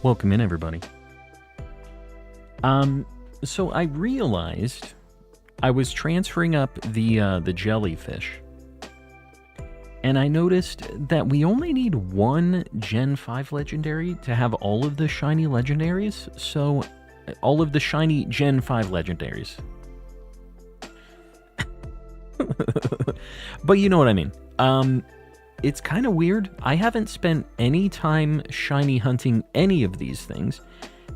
Welcome in, everybody. So I realized I was transferring up the jellyfish, and I noticed that we only need one Gen 5 legendary to have all of the shiny legendaries. So, all of the shiny Gen 5 legendaries. But you know what I mean. It's kind of weird. I haven't spent any time shiny hunting any of these things.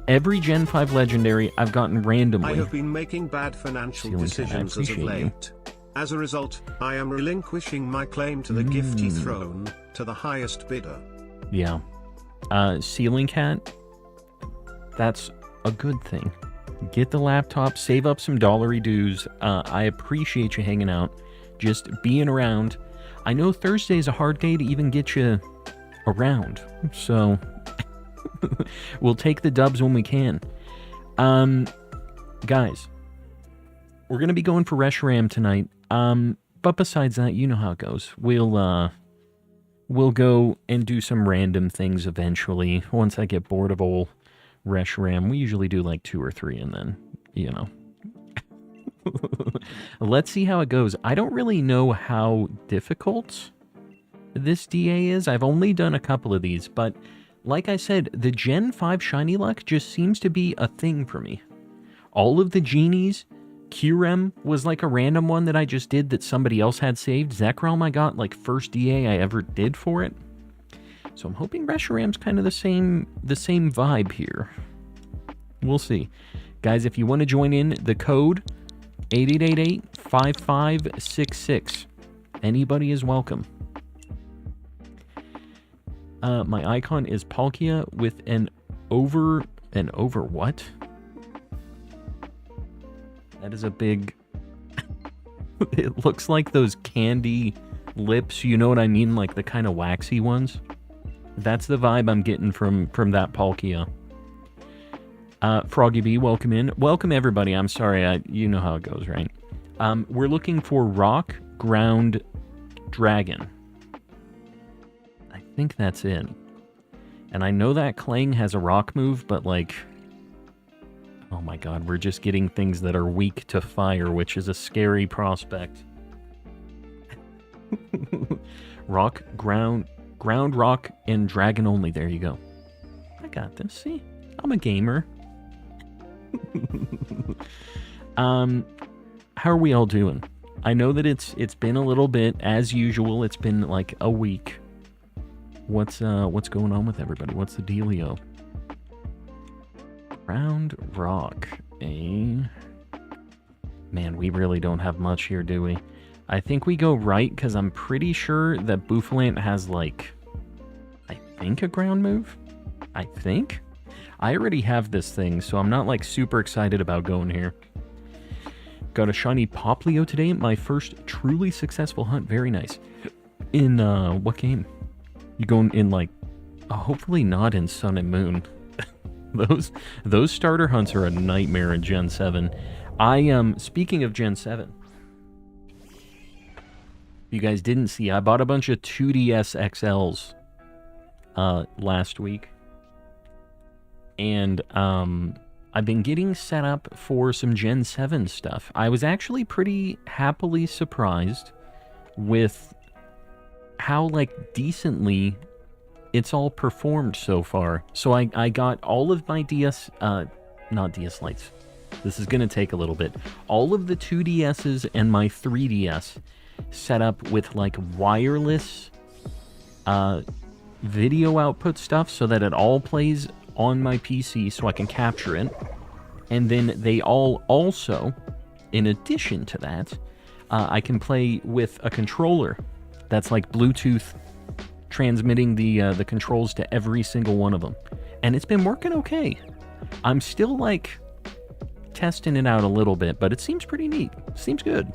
Every Gen 5 legendary I've gotten randomly. I have been making bad financial decisions as of late. As a result, I am relinquishing my claim to the gifty throne to the highest bidder. Yeah. Ceiling Cat, that's a good thing. Get the laptop, save up some dollary dues. I appreciate you hanging out, just being around. I know Thursday's a hard day to even get you around, so we'll take the dubs when we can. Guys, we're going to be going for Reshiram tonight, but besides that, you know how it goes. We'll go and do some random things eventually. Once I get bored of old Reshiram, we usually do like 2 or 3, and then, you know. Let's see how it goes. I don't really know how difficult this DA is. I've only done a couple of these, but like I said, the Gen 5 Shiny Luck just seems to be a thing for me. All of the genies, Qrem was like a random one that I just did that somebody else had saved. Zekrom I got like first DA I ever did for it. So I'm hoping Reshiram's kind of the same vibe here. We'll see. Guys, if you want to join in, the code 8888-5566. Anybody is welcome. My icon is Palkia with an over what? That is a big... It looks like those candy lips, you know what I mean? Like the kind of waxy ones. That's the vibe I'm getting from that Palkia. Froggy B, welcome in. Welcome everybody. I'm sorry, you know how it goes, right? We're looking for Rock, Ground, Dragon. I think that's it. And I know that Clang has a rock move, but like... Oh my god, we're just getting things that are weak to fire, which is a scary prospect. Rock, ground, rock, and dragon only. There you go. I got this, see? I'm a gamer. How are we all doing? I know that it's been a little bit, as usual, it's been like a week. What's going on with everybody? What's the dealio? Round rock, eh? Man, we really don't have much here, do we? I think we go right, because I'm pretty sure that Bouffalant has, like, I think a ground move? I think? I already have this thing, so I'm not, like, super excited about going here. Got a shiny Poplio today, my first truly successful hunt. Very nice. In, what game? You going in, like, hopefully not in Sun and Moon. Those starter hunts are a nightmare in Gen 7. Speaking of Gen 7, you guys didn't see, I bought a bunch of 2DS XLs last week. And I've been getting set up for some Gen 7 stuff. I was actually pretty happily surprised with how, like, decently it's all performed so far. So I got all of my not DS Lites. This is going to take a little bit. All of the 2DSs and my 3DS set up with, like, wireless video output stuff so that it all plays on my PC so I can capture it. And then they all also, in addition to that, I can play with a controller that's like Bluetooth transmitting the controls to every single one of them. And it's been working okay. I'm still, like, testing it out a little bit, but it seems pretty neat. Seems good.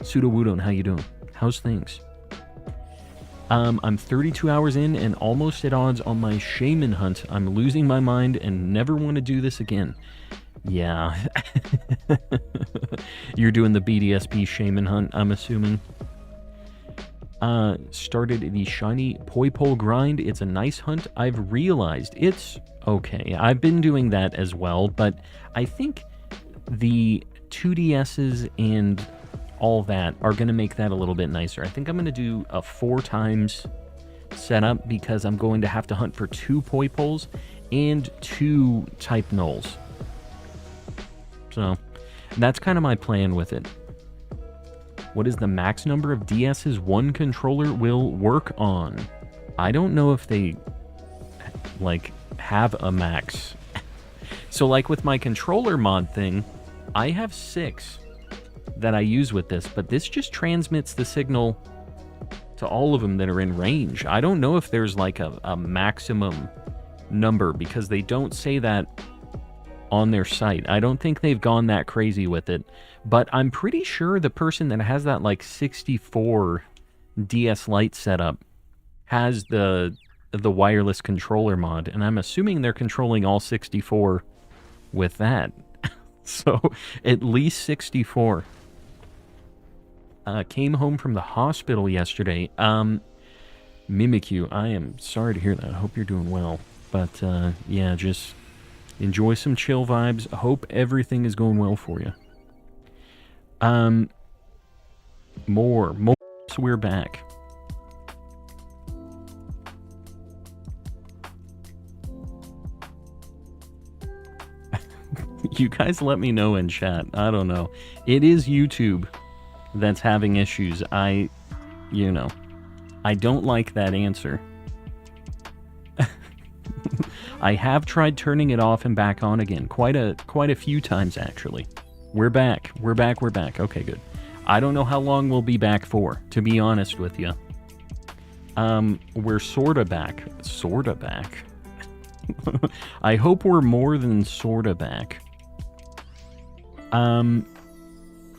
Pseudo Wudon, how you doing? How's things? I'm 32 hours in and almost at odds on my shaman hunt. I'm losing my mind and never want to do this again. Yeah. You're doing the BDSP shaman hunt, I'm assuming. Started the shiny poi pole grind. It's a nice hunt. I've realized it's okay. I've been doing that as well, but I think the 2DSs and all that are going to make that a little bit nicer. I think I'm going to do a 4 times setup because I'm going to have to hunt for 2 poi poles and 2 type nulls. So that's kind of my plan with it. What is the max number of DSs one controller will work on? I don't know if they, like, have a max. So, like, with my controller mod thing, I have 6 that I use with this, but this just transmits the signal to all of them that are in range. I don't know if there's, like, a maximum number, because they don't say that on their site. I don't think they've gone that crazy with it, but I'm pretty sure the person that has that like 64 DS Lite setup has the wireless controller mod, and I'm assuming they're controlling all 64 with that. So at least 64. Came home from the hospital yesterday. Mimikyu, I am sorry to hear that. I hope you're doing well. But yeah, just enjoy some chill vibes. I hope everything is going well for you. More. So we're back. You guys let me know in chat. I don't know. It is YouTube that's having issues. I don't like that answer. I have tried turning it off and back on again. Quite a few times, actually. We're back. Okay, good. I don't know how long we'll be back for, to be honest with you. We're sorta back. Sorta back. I hope we're more than sorta back.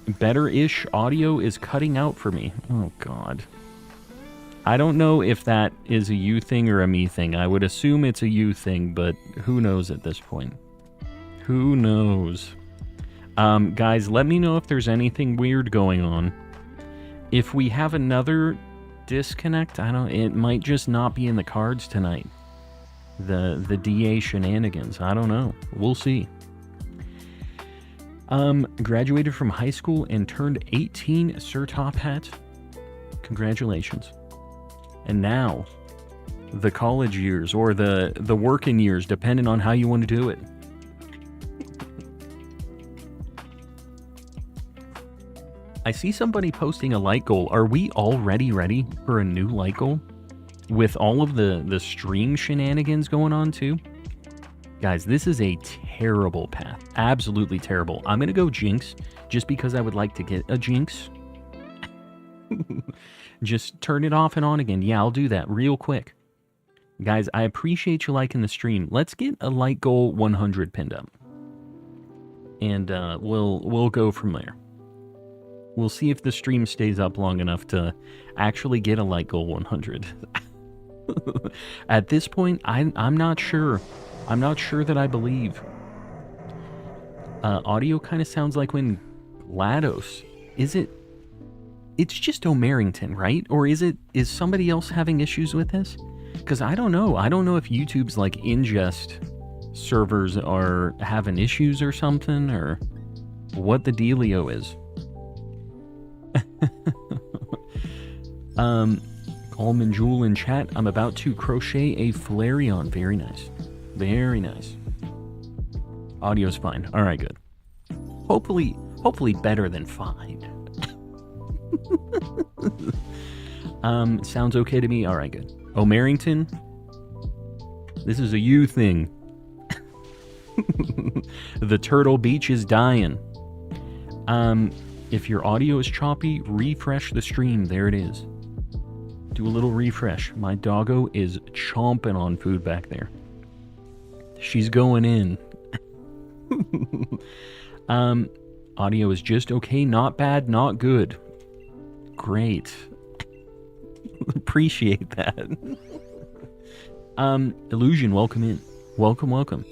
Better-ish audio is cutting out for me. Oh, God. I don't know if that is a you thing or a me thing. I would assume it's a you thing, but who knows at this point? Who knows? Guys, let me know if there's anything weird going on. If we have another disconnect, it might just not be in the cards tonight. The DA shenanigans. I don't know. We'll see. Graduated from high school and turned 18, Sir Top Hat. Congratulations. And now, the college years, or the working years, depending on how you want to do it. I see somebody posting a light goal. Are we already ready for a new light goal? With all of the stream shenanigans going on, too? Guys, this is a terrible path. Absolutely terrible. I'm going to go Jinx, just because I would like to get a Jinx. Just turn it off and on again. Yeah, I'll do that real quick. Guys, I appreciate you liking the stream. Let's get a light goal 100 pinned up. And we'll go from there. We'll see if the stream stays up long enough to actually get a light goal 100. At this point, I'm not sure. I'm not sure that I believe. Audio kind of sounds like when GLaDOS. Is it? It's just O'Merrington, right? Or is somebody else having issues with this? Because I don't know. I don't know if YouTube's like ingest servers are having issues or something, or what the dealio is. Almond Jewel in chat. I'm about to crochet a Flareon. Very nice. Very nice. Audio's fine. All right, good. Hopefully better than fine. Sounds okay to me. All right, good. O'Merrington, this is a you thing. The Turtle Beach is dying. If your audio is choppy, refresh the stream. There it is. Do a little refresh. My doggo is chomping on food back there. She's going in. Audio is just okay, not bad, not good. Great. Appreciate that. Illusion, welcome in. Welcome.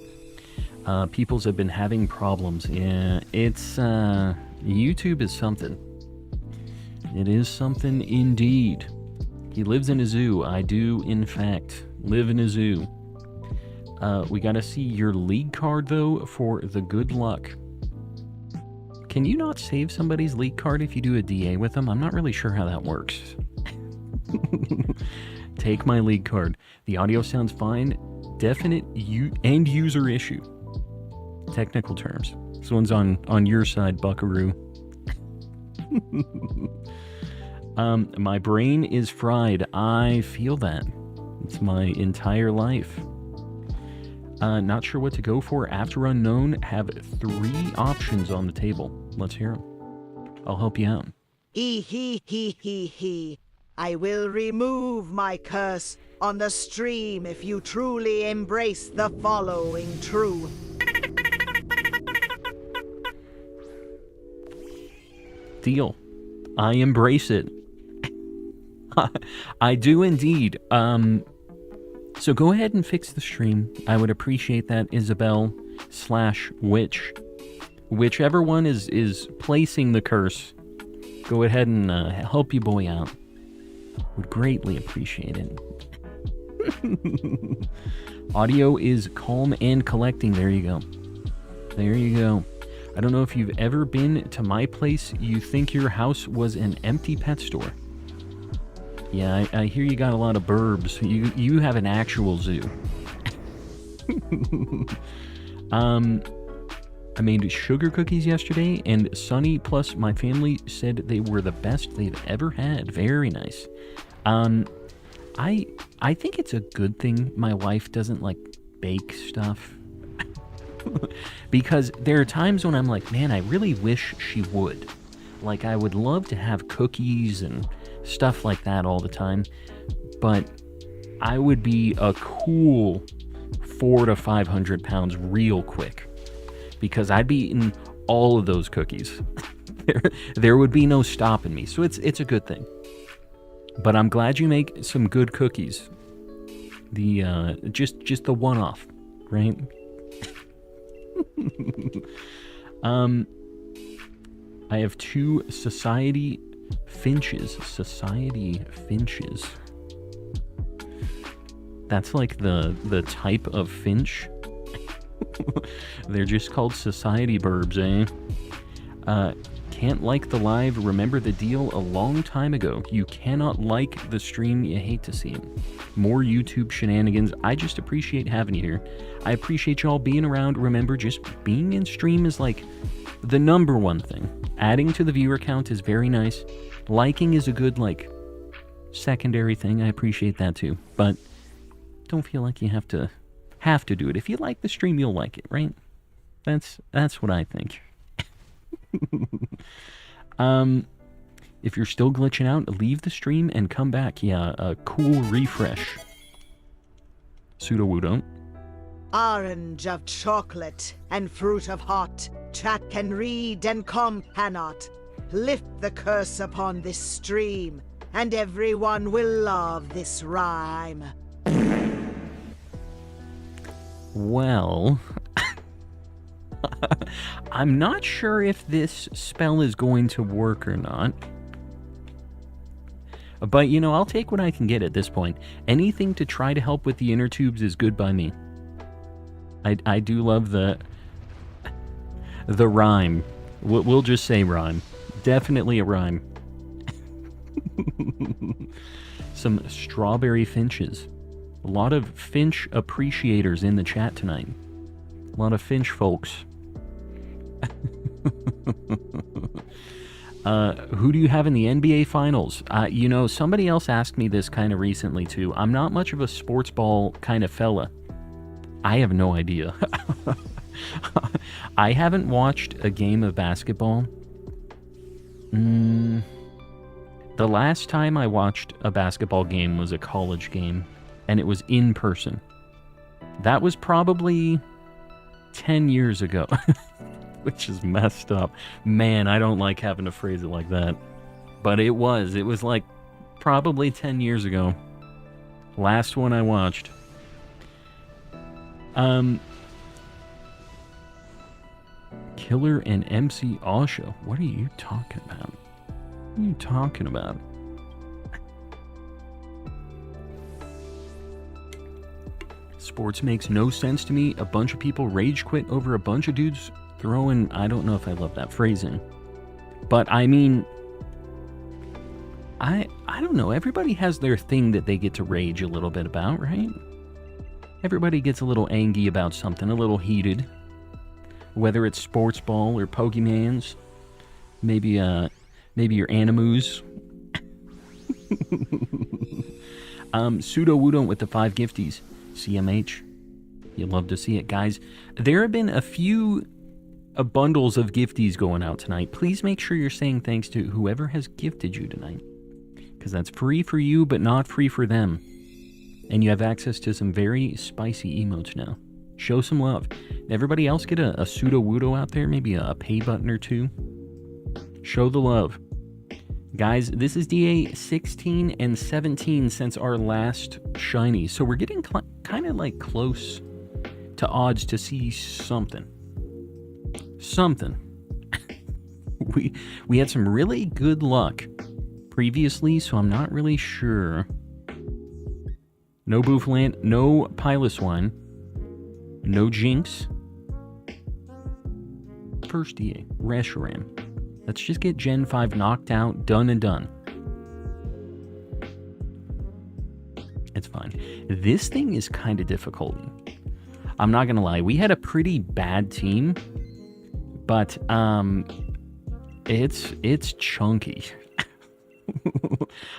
Peoples have been having problems. Yeah, it's, YouTube is something. It is something indeed. He lives in a zoo. I do, in fact, live in a zoo. We gotta see your league card, though, for the good luck. Can you not save somebody's league card if you do a DA with them? I'm not really sure how that works. Take my league card. The audio sounds fine. Definite end user issue. Technical terms. This one's on your side, buckaroo. My brain is fried. I feel that. It's my entire life. Not sure what to go for. After unknown, have 3 options on the table. Let's hear them. I'll help you out. He. I will remove my curse on the stream if you truly embrace the following truth. Deal. I embrace it. I do indeed. So go ahead and fix the stream. I would appreciate that, Isabel/Witch. Whichever one is placing the curse, go ahead and help your boy out. Would greatly appreciate it. Audio is calm and collecting. There you go. There you go. I don't know if you've ever been to my place. You think your house was an empty pet store. Yeah, I hear you got a lot of burbs. You have an actual zoo. I made sugar cookies yesterday, and Sunny plus my family said they were the best they've ever had. Very nice. I think it's a good thing my wife doesn't like bake stuff. Because there are times when I'm like, man, I really wish she would. Like, I would love to have cookies and stuff like that all the time, but I would be a cool 400 to 500 pounds real quick, because I'd be eating all of those cookies. there would be no stopping me, so it's a good thing. But I'm glad you make some good cookies. The just the one-off, right? I have 2 society finches. Society finches. That's like the type of finch. They're just called society burbs, eh? Can't like the live. Remember the deal a long time ago. You cannot like the stream, you hate to see it. More YouTube shenanigans. I just appreciate having you here. I appreciate y'all being around. Remember, just being in stream is like the number one thing. Adding to the viewer count is very nice. Liking is a good, like, secondary thing. I appreciate that too. But don't feel like you have to do it. If you like the stream, you'll like it, right? That's what I think. If you're still glitching out, leave the stream and come back. Yeah, a cool refresh. Pseudo don't. Orange of chocolate and fruit of hot. Chat can read and com cannot. Lift the curse upon this stream, and everyone will love this rhyme. Well, I'm not sure if this spell is going to work or not. But, you know, I'll take what I can get at this point. Anything to try to help with the inner tubes is good by me. I do love the rhyme. We'll just say rhyme. Definitely a rhyme. Some strawberry finches. A lot of finch appreciators in the chat tonight. A lot of finch folks. Who do you have in the NBA Finals? You know, somebody else asked me this kind of recently too. I'm not much of a sports ball kind of fella. I have no idea. I haven't watched a game of basketball. The last time I watched a basketball game was a college game, and it was in person. That was probably 10 years ago. Which is messed up. Man, I don't like having to phrase it like that. But it was like probably 10 years ago. Last one I watched. Killer and MC Osho. What are you talking about? What are you talking about? Sports makes no sense to me. A bunch of people rage quit over a bunch of dudes throwing... I don't know if I love that phrasing. But, I mean... I don't know. Everybody has their thing that they get to rage a little bit about, right? Everybody gets a little angry about something, a little heated. Whether it's sports ball or Pokemans. Maybe your Animus. Pseudo Woodon with the 5 gifties. CMH. You'd love to see it, guys. There have been a few bundles of gifties going out tonight. Please make sure you're saying thanks to whoever has gifted you tonight. Because that's free for you, but not free for them. And you have access to some very spicy emotes now. Show some love. Everybody else get a pseudo Wudo out there? Maybe a pay button or two? Show the love. Guys, this is DA 16 and 17 since our last shiny. So we're getting kind of like close to odds to see something. Something. We had some really good luck previously, so I'm not really sure. No Booflant, no Piloswine, no Jinx. First DA, Reshiram. Let's just get Gen 5 knocked out, done and done. It's fine. This thing is kind of difficult. I'm not gonna lie, we had a pretty bad team, but it's chunky.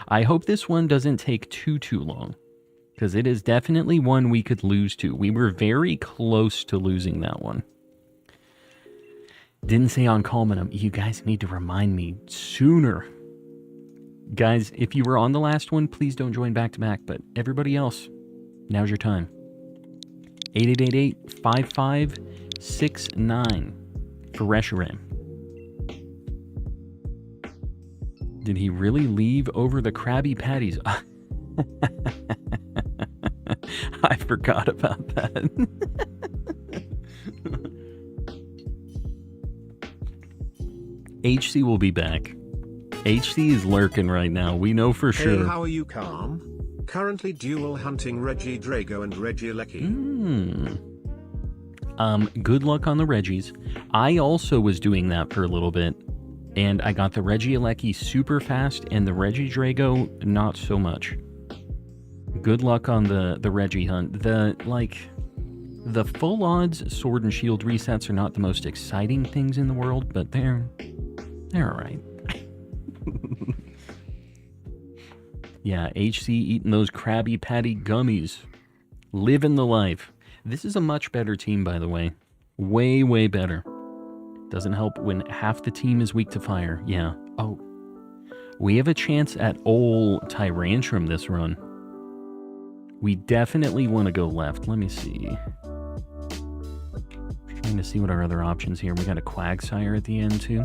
I hope this one doesn't take too long, because it is definitely one we could lose to. We were very close to losing that one. Didn't say on Calminum. You guys need to remind me sooner. Guys, if you were on the last one, please don't join back to back, but everybody else, now's your time. 8888-5569 for Reshiram. Did he really leave over the Krabby Patties? I forgot about that. HC will be back. HC is lurking right now. We know for sure. Hey, how are you, Calm? Currently dual hunting Reggie Drago and Regieleki. Good luck on the Reggies. I also was doing that for a little bit. And I got the Regieleki super fast, and the Reggie Drago not so much. Good luck on the Reggie hunt. The full odds Sword and Shield resets are not the most exciting things in the world, but they're alright. Yeah, HC eating those Krabby Patty gummies. Living the life. This is a much better team, by the way. Way, way better. Doesn't help when half the team is weak to fire. Yeah. Oh. We have a chance at old Tyrantrum this run. We definitely want to go left. Let me see. Trying to see what our other options here. We got a Quagsire at the end too.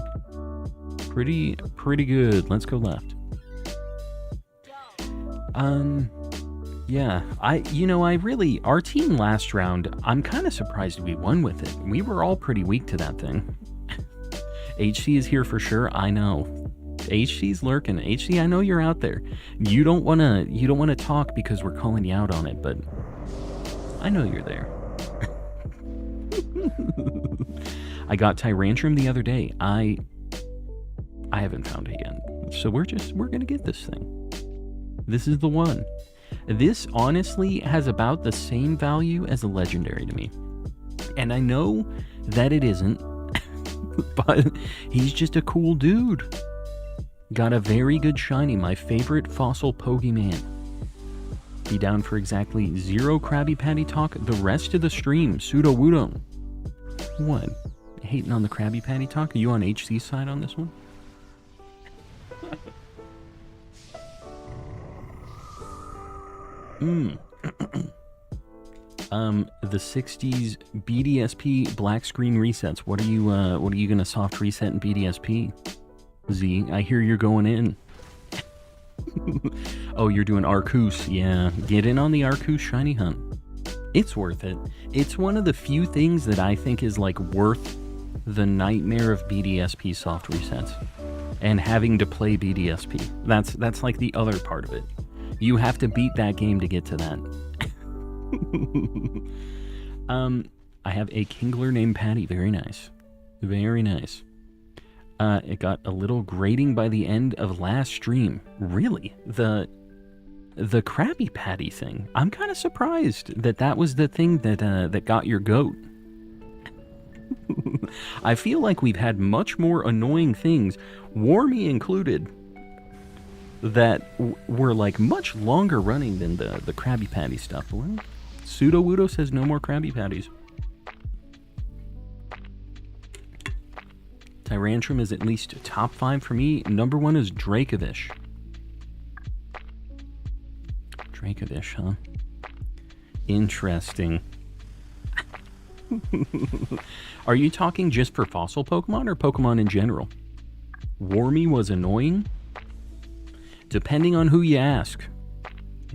Pretty good. Let's go left. Yeah. Our team last round, I'm kind of surprised we won with it. We were all pretty weak to that thing. HC is here for sure. I know. HC's lurking. HC, I know you're out there. You don't wanna talk because we're calling you out on it, but I know you're there. I got Tyrantrum the other day. I haven't found it yet. So we're gonna get this thing. This is the one. This honestly has about the same value as a legendary to me. And I know that it isn't. But he's just a cool dude. Got a very good shiny, my favorite fossil Pokemon. Be down for exactly 0 Krabby Patty talk the rest of the stream. Pseudo Wudo. What? Hating on the Krabby Patty talk? Are you on HC's side on this one? The 60s BDSP black screen resets. What are you gonna soft reset in BDSP? Z, I hear you're going in. Oh, you're doing Arceus. Yeah, get in on the Arceus shiny hunt. It's worth it. It's one of the few things that I think is like worth the nightmare of BDSP soft resets and having to play BDSP. That's like the other part of it. You have to beat that game to get to that. I have a Kingler named Patty. Very nice. Very nice. It got a little grating by the end of last stream. Really? The Krabby Patty thing. I'm kind of surprised that was the thing that got your goat. I feel like we've had much more annoying things, Warmy included, that were like much longer running than the Krabby Patty stuff. Well, Pseudo Wudo says no more Krabby Patties. Tyrantrum is at least top 5 for me. Number 1 is Dracovish. Dracovish, huh? Interesting. Are you talking just for fossil Pokemon or Pokemon in general? Warmy was annoying? Depending on who you ask.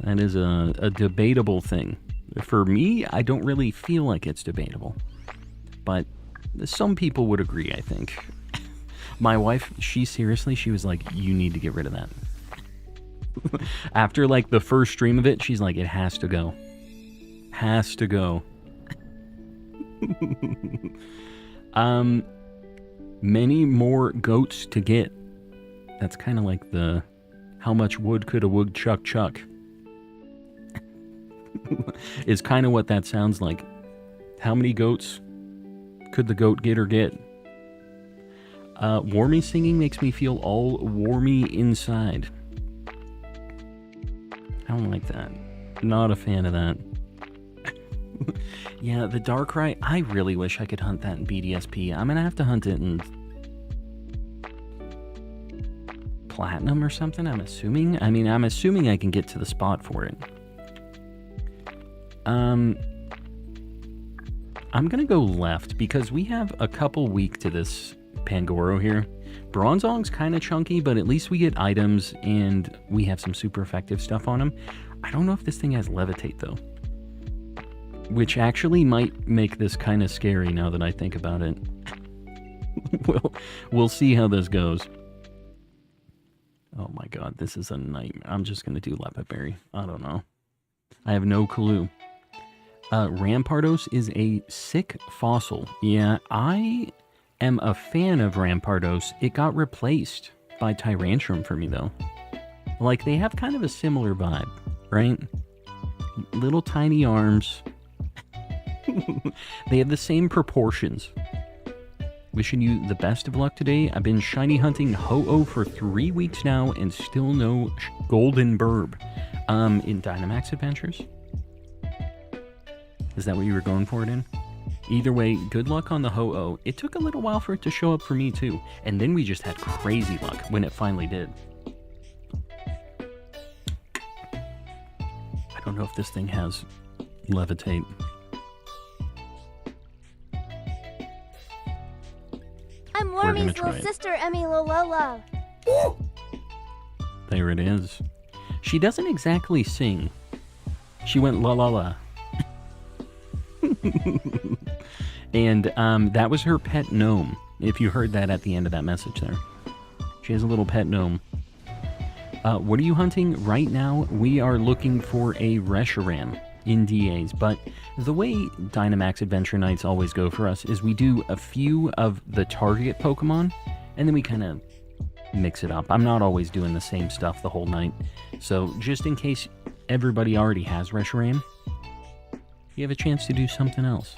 That is a debatable thing. For me, I don't really feel like it's debatable. But some people would agree, I think. My wife, she was like, you need to get rid of that. After like the first stream of it, she's like, it has to go. Has to go. Many more goats to get. That's kind of like the how much wood could a woodchuck chuck? Is kind of what that sounds like. How many goats could the goat get or get? Warmy singing makes me feel all warmy inside. I don't like that. Not a fan of that. Yeah, the Darkrai, I really wish I could hunt that in BDSP. I'm gonna have to hunt it in Platinum or something, I'm assuming. I mean, I'm assuming I can get to the spot for it. I'm gonna go left because we have a couple weak to this Pangoro here. Bronzong's kind of chunky, but at least we get items and we have some super effective stuff on him. I don't know if this thing has Levitate though, which actually might make this kind of scary now that I think about it. We'll see how this goes. Oh my god, this is a nightmare. I'm just gonna do Lepidberry. I don't know. I have no clue. Rampardos is a sick fossil. Yeah, I am a fan of Rampardos. It got replaced by Tyrantrum for me, though. Like, they have kind of a similar vibe, right? Little tiny arms. They have the same proportions. Wishing you the best of luck today. I've been shiny hunting Ho-Oh for 3 weeks now and still no golden burb. In Dynamax Adventures? Is that what you were going for it in? Either way, good luck on the Ho-Oh. It took a little while for it to show up for me too, and then we just had crazy luck when it finally did. I don't know if this thing has Levitate. I'm Wormy's little sister, Emmy Lolola. There it is. She doesn't exactly sing. She went la la la. And that was her pet gnome, if you heard that at the end of that message there. She has a little pet gnome. What are you hunting right now? We are looking for a Reshiram in DAs, but the way Dynamax Adventure Nights always go for us is we do a few of the target Pokemon, and then we kind of mix it up. I'm not always doing the same stuff the whole night, so just in case everybody already has Reshiram, you have a chance to do something else.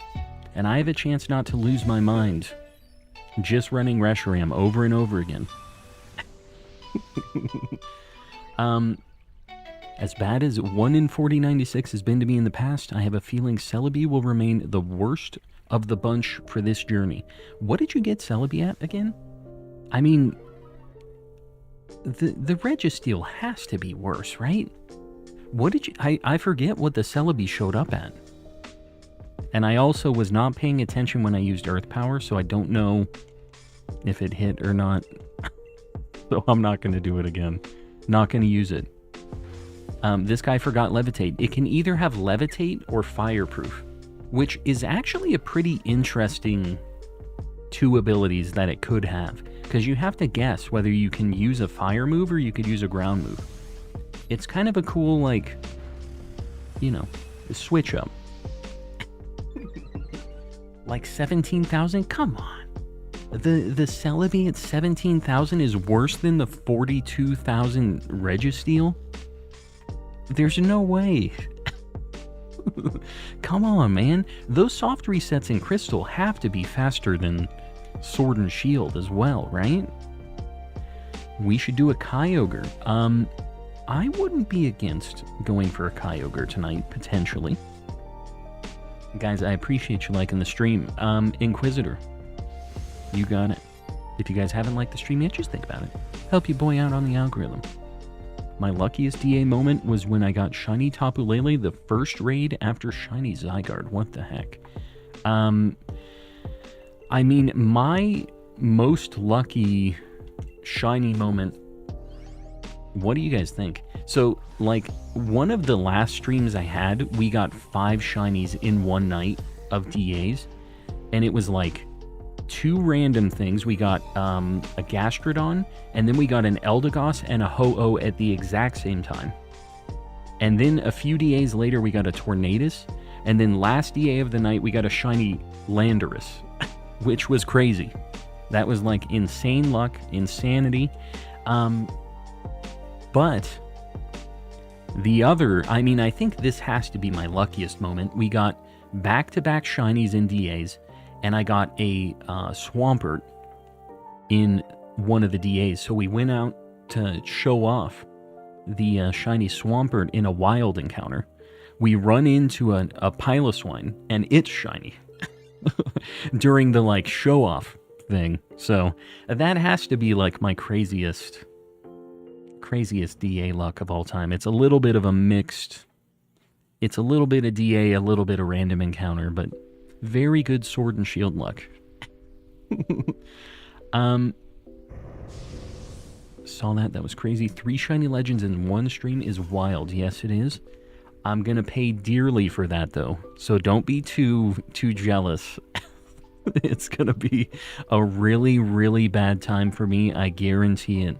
And I have a chance not to lose my mind just running Reshiram over and over again. As bad as 1 in 4096 has been to me in the past, I have a feeling Celebi will remain the worst of the bunch for this journey. What did you get Celebi at again? I mean, the Registeel has to be worse, right? What did you... I forget what the Celebi showed up at. And I also was not paying attention when I used Earth Power, so I don't know if it hit or not. So I'm not going to do it again. Not going to use it. This guy forgot Levitate. It can either have Levitate or Fireproof, which is actually a pretty interesting 2 abilities that it could have. Because you have to guess whether you can use a fire move or you could use a ground move. It's kind of a cool, like, you know, switch up. Like 17,000? Come on. The Celebi at 17,000 is worse than the 42,000 Registeel? There's no way. Come on, man. Those soft resets in Crystal have to be faster than Sword and Shield as well, right? We should do a Kyogre. I wouldn't be against going for a Kyogre tonight, potentially. Guys, I appreciate you liking the stream. Inquisitor, you got it. If you guys haven't liked the stream yet, just think about it. Help your boy out on the algorithm. My luckiest DA moment was when I got Shiny Tapu Lele the first raid after Shiny Zygarde. What the heck? I mean, my most lucky Shiny moment... What do you guys think? So, like, one of the last streams I had, we got 5 shinies in one night of DAs. And it was like 2 random things. We got a Gastrodon, and then we got an Eldegoss and a Ho-Oh at the exact same time. And then a few DAs later, we got a Tornadus. And then last DA of the night, we got a shiny Landorus, which was crazy. That was like insane luck, insanity. But the other, I mean, I think this has to be my luckiest moment. We got back-to-back shinies in DAs, and I got a Swampert in one of the DAs. So we went out to show off the shiny Swampert in a wild encounter. We run into a Piloswine, and it's shiny during the, like, show-off thing. So that has to be, like, my craziest DA luck of all time. It's a little bit of a mixed... It's a little bit of DA, a little bit of random encounter, but very good Sword and Shield luck. Saw that. That was crazy. 3 shiny legends in one stream is wild. Yes, it is. I'm going to pay dearly for that, though. So don't be too jealous. It's going to be a really, really bad time for me. I guarantee it.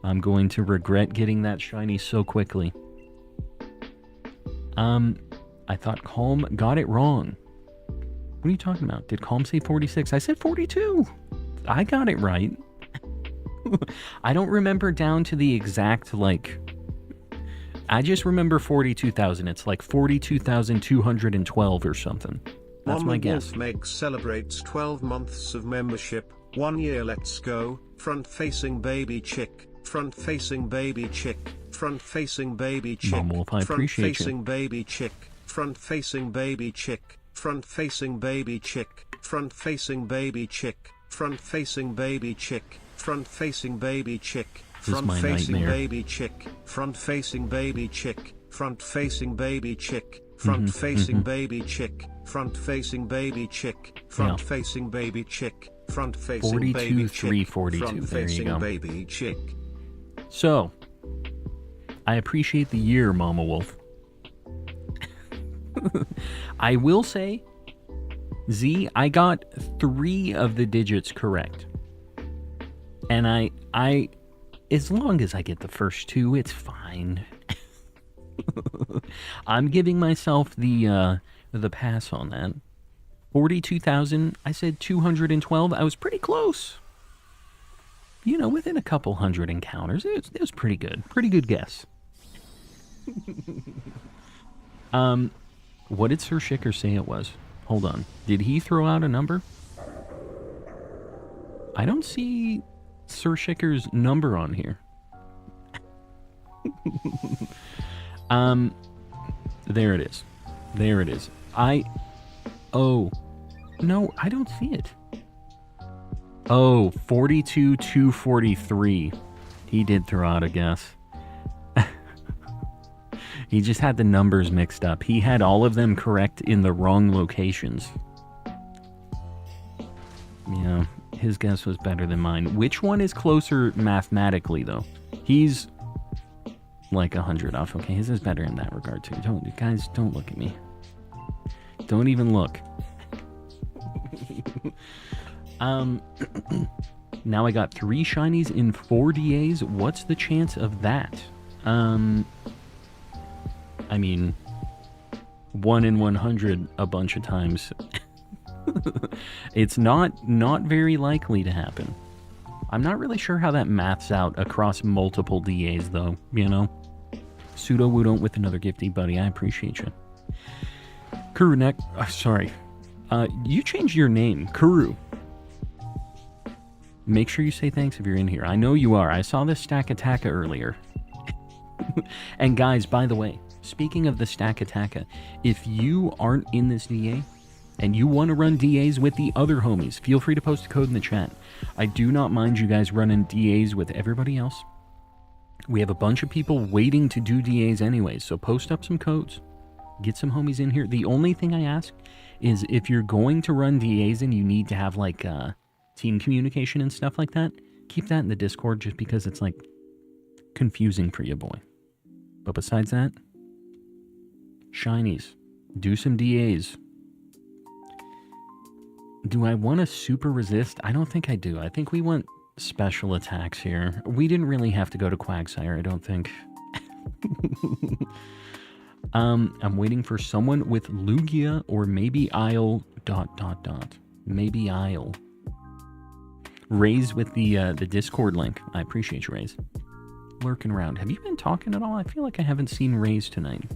I'm going to regret getting that shiny so quickly. I thought Calm got it wrong. What are you talking about? Did Calm say 46? I said 42. I got it right. I don't remember down to the exact, like... I just remember 42,000. It's like 42,212 or something. That's my guess. Wolfmeg celebrates 12 months of membership. 1 year, let's go. Front-facing baby chick. Front-facing baby chick. Front-facing baby chick. Mom Wolf, I appreciate you. Front-facing baby chick. Front-facing baby chick. Front-facing baby chick. Front-facing baby chick. Front-facing baby chick. Front-facing baby chick. Front-facing baby chick. Front-facing baby chick. Front-facing baby chick. Front-facing baby chick. Front-facing baby chick. Front-facing baby chick. Front-facing baby chick. 42. There you go. Baby chick. So, I appreciate the year, Mama Wolf. I will say, Z, I got 3 of the digits correct. And I as long as I get the first 2, it's fine. I'm giving myself the pass on that. 42,000, I said 212. I was pretty close. You know, within a couple hundred encounters. It was pretty good. Pretty good guess. What did Sir Shicker say it was? Hold on. Did he throw out a number? I don't see Sir Shicker's number on here. There it is. There it is. Oh. No, I don't see it. Oh, 42,243. He did throw out a guess. He just had the numbers mixed up. He had all of them correct in the wrong locations. Yeah, his guess was better than mine. Which one is closer mathematically, though? He's like 100 off. Okay, his is better in that regard, too. Guys, don't look at me. Don't even look. Now I got 3 shinies in 4 DAs. What's the chance of that? I mean, 1 in 100 a bunch of times. It's not very likely to happen. I'm not really sure how that maths out across multiple DAs, though, you know? Pseudo Woodon with another gifty, buddy. I appreciate you. Kuru Neck. Sorry. You changed your name. Kuru. Make sure you say thanks if you're in here. I know you are. I saw this Stack Attacka earlier. And guys, by the way, speaking of the Stack Attacka, if you aren't in this DA and you want to run DAs with the other homies, feel free to post a code in the chat. I do not mind you guys running DAs with everybody else. We have a bunch of people waiting to do DAs anyways, so post up some codes. Get some homies in here. The only thing I ask is if you're going to run DAs and you need to have like team communication and stuff like that, keep that in the Discord just because it's like confusing for you, boy. But besides that, shinies, do some DAs. Do I want to super resist? I don't think I do. I think we want special attacks here. We didn't really have to go to Quagsire, I don't think. I'm waiting for someone with Lugia or maybe Isle ... Maybe Isle. Raise with the Discord link. I appreciate you, Raise. Lurking around. Have you been talking at all? I feel like I haven't seen Raise tonight.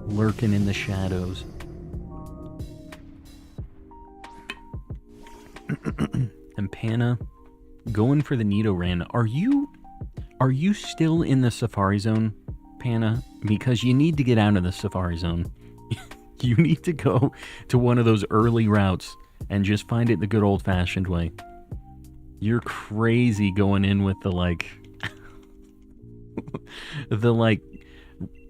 Lurking in the shadows. And Panna, going for the Nidoran. Are you still in the Safari Zone, Panna? Because you need to get out of the Safari Zone. You need to go to one of those early routes and just find it the good old-fashioned way. You're crazy going in with the, like...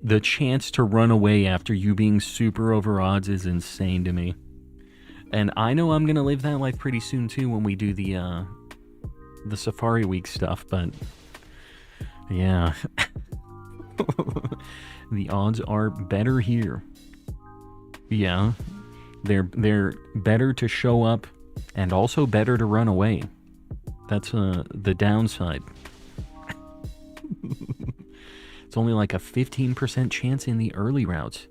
the chance to run away after you being super over odds is insane to me. And I know I'm going to live that life pretty soon, too, when we do the Safari Week stuff, but... yeah. The odds are better here. Yeah. They're better to show up and also better to run away. That's the downside. It's only like a 15% chance in the early routes.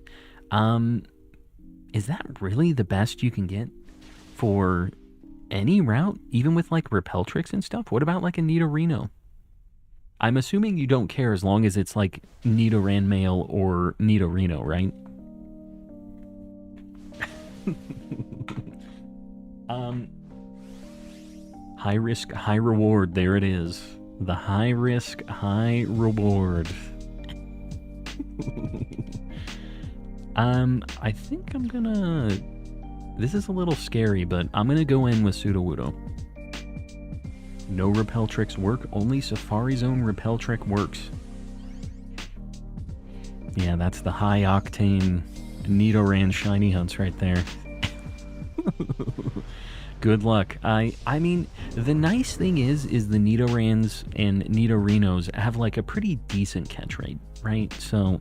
Is that really the best you can get for any route? Even with like repel tricks and stuff? What about like a Nidorino? I'm assuming you don't care as long as it's like Nidoran male or Nidorino, right? High risk, high reward. There it is. The high risk, high reward. I think I'm gonna... This is a little scary, but I'm gonna go in with Sudowoodo. No repel tricks work, only Safari Zone repel trick works. Yeah, that's the high octane Nidoran shiny hunts right there. Good luck. I mean, the nice thing is the Nidorans and Nidorinos have like a pretty decent catch rate, right? So,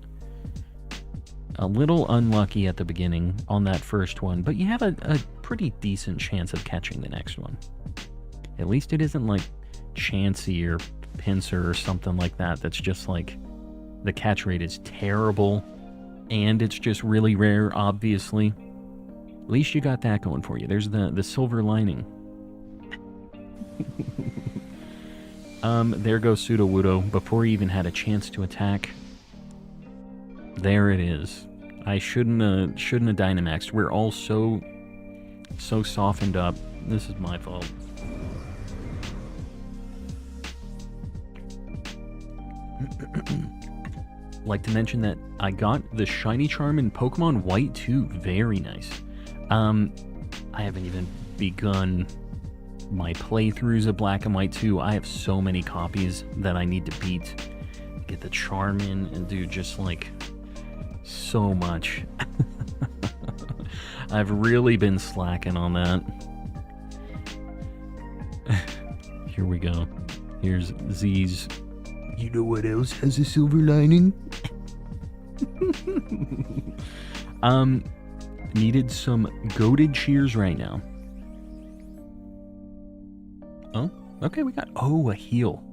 a little unlucky at the beginning on that first one, but you have a pretty decent chance of catching the next one. At least it isn't like Chansey or Pinsir or something like that that's just like the catch rate is terrible and it's just really rare, obviously. At least you got that going for you. There's the silver lining. There goes Sudowoodo before he even had a chance to attack. There it is. I shouldn't have Dynamaxed. We're all so softened up. This is my fault. Like to mention that I got the shiny charm in Pokemon White too. Very nice. I haven't even begun my playthroughs of Black and White 2. I have so many copies that I need to beat. Get the charm in and do just like so much. I've really been slacking on that. Here we go. Here's Z's. You know what else has a silver lining? Needed some goated cheers right now. Oh, okay, we got... Oh, a heal.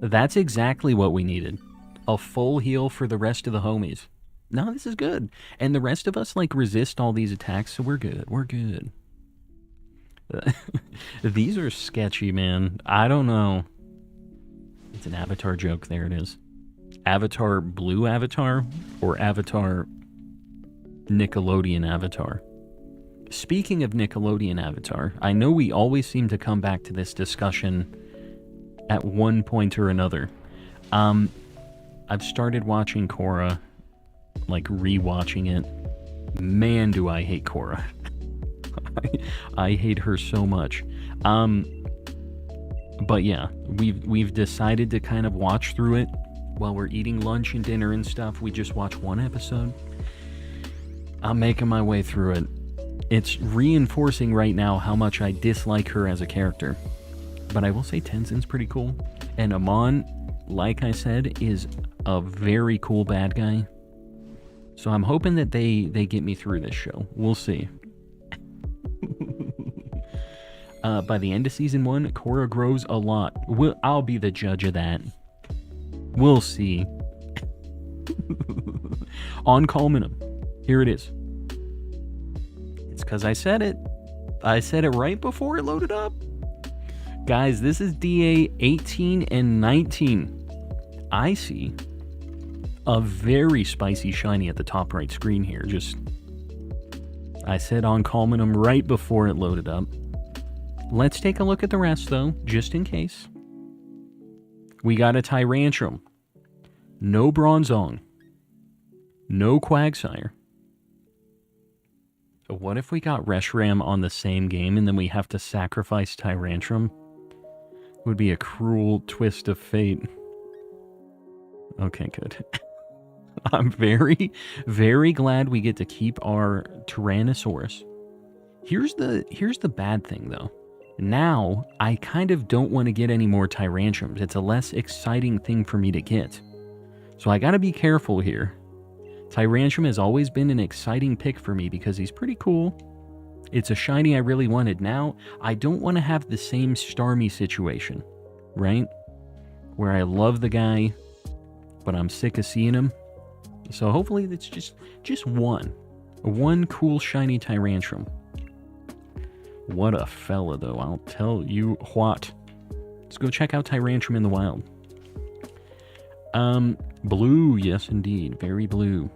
That's exactly what we needed. A full heal for the rest of the homies. No, this is good. And the rest of us, like, resist all these attacks, so we're good. We're good. These are sketchy, man. I don't know. It's an Avatar joke. There it is. Avatar Blue Avatar or Avatar Nickelodeon Avatar. Speaking of Nickelodeon Avatar, I know we always seem to come back to this discussion at one point or another. I've started watching Korra, like rewatching it. Man, do I hate Korra. I hate her so much. But yeah, we've decided to kind of watch through it while we're eating lunch and dinner and stuff. We just watch one episode. I'm making my way through it. It's reinforcing right now how much I dislike her as a character. But I will say Tenzin's pretty cool. And Amon, like I said, is a very cool bad guy. So I'm hoping that they get me through this show. We'll see. By the end of season 1, Korra grows a lot. I'll be the judge of that. We'll see. On Culminum. Here it is. It's because I said it. I said it right before it loaded up. Guys, this is DA 18 and 19. I see a very spicy shiny at the top right screen here. I said on Culminum right before it loaded up. Let's take a look at the rest, though, just in case. We got a Tyrantrum. No Bronzong. No Quagsire. So what if we got Reshiram on the same game and then we have to sacrifice Tyrantrum? Would be a cruel twist of fate. Okay, good. I'm very, very glad we get to keep our Tyrannosaurus. Here's the bad thing, though. Now, I kind of don't want to get any more Tyrantrums. It's a less exciting thing for me to get. So I gotta be careful here. Tyrantrum has always been an exciting pick for me because he's pretty cool. It's a shiny I really wanted. Now, I don't want to have the same Starmie situation, right? Where I love the guy, but I'm sick of seeing him. So hopefully it's just one cool shiny Tyrantrum. What a fella, though, I'll tell you what. Let's go check out Tyrantrum in the wild. Blue, yes indeed, very blue.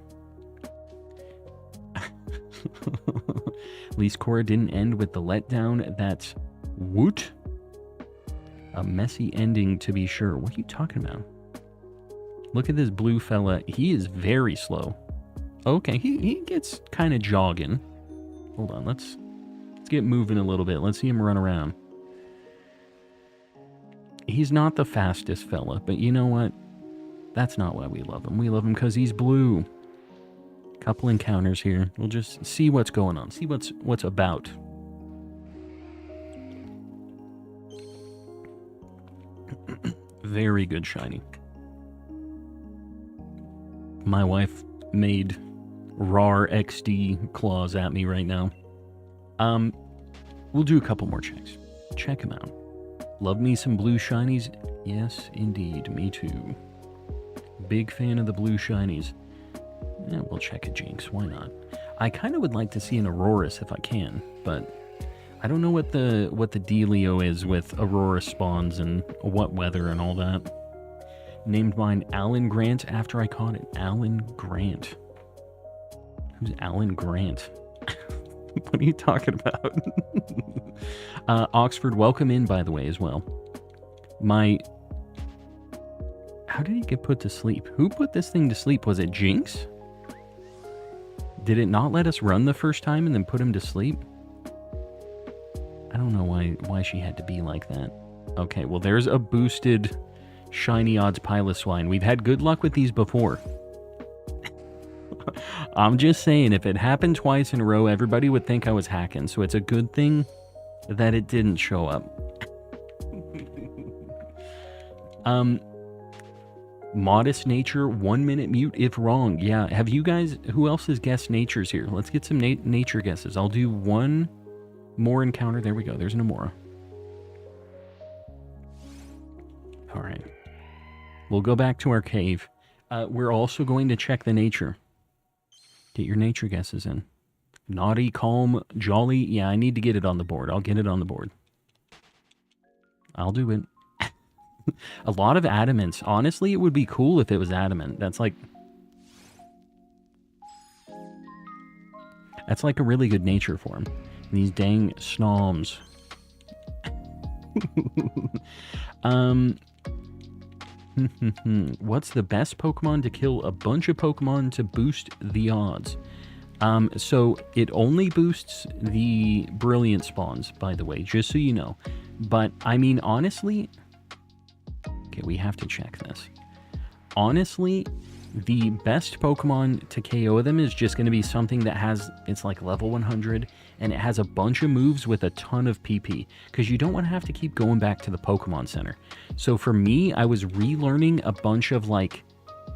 At least Korra didn't end with the letdown that's woot. A messy ending, to be sure. What are you talking about? Look at this blue fella. He is very slow. Okay, he gets kind of jogging. Hold on, let's get moving a little bit. Let's see him run around. He's not the fastest fella, but you know what? That's not why we love him. We love him because he's blue. Couple encounters here. We'll just see what's going on. See what's about. Very good shiny. My wife made RAR XD claws at me right now. We'll do a couple more checks. Check him out. Love me some blue shinies? Yes, indeed. Me too. Big fan of the blue shinies. Yeah, we'll check a Jinx. Why not? I kind of would like to see an Aurorus if I can, but I don't know what the dealio is with Aurora spawns and what weather and all that. Named mine Alan Grant after I caught it. Alan Grant. Who's Alan Grant? What are you talking about? Oxford, welcome in, by the way, as well. How did he get put to sleep? Who put this thing to sleep? Was it Jinx? Did it not let us run the first time and then put him to sleep? I don't know why she had to be like that. Okay, well, there's a boosted shiny odds Piloswine. We've had good luck with these before. I'm just saying, if it happened twice in a row, everybody would think I was hacking, so it's a good thing that it didn't show up. Modest nature, 1 minute mute if wrong. Yeah, have you guys, who else has guessed natures here? Let's get some nature guesses. I'll do one more encounter. There we go, there's Nomura. Alright. We'll go back to our cave. We're also going to check the nature. Get your nature guesses in. Naughty, calm, jolly. Yeah, I need to get it on the board. I'll get it on the board. I'll do it. A lot of adamants. Honestly, it would be cool if it was adamant. That's like a really good nature form. These dang snoms. What's the best Pokemon to kill a bunch of Pokemon to boost the odds? So it only boosts the brilliant spawns, by the way, just so you know. But, I mean, honestly... Okay, we have to check this. Honestly, the best Pokemon to KO them is just going to be something that has... It's like level 100, and it has a bunch of moves with a ton of PP. Because you don't want to have to keep going back to the Pokemon Center. So for me, I was relearning a bunch of, like,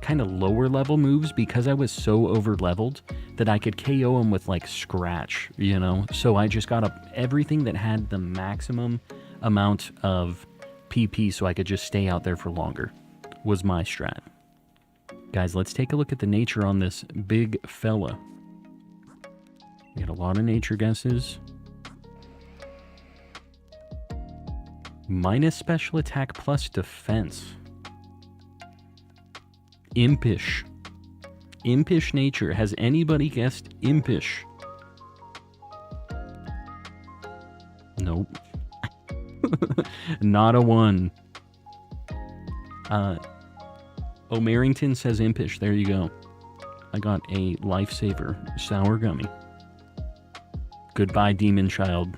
kind of lower level moves because I was so over leveled that I could KO them with, like, Scratch, you know? So I just got up everything that had the maximum amount of PP so I could just stay out there for longer, was my strat. Guys, let's take a look at the nature on this big fella. We got a lot of nature guesses. Minus special attack plus defense. Impish. Impish nature. Has anybody guessed impish? Nope. Not a one. O'Marrington says impish. There you go. I got a lifesaver. Sour gummy. Goodbye, demon child.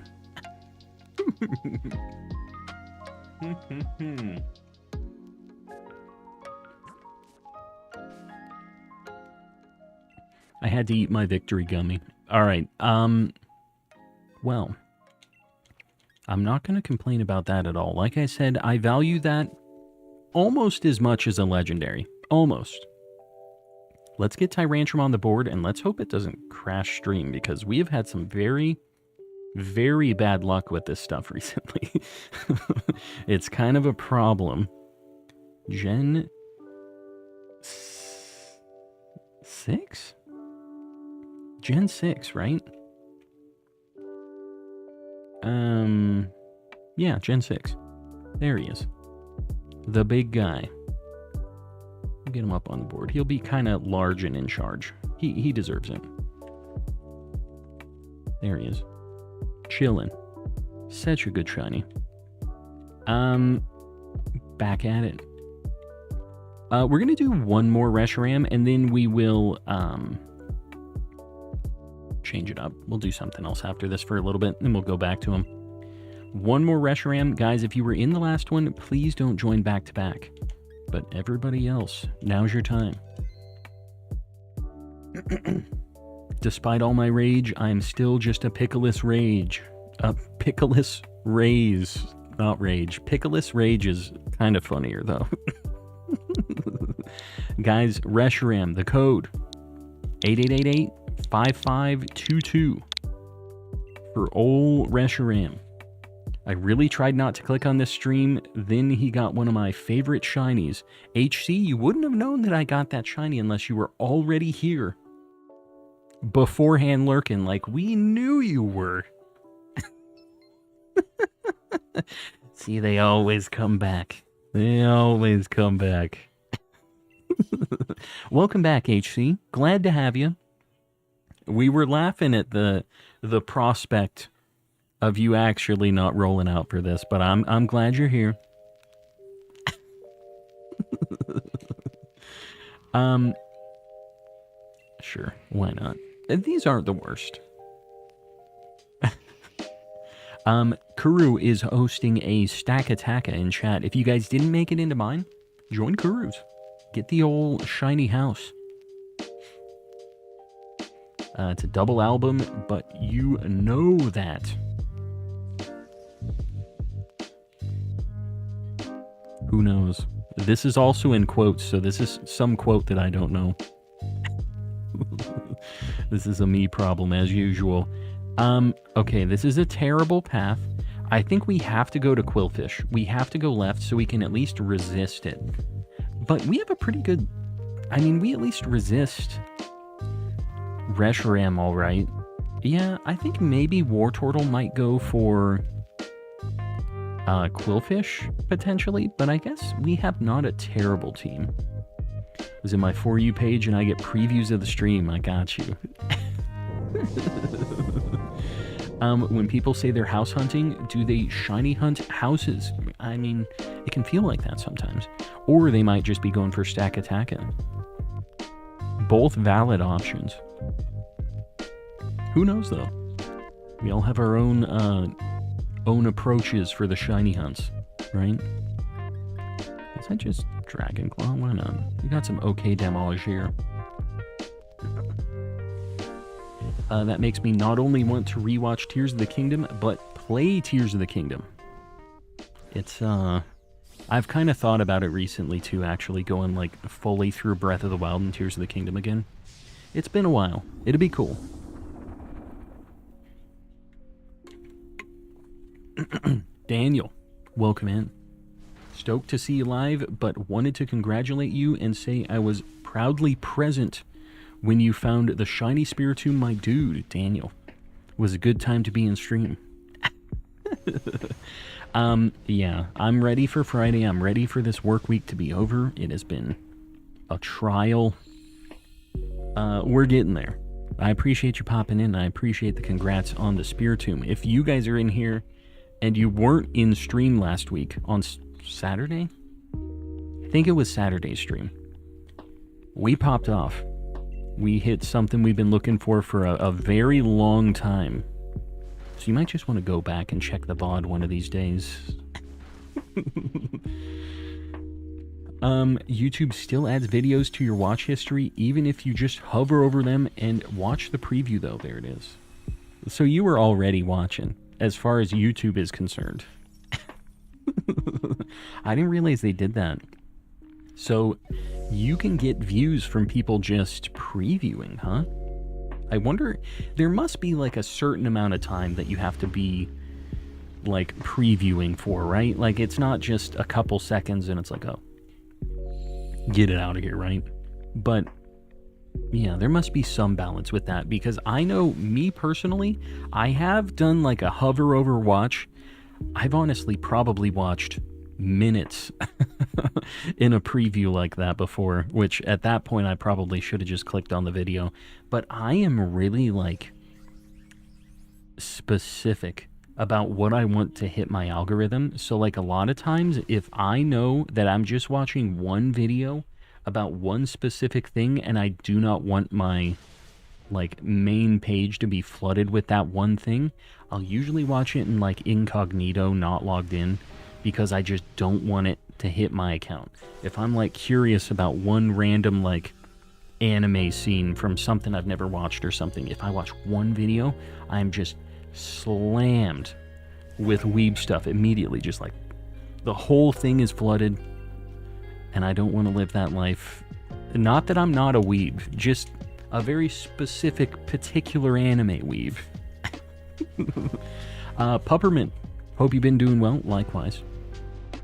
I had to eat my victory gummy. Alright, well, I'm not going to complain about that at all. Like I said, I value that almost as much as a legendary. Almost. Let's get Tyrantrum on the board, and let's hope it doesn't crash stream, because we have had some very, very bad luck with this stuff recently. It's kind of a problem. Gen 6? Gen 6, right? Yeah, Gen 6. There he is. The big guy. Get him up on the board. He'll be kind of large and in charge. He deserves it. There he is. Chillin'. Such a good shiny. Back at it. We're gonna do one more Reshiram, and then we will, change it up. We'll do something else after this for a little bit, and we'll go back to him. One more Reshiram. Guys, if you were in the last one, please don't join back to back. But everybody else, now's your time. Despite all my rage, I'm still just a Pickleous Rage. A Pickleous Raise. Not Rage. Pickleous Rage is kind of funnier, though. Guys, Reshiram, the code 8888-5522 for ol' Reshiram. I really tried not to click on this stream, then he got one of my favorite shinies. HC, you wouldn't have known that I got that shiny unless you were already here. Beforehand lurking, like we knew you were. See, they always come back. They always come back. Welcome back, HC. Glad to have you. We were laughing at the prospect of you actually not rolling out for this, but I'm glad you're here. Sure, why not? These aren't the worst. Kuru is hosting a Stack Attacka in chat. If you guys didn't make it into mine, join Kuru's. Get the old shiny house. It's a double album, but you know that. Who knows? This is also in quotes, so this is some quote that I don't know. This is a me problem, as usual. Okay, this is a terrible path. I think we have to go to Quillfish. We have to go left so we can at least resist it. But we have a pretty good... I mean, we at least resist Reshiram, all right. Yeah, I think maybe War Turtle might go for Quillfish, potentially, but I guess we have not a terrible team. It was in my For You page, and I get previews of the stream. I got you. When people say they're house hunting, do they shiny hunt houses? I mean, it can feel like that sometimes. Or they might just be going for stack attacking. Both valid options. Who knows, though? We all have our own approaches for the shiny hunts, right? Is that just Dragon Claw? Why not? We got some okay damage here. That makes me not only want to rewatch Tears of the Kingdom, but play Tears of the Kingdom. It's, I've kind of thought about it recently, too, actually, going, like, fully through Breath of the Wild and Tears of the Kingdom again. It's been a while. It'd be cool. Daniel, welcome in. Stoked to see you live, but wanted to congratulate you and say I was proudly present when you found the shiny Spiritomb, my dude, Daniel. It was a good time to be in stream. Yeah, I'm ready for Friday. I'm ready for this work week to be over. It has been a trial. We're getting there. I appreciate you popping in. I appreciate the congrats on the Spiritomb. If you guys are in here and you weren't in stream last week on Saturday, I think it was Saturday's stream, we popped off. We hit something we've been looking for a very long time. So you might just want to go back and check the VOD one of these days. YouTube still adds videos to your watch history, even if you just hover over them and watch the preview, though. There it is. So you were already watching, as far as YouTube is concerned. I didn't realize they did that. So you can get views from people just previewing, huh? I wonder, there must be like a certain amount of time that you have to be like previewing for, right? Like it's not just a couple seconds and it's like, oh, get it out of here, right? But yeah, there must be some balance with that, because I know me personally, I have done like a hover over watch. I've honestly probably watched minutes in a preview like that before, which at that point I probably should have just clicked on the video. But I am really like specific about what I want to hit my algorithm. So like a lot of times if I know that I'm just watching one video about one specific thing and I do not want my like main page to be flooded with that one thing, I'll usually watch it in like incognito, not logged in, because I just don't want it to hit my account. If I'm like curious about one random like anime scene from something I've never watched or something, if I watch one video, I'm just slammed with weeb stuff immediately. Just like the whole thing is flooded, and I don't want to live that life. Not that I'm not a weeb, just a very specific, particular anime weeb. Puppermint, hope you've been doing well. Likewise.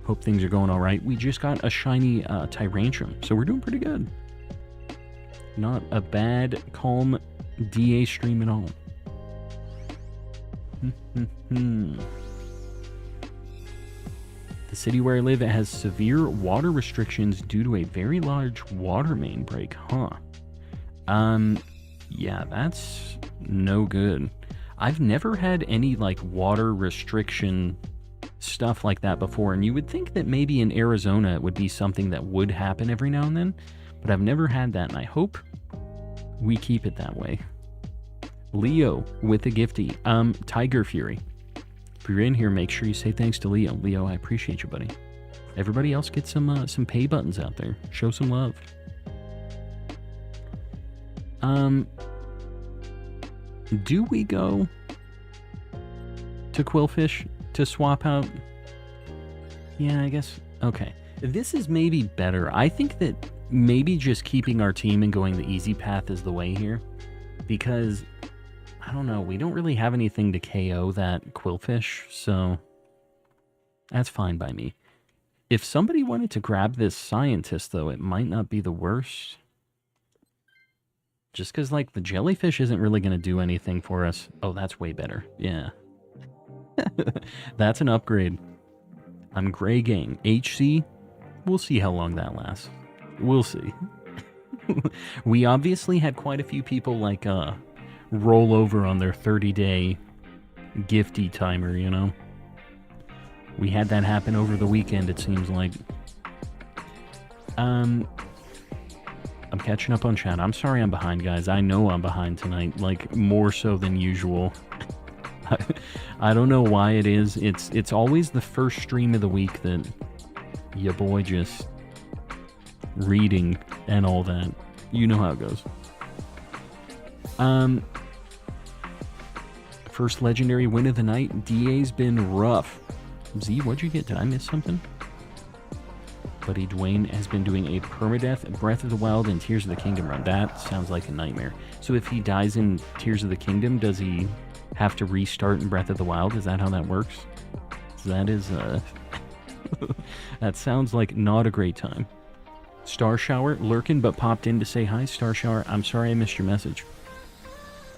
Hope things are going all right. We just got a shiny Tyrantrum, so we're doing pretty good. Not a bad, calm DA stream at all. The city where I live has severe water restrictions due to a very large water main break, huh? Yeah, that's no good. I've never had any like water restriction stuff like that before, and you would think that maybe in Arizona it would be something that would happen every now and then, but I've never had that, and I hope we keep it that way. Leo with a gifty. Tiger Fury. If you're in here, make sure you say thanks to Leo. Leo, I appreciate you, buddy. Everybody else get some pay buttons out there. Show some love. Do we go to Quillfish to swap out? Yeah, I guess. Okay. This is maybe better. I think that maybe just keeping our team and going the easy path is the way here. Because, I don't know, we don't really have anything to KO that Quillfish, so that's fine by me. If somebody wanted to grab this scientist, though, it might not be the worst. Just because, like, the jellyfish isn't really going to do anything for us. Oh, that's way better. Yeah. That's an upgrade. I'm Gray Gang. HC, we'll see how long that lasts. We'll see. We obviously had quite a few people, like, roll over on their 30-day gifty timer, you know? We had that happen over the weekend, it seems like. I'm catching up on chat. I'm sorry I'm behind, guys. I know I'm behind tonight, like, more so than usual. I don't know why it is. It's always the first stream of the week that your boy just reading and all that. You know how it goes. First legendary win of the night. DA's been rough. Z, what'd you get? Did I miss something? Buddy Dwayne has been doing a permadeath Breath of the Wild and Tears of the Kingdom run. That sounds like a nightmare. So if he dies in Tears of the Kingdom, does he have to restart in Breath of the Wild? Is that how that works? That is, that sounds like not a great time. Star Shower, lurking but popped in to say hi. Star Shower, I'm sorry I missed your message.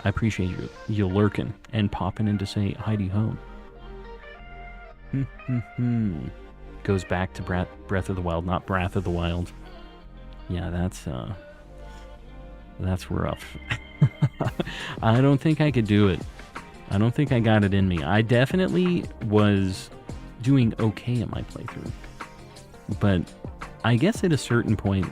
I appreciate you lurking and popping in to say hi-de home. Goes back to Breath of the Wild, not Breath of the Wild. Yeah, that's rough. I don't think I could do it. I don't think I got it in me. I definitely was doing okay in my playthrough. But I guess at a certain point,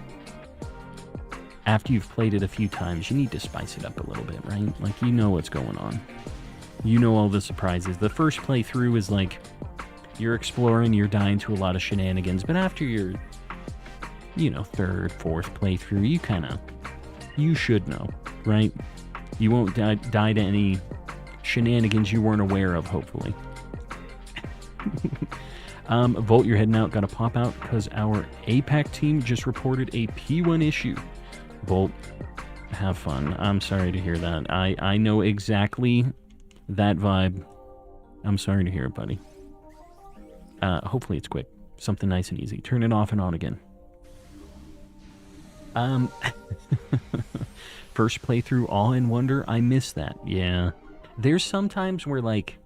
after you've played it a few times, you need to spice it up a little bit, right? Like, you know what's going on. You know all the surprises. The first playthrough is like, you're exploring, you're dying to a lot of shenanigans, but after your, you know, third, fourth playthrough, you should know, right? You won't die to any shenanigans you weren't aware of, hopefully. Volt, you're heading out. Got to pop out because our APAC team just reported a P1 issue. Volt, have fun. I'm sorry to hear that. I know exactly that vibe. I'm sorry to hear it, buddy. Hopefully it's quick. Something nice and easy. Turn it off and on again. First playthrough, Awe and Wonder. I miss that. Yeah. There's sometimes where, like,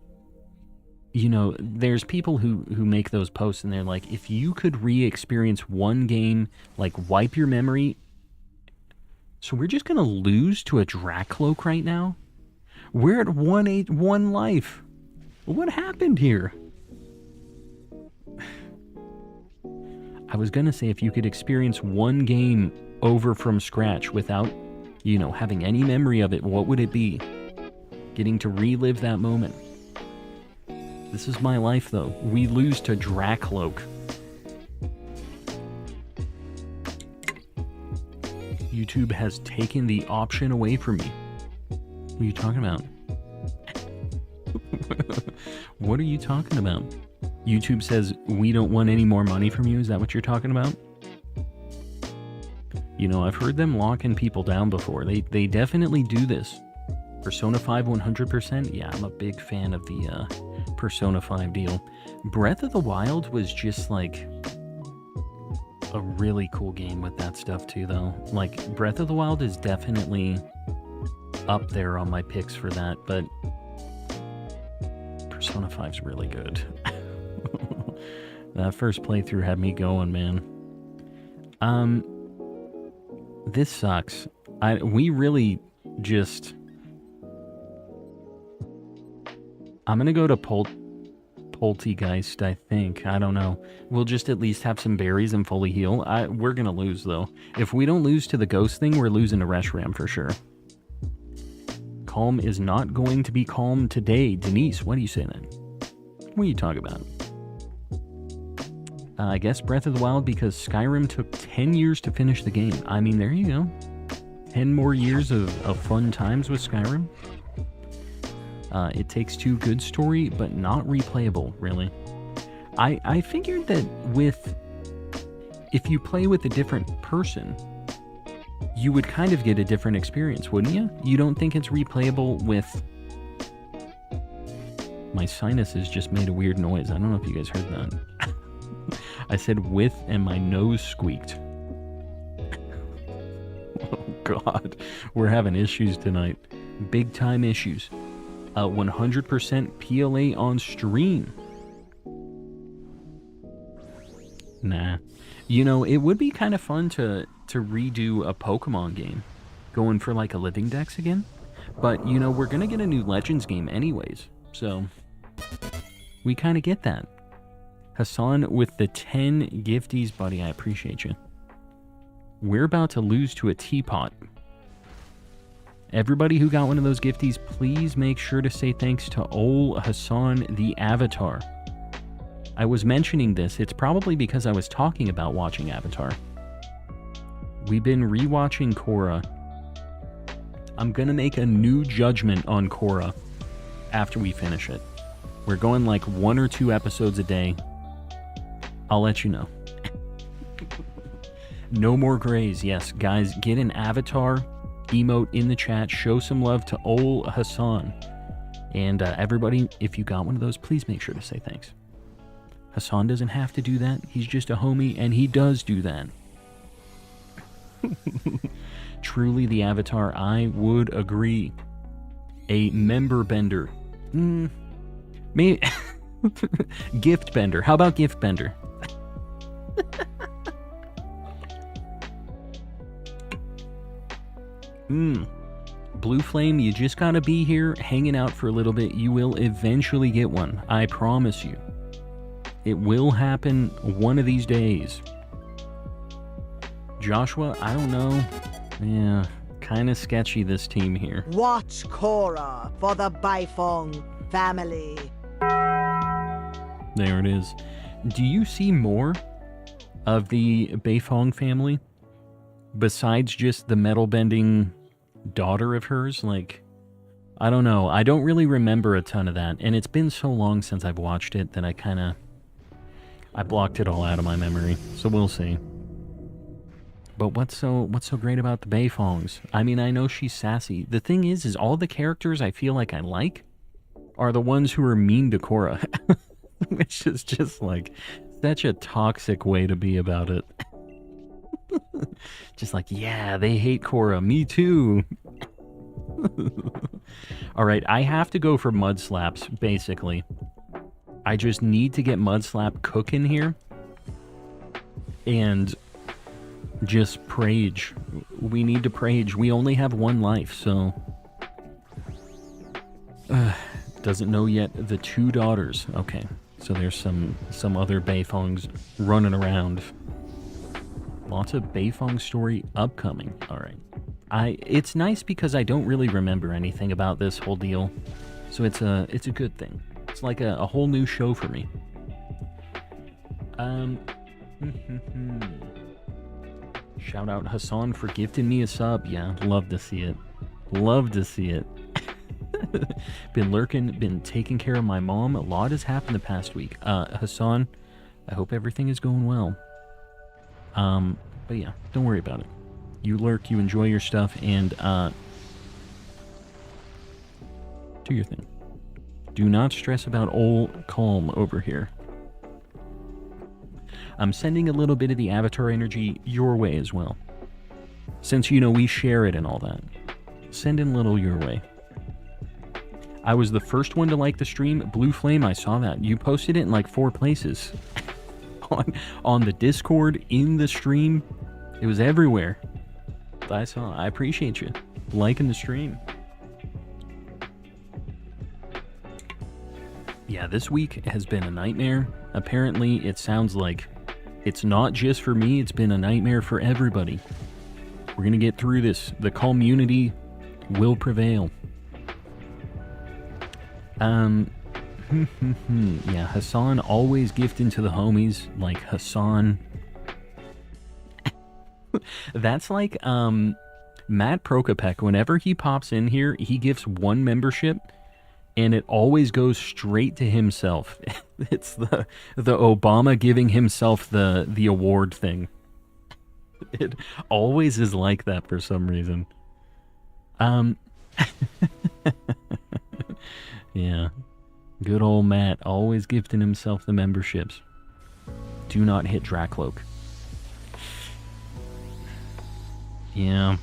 you know, there's people who make those posts and they're like, if you could re-experience one game, like, wipe your memory. So we're just going to lose to a Dracloak right now? We're at 1 life. What happened here? I was going to say, if you could experience one game over from scratch without, you know, having any memory of it, what would it be? Getting to relive that moment. This is my life, though. We lose to Dracloak. YouTube has taken the option away from me. What are you talking about? What are you talking about? YouTube says, we don't want any more money from you. Is that what you're talking about? You know, I've heard them locking people down before. They definitely do this. Persona 5 100%? Yeah, I'm a big fan of the Persona 5 deal. Breath of the Wild was just like a really cool game with that stuff too, though. Like, Breath of the Wild is definitely up there on my picks for that, but Persona 5's really good. That first playthrough had me going, man. This sucks. We really just... I'm gonna go to Poltegeist, I think. I don't know. We'll just at least have some berries and fully heal. We're gonna lose, though. If we don't lose to the ghost thing, we're losing to Reshiram for sure. Calm is not going to be calm today. Denise, why do you say that? What are you talking about? I guess Breath of the Wild because Skyrim took 10 years to finish the game. I mean, there you go. 10 more years of fun times with Skyrim. It Takes Two, good story, but not replayable, really. I figured that if you play with a different person, you would kind of get a different experience, wouldn't you? You don't think it's replayable with... My sinuses just made a weird noise. I don't know if you guys heard that. I said with and my nose squeaked. Oh God, we're having issues tonight. Big time issues. 100% PLA on stream. Nah. You know, it would be kind of fun to redo a Pokemon game. Going for like a Living Dex again. But, you know, we're going to get a new Legends game anyways. So, we kind of get that. Hassan with the 10 gifties, buddy. I appreciate you. We're about to lose to a teapot. Everybody who got one of those gifties, please make sure to say thanks to Ol Hassan the Avatar. I was mentioning this. It's probably because I was talking about watching Avatar. We've been rewatching Korra. I'm going to make a new judgment on Korra after we finish it. We're going like 1 or 2 episodes a day. I'll let you know. No more grays. Yes, guys, get an Avatar emote in the chat. Show some love to Ol Hassan. And everybody, if you got one of those, please make sure to say thanks. Hassan doesn't have to do that. He's just a homie, and he does do that. Truly the Avatar, I would agree. A member bender. Maybe gift bender. How about gift bender? Blue Flame, you just gotta be here hanging out for a little bit. You will eventually get one. I promise you. It will happen one of these days. Joshua, I don't know. Yeah, kind of sketchy, this team here. Watch Korra for the Baifeng family. There it is. Do you see more of the Baifeng family besides just the metal bending daughter of hers? Like, I don't know. I don't really remember a ton of that, and it's been so long since I've watched it that I blocked it all out of my memory. So we'll see. But what's so great about the Baifengs? I mean, I know she's sassy. The thing is all the characters I feel like I like are the ones who are mean to Korra. Which is just like such a toxic way to be about it. Just like, yeah, they hate Korra. Me too. Alright, I have to go for mud slaps, basically. I just need to get mud slap cooking here. And just prage. We need to prage. We only have one life, so... doesn't know yet the 2 daughters. Okay, so there's some other Baifengs running around. Lots of Baifeng story upcoming. Alright. It's nice because I don't really remember anything about this whole deal. So it's a good thing. It's like a whole new show for me. Shout out Hassan for gifting me a sub. Yeah, love to see it. Love to see it. Been lurking, been taking care of my mom. A lot has happened the past week. Hassan, I hope everything is going well. But yeah, don't worry about it. You lurk, you enjoy your stuff, and do your thing. Do not stress about old calm over here. I'm sending a little bit of the Avatar energy your way as well. Since, you know, we share it and all that. Send in a little your way. I was the first one to like the stream. Blue Flame, I saw that. You posted it in like 4 places. on the Discord, in the stream. It was everywhere. I saw. I appreciate you liking the stream. Yeah, this week has been a nightmare. Apparently, it sounds like it's not just for me, it's been a nightmare for everybody. We're gonna get through this. The community will prevail. Yeah, Hassan always gifting to the homies, like Hassan. That's like, Matt Prokopek, whenever he pops in here, he gives 1 membership, and it always goes straight to himself. It's the Obama giving himself the award thing. It always is like that for some reason. Yeah. Good old Matt, always gifting himself the memberships. Do not hit Dracloak. Yeah.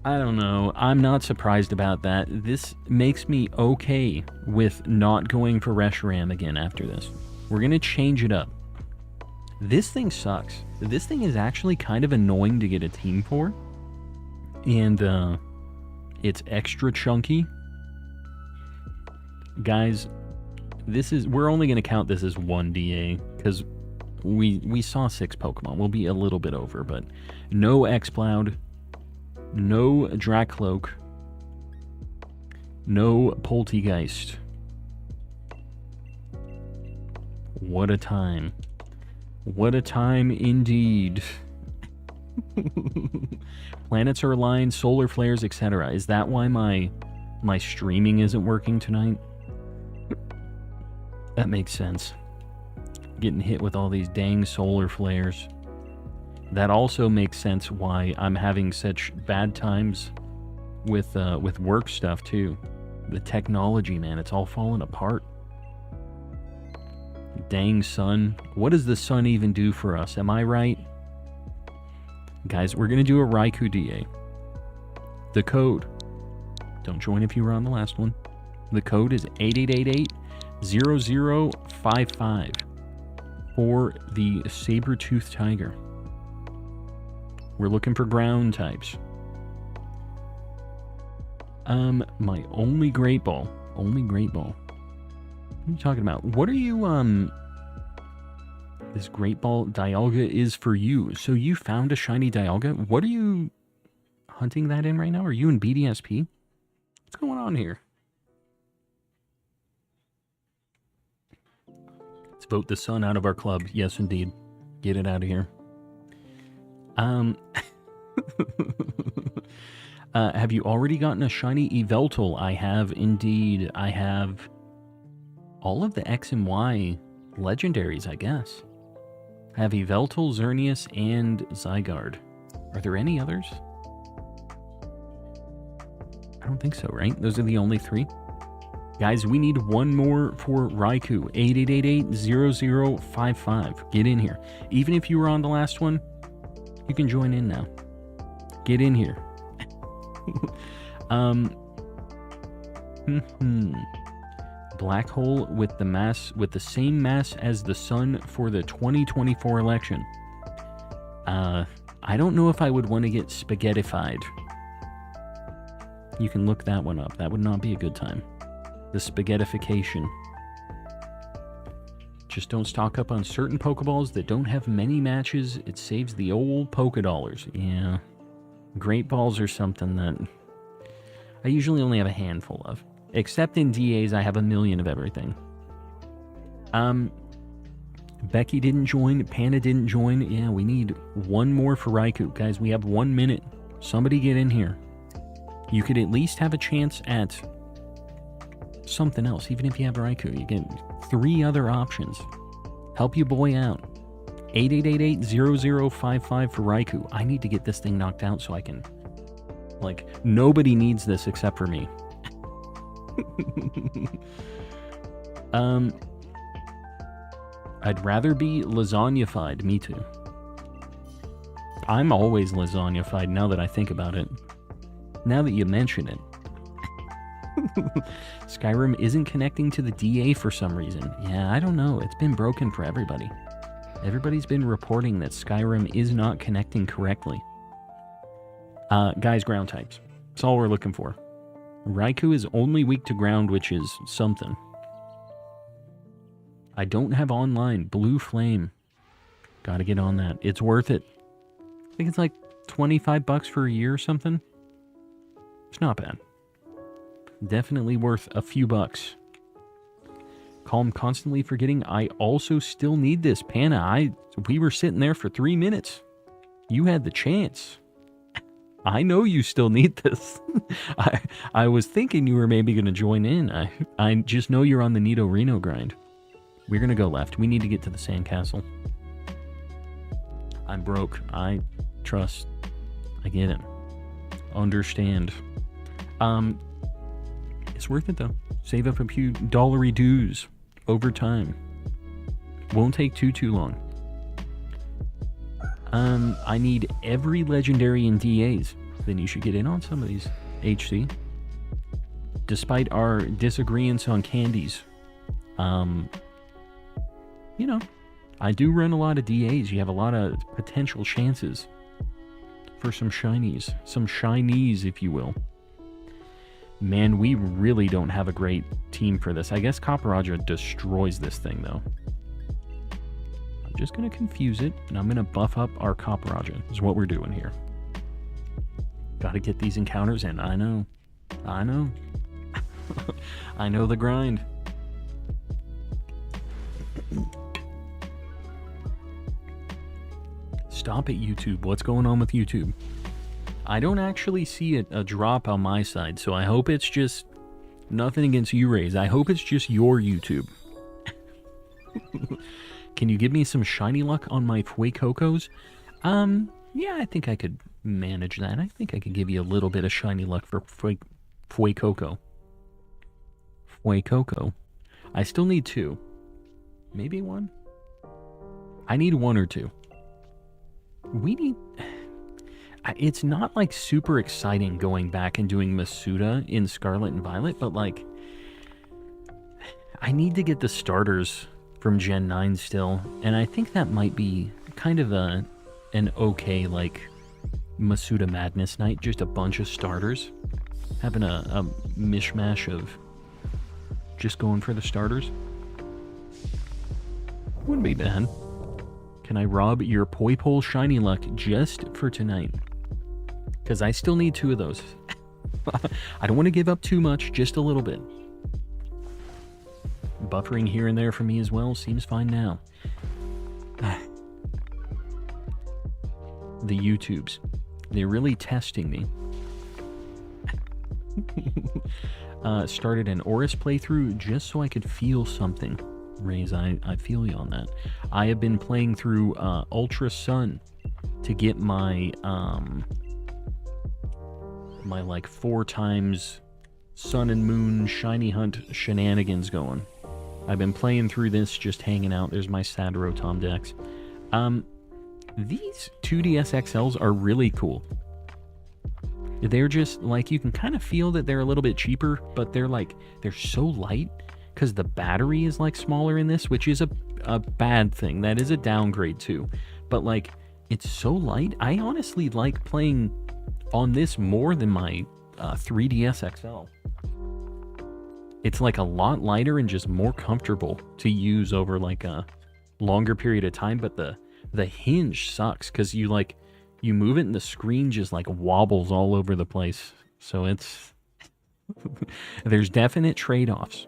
I don't know. I'm not surprised about that. This makes me okay with not going for Reshiram again after this. We're going to change it up. This thing sucks. This thing is actually kind of annoying to get a team for. And it's extra chunky. Guys, we're only going to count this as 1 DA because we saw 6 Pokemon. We'll be a little bit over, but no Exploud, no Dracloak, no Poltegeist. What a time. What a time indeed. Planets are aligned, solar flares, etc. Is that why my streaming isn't working tonight? That makes sense. Getting hit with all these dang solar flares. That also makes sense why I'm having such bad times with work stuff too. The technology, man, it's all falling apart. Dang sun. What does the sun even do for us? Am I right? Guys, we're going to do a Raikou DA. The code. Don't join if you were on the last one. The code is 8888-0055 for the saber-toothed tiger. We're looking for ground types. My only great ball. Only great ball. What are you talking about? What are you, this great ball Dialga is for you. So you found a shiny Dialga? What are you hunting that in right now? Are you in BDSP? What's going on here? Let's vote the sun out of our club. Yes, indeed. Get it out of here. Have you already gotten a shiny Yveltal? I have indeed. I have all of the X and Y legendaries, I guess. I have Yveltal, Xerneas, and Zygarde. Are there any others? I don't think so, right? Those are the only 3. Guys, we need one more for Raikou. 8888-0055. Get in here. Even if you were on the last one, you can join in now. Get in here. Black hole with the same mass as the sun for the 2024 election. I don't know if I would want to get spaghettified. You can look that one up. That would not be a good time. The spaghettification. Just don't stock up on certain Pokeballs that don't have many matches. It saves the old Pokedollars. Yeah. Great Balls are something that I usually only have a handful of. Except in DAs, I have a million of everything. Becky didn't join. Panda didn't join. Yeah, we need one more for Raikou. Guys, we have 1 minute. Somebody get in here. You could at least have a chance at something else. Even if you have Raikou, you get 3 other options. Help your boy out. 8888-0055 for Raikou. I need to get this thing knocked out so I can... Like, nobody needs this except for me. I'd rather be lasagnified. Me too. I'm always lasagnified now that I think about it. Now that you mention it. Skyrim isn't connecting to the DA for some reason. Yeah, I don't know. It's been broken for everybody. Everybody's been reporting that Skyrim is not connecting correctly. Guys, ground types. That's all we're looking for. Raikou is only weak to ground, which is something. I don't have online. Blue Flame. Gotta get on that. It's worth it. I think it's like $25 for a year or something. It's not bad. Definitely worth a few bucks. Calm constantly forgetting I also still need this. Panna, we were sitting there for 3 minutes. You had the chance. I know you still need this. I was thinking you were maybe going to join in. I just know you're on the Nido Reno grind. We're going to go left. We need to get to the sandcastle. I'm broke. I trust. I get it. Understand. It's worth it though. Save up a few dollary dues over time. Won't take too long. I need every legendary in DAs. then you should get in on some of these, HC. Despite our disagreements on candies, you know, I do run a lot of DAs. You have a lot of potential chances for some shinies. Some shinies, if you will. Man, we really don't have a great team for this. I guess Copperajah destroys this thing, though. I'm just going to confuse it, and I'm going to buff up our Copperajah, is what we're doing here. Got to get these encounters in. I know. I know. I know the grind. Stop it, YouTube. What's going on with YouTube? I don't actually see a drop on my side, so I hope it's just nothing against you, Rays. I hope it's just your YouTube. Can you give me some shiny luck on my Fuecocos? Yeah, I think I could manage that. I think I could give you a little bit of shiny luck for Fuecoco. Fuecoco. I still need 2. Maybe 1? I need 1 or 2. We need... It's not, like, super exciting going back and doing Masuda in Scarlet and Violet, but, like... I need to get the starters from Gen 9 still, and I think that might be kind of an okay, like, Masuda Madness night. Just a bunch of starters. Having a mishmash of just going for the starters. Wouldn't be bad. Can I rob your Poipole shiny luck just for tonight? Because I still need 2 of those. I don't want to give up too much, just a little bit. Buffering here and there for me as well seems fine now. The YouTubes. They're really testing me. Started an Oris playthrough just so I could feel something. Rays, I feel you on that. I have been playing through Ultra Sun to get my my like 4 times Sun and Moon Shiny Hunt shenanigans going. I've been playing through this, just hanging out. There's my Sadarotom Dex. These 2DS XLs are really cool. They're just like, you can kind of feel that they're a little bit cheaper, but they're so light because the battery is like smaller in this, which is a bad thing. That is a downgrade too. But like, it's so light. I honestly like playing on this more than my 3DS XL. It's like a lot lighter and just more comfortable to use over like a longer period of time. But the hinge sucks because you move it and the screen just like wobbles all over the place. So it's there's definite trade-offs.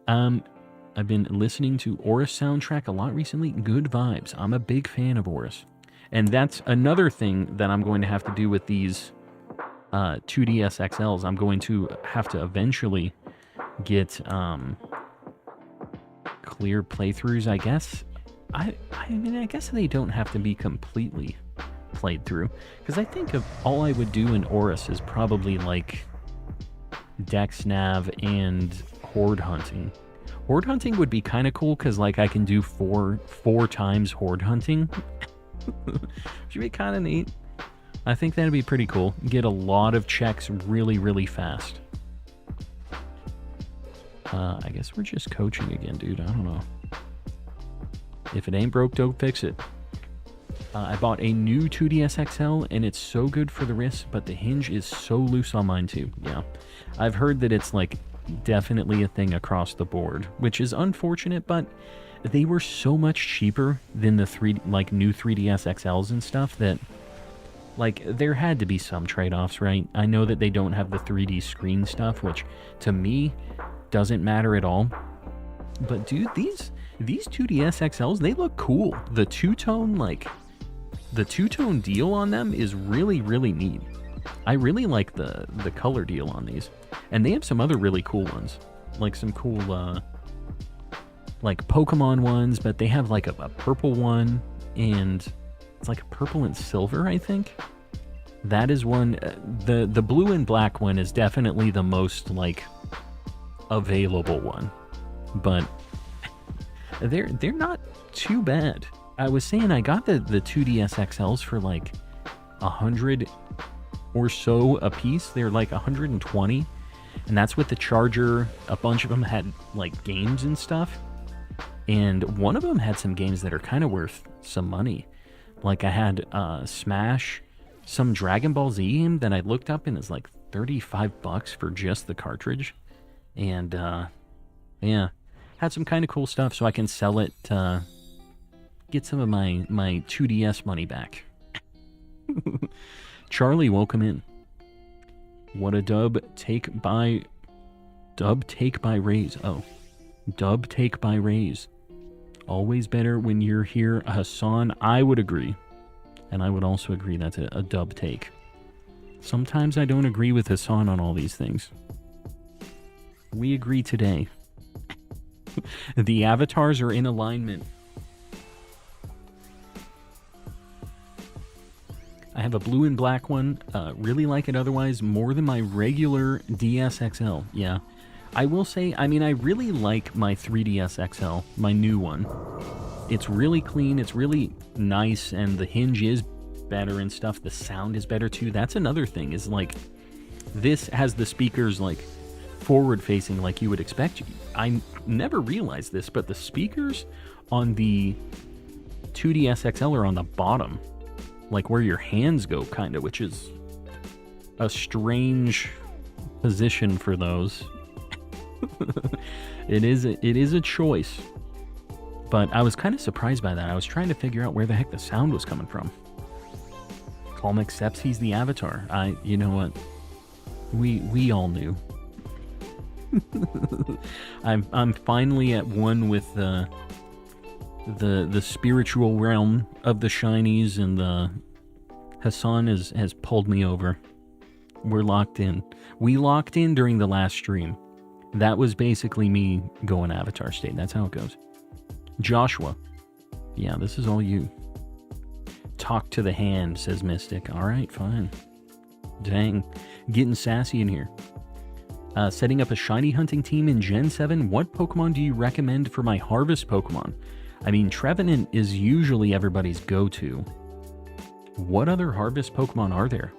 I've been listening to Oris soundtrack a lot recently. Good vibes. I'm a big fan of Oris. And that's another thing that I'm going to have to do with these 2DS XLs. I'm going to have to eventually get clear playthroughs, I guess. I mean, I guess they don't have to be completely played through. Because I think of all I would do in Oris is probably like Dex Nav and Horde hunting. Horde hunting would be kind of cool because like I can do four times horde hunting. Should be kind of neat. I think that'd be pretty cool. Get a lot of checks really, really fast. I guess we're just coaching again, dude. I don't know. If it ain't broke, don't fix it. I bought a new 2DS XL, and it's so good for the wrist, but the hinge is so loose on mine too. Yeah, I've heard that it's like definitely a thing across the board, which is unfortunate, but they were so much cheaper than the new 3DS XLs and stuff that like there had to be some trade-offs, right? I know that they don't have the 3D screen stuff, which to me doesn't matter at all. But dude, these 2DS XLs, they look cool. The two-tone deal on them is really, really neat. I really like the color deal on these. And they have some other really cool ones. Like some cool like Pokemon ones, but they have like a purple one, and it's like a purple and silver, I think. That is one. The blue and black one is definitely the most like available one, but they're not too bad. I was saying I got the 2DS XLs for like 100 or so a piece. They're like 120, and that's with the charger. A bunch of them had like games and stuff, and one of them had some games that are kind of worth some money. Like I had Smash, some Dragon Ball Z game that I looked up, and it's like $35 for just the cartridge. And yeah, had some kind of cool stuff, so I can sell it to get some of my 2DS money back. Charlie, welcome in. What a dub take by Raze. Oh, dub take by Raze. Always better when you're here, Hassan. I would agree. And I would also agree that's a dub take. Sometimes I don't agree with Hassan on all these things. We agree today. The avatars are in alignment. I have a blue and black one. Really like it otherwise more than my regular DS XL. Yeah. I will say, I mean, I really like my 3DS XL, my new one. It's really clean, it's really nice, and the hinge is better and stuff. The sound is better too. That's another thing, is like, this has the speakers like forward facing like you would expect. I never realized this, but the speakers on the 2DS XL are on the bottom, like where your hands go, kind of, which is a strange position for those. It is a choice, but I was kind of surprised by that. I was trying to figure out where the heck the sound was coming from. Calm accepts he's the avatar. You know what? We all knew. I'm finally at one with the spiritual realm of the shinies, and the Hassan has pulled me over. We're locked in. We locked in during the last stream. That was basically me going Avatar state. That's how it goes. Joshua. Yeah, this is all you. Talk to the hand, says Mystic. Alright, fine. Dang. Getting sassy in here. Setting up a shiny hunting team in Gen 7. What Pokemon do you recommend for my harvest Pokemon? I mean, Trevenant is usually everybody's go-to. What other harvest Pokemon are there?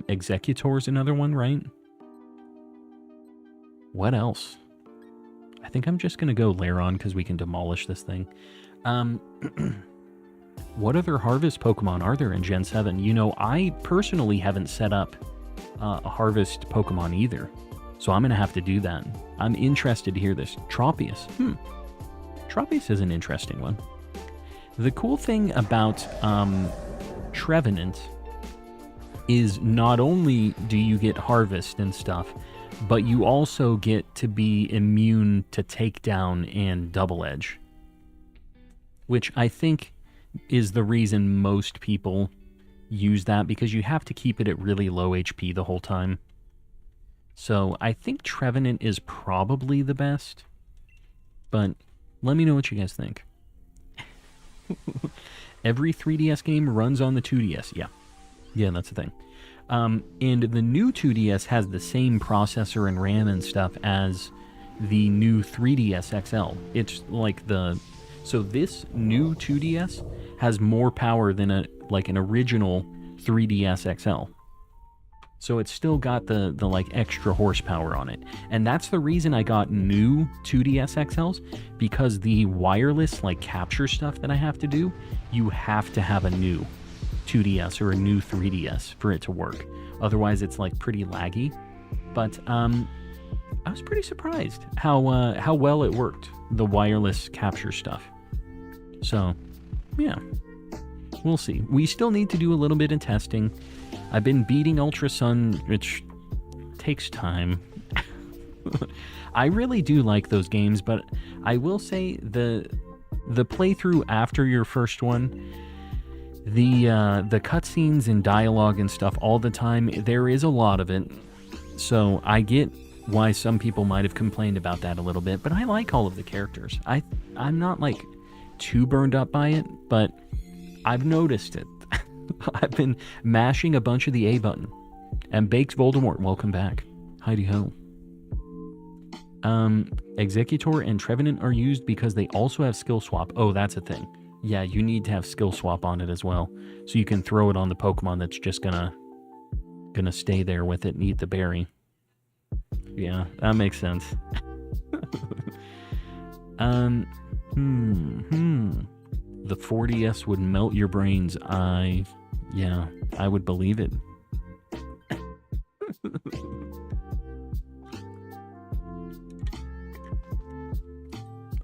Executor's another one, right? What else? I think I'm just going to go Lairon because we can demolish this thing. What other harvest Pokemon are there in Gen 7? You know, I personally haven't set up a harvest Pokemon either. So I'm going to have to do that. I'm interested to hear this. Tropius. Tropius is an interesting one. The cool thing about Trevenant is not only do you get harvest and stuff, but you also get to be immune to takedown and double edge, which I think is the reason most people use that, because you have to keep it at really low HP the whole time. So I think Trevenant is probably the best, but let me know what you guys think. Every 3DS game runs on the 2DS. Yeah, that's the thing. And the new 2DS has the same processor and RAM and stuff as the new 3DS XL. It's like so this new 2DS has more power than an original 3DS XL. So it's still got the like extra horsepower on it. And that's the reason I got new 2DS XLs, because the wireless like capture stuff that I have to do, you have to have a new 2DS or a new 3DS for it to work. Otherwise it's like pretty laggy. But I was pretty surprised how well it worked, the wireless capture stuff. So yeah, we'll see. We still need to do a little bit of testing. I've been beating Ultra Sun, which takes time. I really do like those games, but I will say the playthrough after your first one, the cutscenes and dialogue and stuff all the time, there is a lot of it. So I get why some people might have complained about that a little bit, but I like all of the characters. I'm not like too burned up by it, but I've noticed it. I've been mashing a bunch of the A button. And Baked Voldemort, welcome back. Heidi ho. Executor and Trevenant are used because they also have skill swap. Oh, that's a thing. Yeah, you need to have skill swap on it as well. So you can throw it on the Pokemon that's just gonna stay there with it and eat the berry. Yeah, that makes sense. The 4DS would melt your brains. Yeah, I would believe it.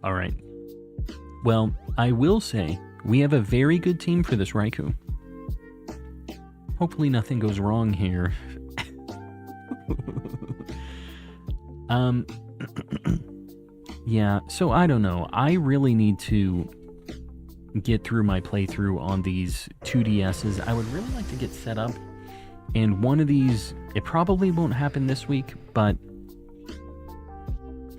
All right. Well, I will say we have a very good team for this Raikou. Hopefully nothing goes wrong here. Yeah, so I don't know. I really need to get through my playthrough on these 2DSs. I would really like to get set up. And one of these, it probably won't happen this week, but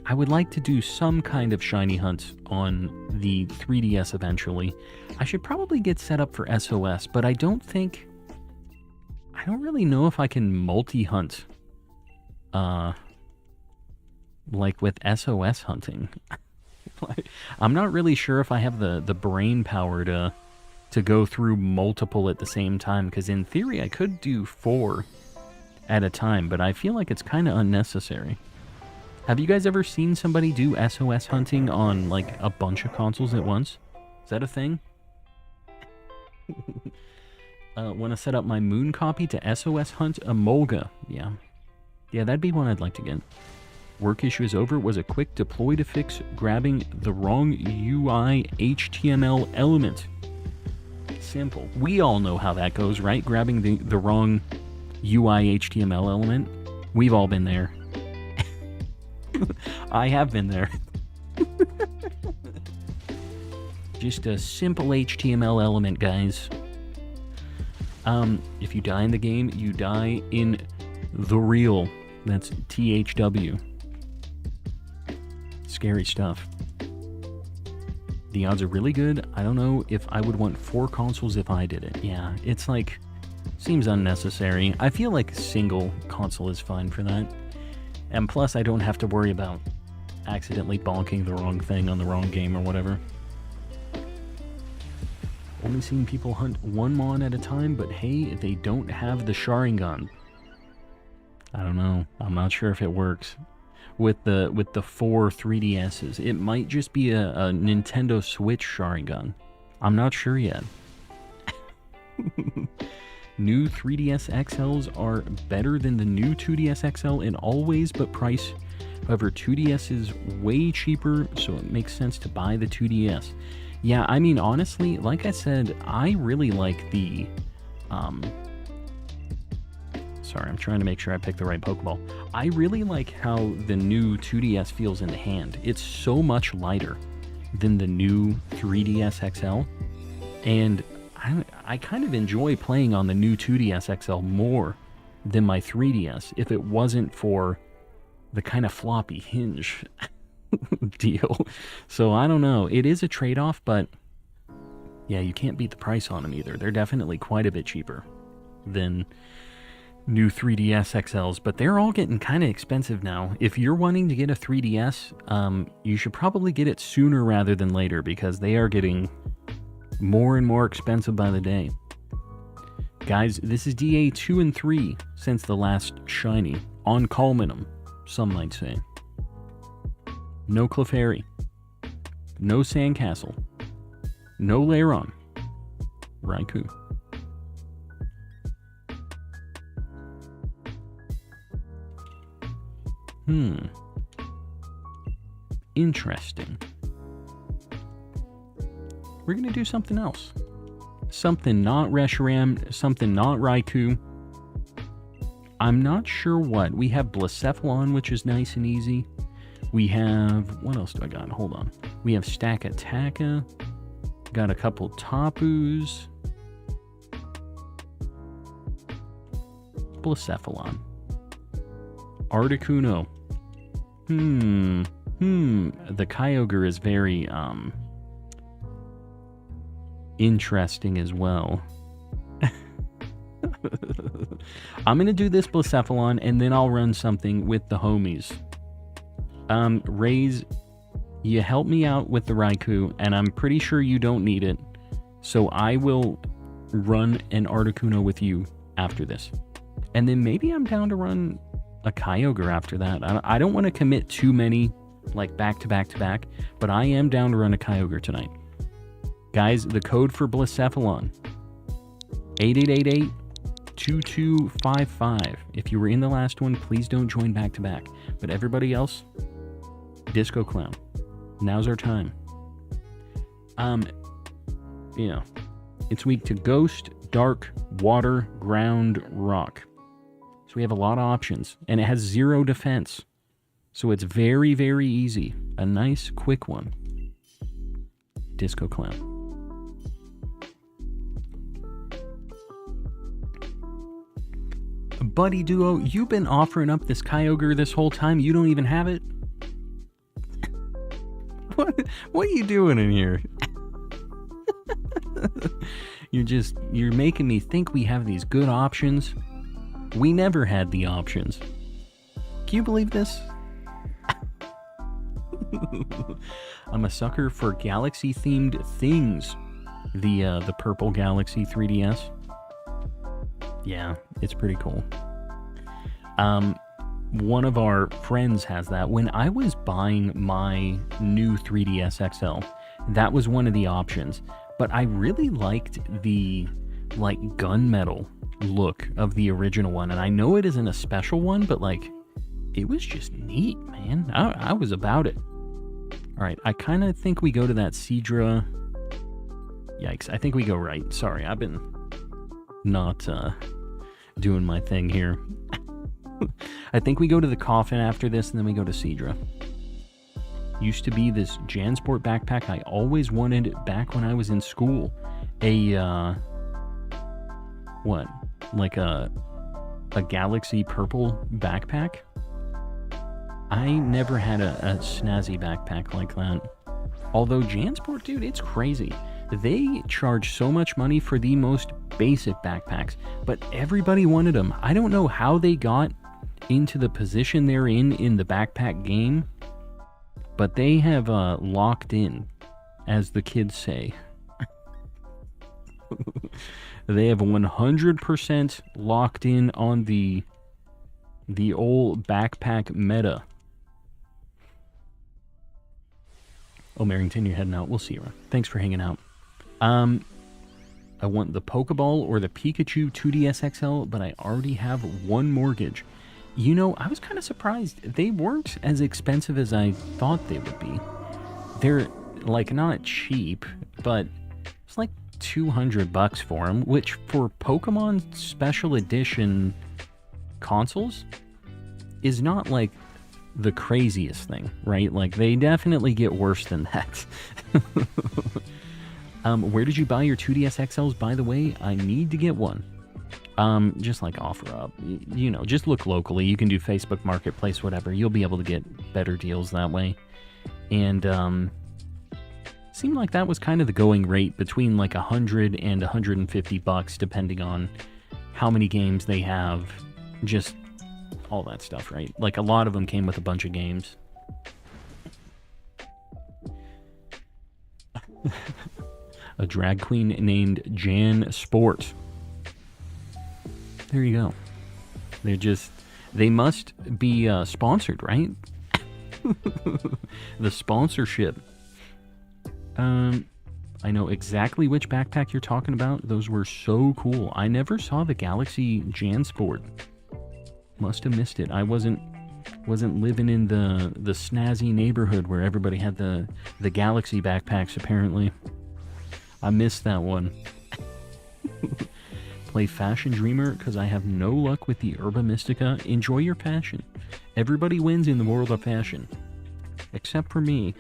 I would like to do some kind of shiny hunt on the 3DS eventually. I should probably get set up for SOS, but I don't really know if I can multi-hunt, like with SOS hunting. I'm not really sure if I have the brain power to go through multiple at the same time, because in theory I could do 4 at a time, but I feel like it's kind of unnecessary. Have you guys ever seen somebody do SOS hunting on, like, a bunch of consoles at once? Is that a thing? Want to set up my moon copy to SOS hunt a Molga. Yeah. Yeah, that'd be one I'd like to get. Work issue is over. Was a quick deploy to fix grabbing the wrong UI HTML element. Simple. We all know how that goes, right? Grabbing the wrong UI HTML element. We've all been there. I have been there. Just a simple HTML element, guys. If you die in the game, you die in the real. That's THW. Scary stuff. The odds are really good. I don't know if I would want 4 consoles if I did it. Yeah, it's like, seems unnecessary. I feel like a single console is fine for that. And plus, I don't have to worry about accidentally bonking the wrong thing on the wrong game or whatever. Only seen people hunt one Mon at a time, but hey, they don't have the Sharingan. I don't know. I'm not sure if it works with the 4 3DSs. It might just be a Nintendo Switch Sharingan. I'm not sure yet. New 3DS XLs are better than the new 2DS XL in all ways but price. However, 2DS is way cheaper, so it makes sense to buy the 2DS. Yeah, I mean, honestly, like I said, I really like the... Sorry, I'm trying to make sure I pick the right Pokeball. I really like how the new 2DS feels in the hand. It's so much lighter than the new 3DS XL. And I kind of enjoy playing on the new 2DS XL more than my 3DS if it wasn't for the kind of floppy hinge deal. So I don't know. It is a trade-off, but yeah, you can't beat the price on them either. They're definitely quite a bit cheaper than new 3DS XLs, but they're all getting kind of expensive now. If you're wanting to get a 3DS, you should probably get it sooner rather than later, because they are getting more and more expensive by the day. Guys, this is DA 2 and 3 since the last shiny. On Culminum, some might say. No Clefairy. No Sandcastle. No Lairon. Raikou. Interesting. We're going to do something else. Something not Reshiram, something not Raikou. I'm not sure what. We have Blacephalon, which is nice and easy. We have... What else do I got? Hold on. We have Stakataka. Got a couple Tapus. Blacephalon. Articuno. The Kyogre is very, interesting as well. I'm gonna do this Blacephalon, and then I'll run something with the homies. Raise You help me out with the Raikou, and I'm pretty sure you don't need it. So I will run an Articuno with you after this. And then maybe I'm down to run a Kyogre after that. I don't want to commit too many, like back to back to back, but I am down to run a Kyogre tonight. Guys, the code for Blacephalon, 8888-2255. If you were in the last one, please don't join back to back. But everybody else, Disco Clown. Now's our time. You know, it's weak to Ghost, Dark, Water, Ground, Rock. So we have a lot of options, and it has 0 defense. So it's very, very easy. A nice, quick one. Disco Clown. Buddy Duo, you've been offering up this Kyogre this whole time. You don't even have it? What are you doing in here? You're making me think we have these good options. We never had the options. Can you believe this? I'm a sucker for galaxy-themed things. The purple Galaxy 3DS. Yeah, it's pretty cool. One of our friends has that. When I was buying my new 3DS XL, that was one of the options. But I really liked the, like, gunmetal look of the original one. And I know it isn't a special one, but, like, it was just neat, man. I was about it. All right, I kind of think we go to that Seadra. Yikes, I think we go right. Sorry, I've been not doing my thing here. I think we go to the Coffin after this, and then we go to Seadra. Used to be this Jansport backpack I always wanted back when I was in school. What? Like a Galaxy purple backpack? I never had a snazzy backpack like that. Although Jansport, dude, it's crazy. They charge so much money for the most basic backpacks, but everybody wanted them. I don't know how they got into the position they're in the backpack game, but they have locked in, as the kids say. They have 100% locked in on the old backpack meta. Oh, Merrington, you're heading out. We'll see you around. Thanks for hanging out. I want the Pokeball or the Pikachu 2DS XL, but I already have one mortgage. You know, I was kind of surprised. They weren't as expensive as I thought they would be. They're, like, not cheap, but it's like $200 for them, which for Pokemon Special Edition consoles is not, like, the craziest thing, right? Like, they definitely get worse than that. Where did you buy your 2DS XLs, by the way? I need to get one. Just like offer up. You know, just look locally. You can do Facebook Marketplace, whatever. You'll be able to get better deals that way. And seemed like that was kind of the going rate, between like $100 and $150, depending on how many games they have. Just all that stuff, right? Like, a lot of them came with a bunch of games. A drag queen named Jan Sport. There you go. They must be sponsored, right? The sponsorship. I know exactly which backpack you're talking about. Those were so cool. I never saw the Galaxy Jansport. Must have missed it. I wasn't living in the snazzy neighborhood where everybody had the Galaxy backpacks, apparently. I missed that one. Play Fashion Dreamer because I have no luck with the Herba Mystica. Enjoy your fashion. Everybody wins in the world of fashion. Except for me.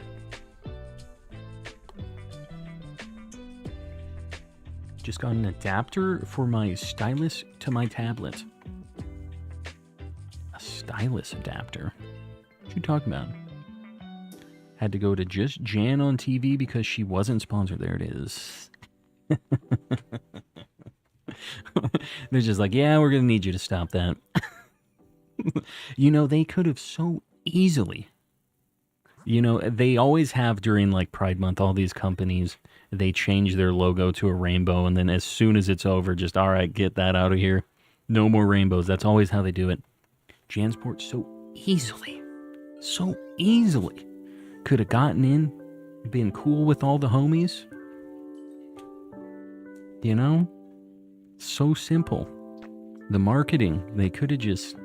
Just got an adapter for my stylus to my tablet. A stylus adapter? What you talking about? Had to go to just Jan on TV because she wasn't sponsored. There it is. They're just like, yeah, we're going to need you to stop that. You know, they could have so easily You know, they always have during like Pride Month, all these companies, they change their logo to a rainbow, and then as soon as it's over, just, all right, get that out of here. No more rainbows. That's always how they do it. Jansport so easily could have gotten in, been cool with all the homies. You know? So simple. The marketing, they could have just...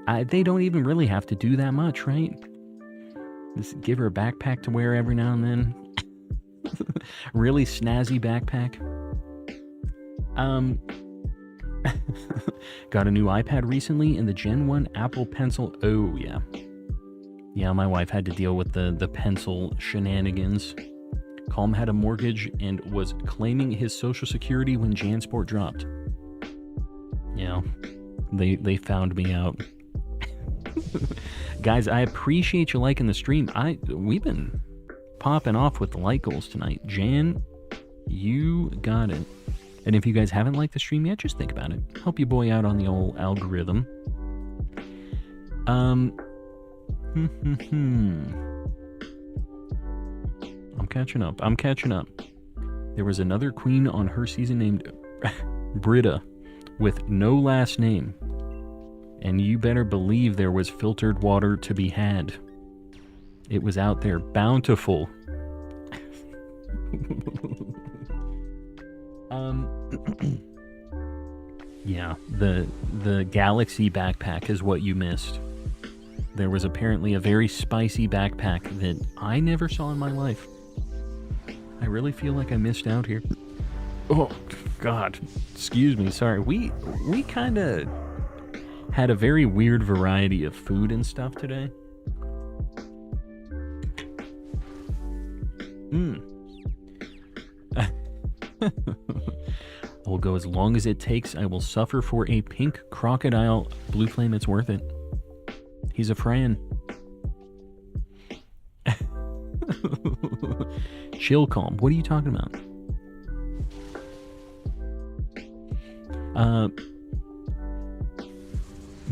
they don't even really have to do that much, right? Just give her a backpack to wear every now and then. Really snazzy backpack. Got a new iPad recently and the Gen 1 Apple Pencil. Oh, yeah. Yeah, my wife had to deal with the pencil shenanigans. Calm had a mortgage and was claiming his Social Security when Jansport dropped. Yeah, they found me out. Guys, I appreciate you liking the stream. We've been popping off with the like goals tonight. Jan, you got it. And if you guys haven't liked the stream yet, just think about it. Help your boy out on the old algorithm. I'm catching up. There was another queen on her season named Britta with no last name. And you better believe there was filtered water to be had. It was out there, bountiful. Yeah, the Galaxy backpack is what you missed. There was apparently a very spicy backpack that I never saw in my life. I really feel like I missed out here. Oh, God. Excuse me, sorry. We kind of had a very weird variety of food and stuff today. I'll go as long as it takes. I will suffer for a pink crocodile. Blue Flame, it's worth it. He's a Fran. Chill calm. What are you talking about?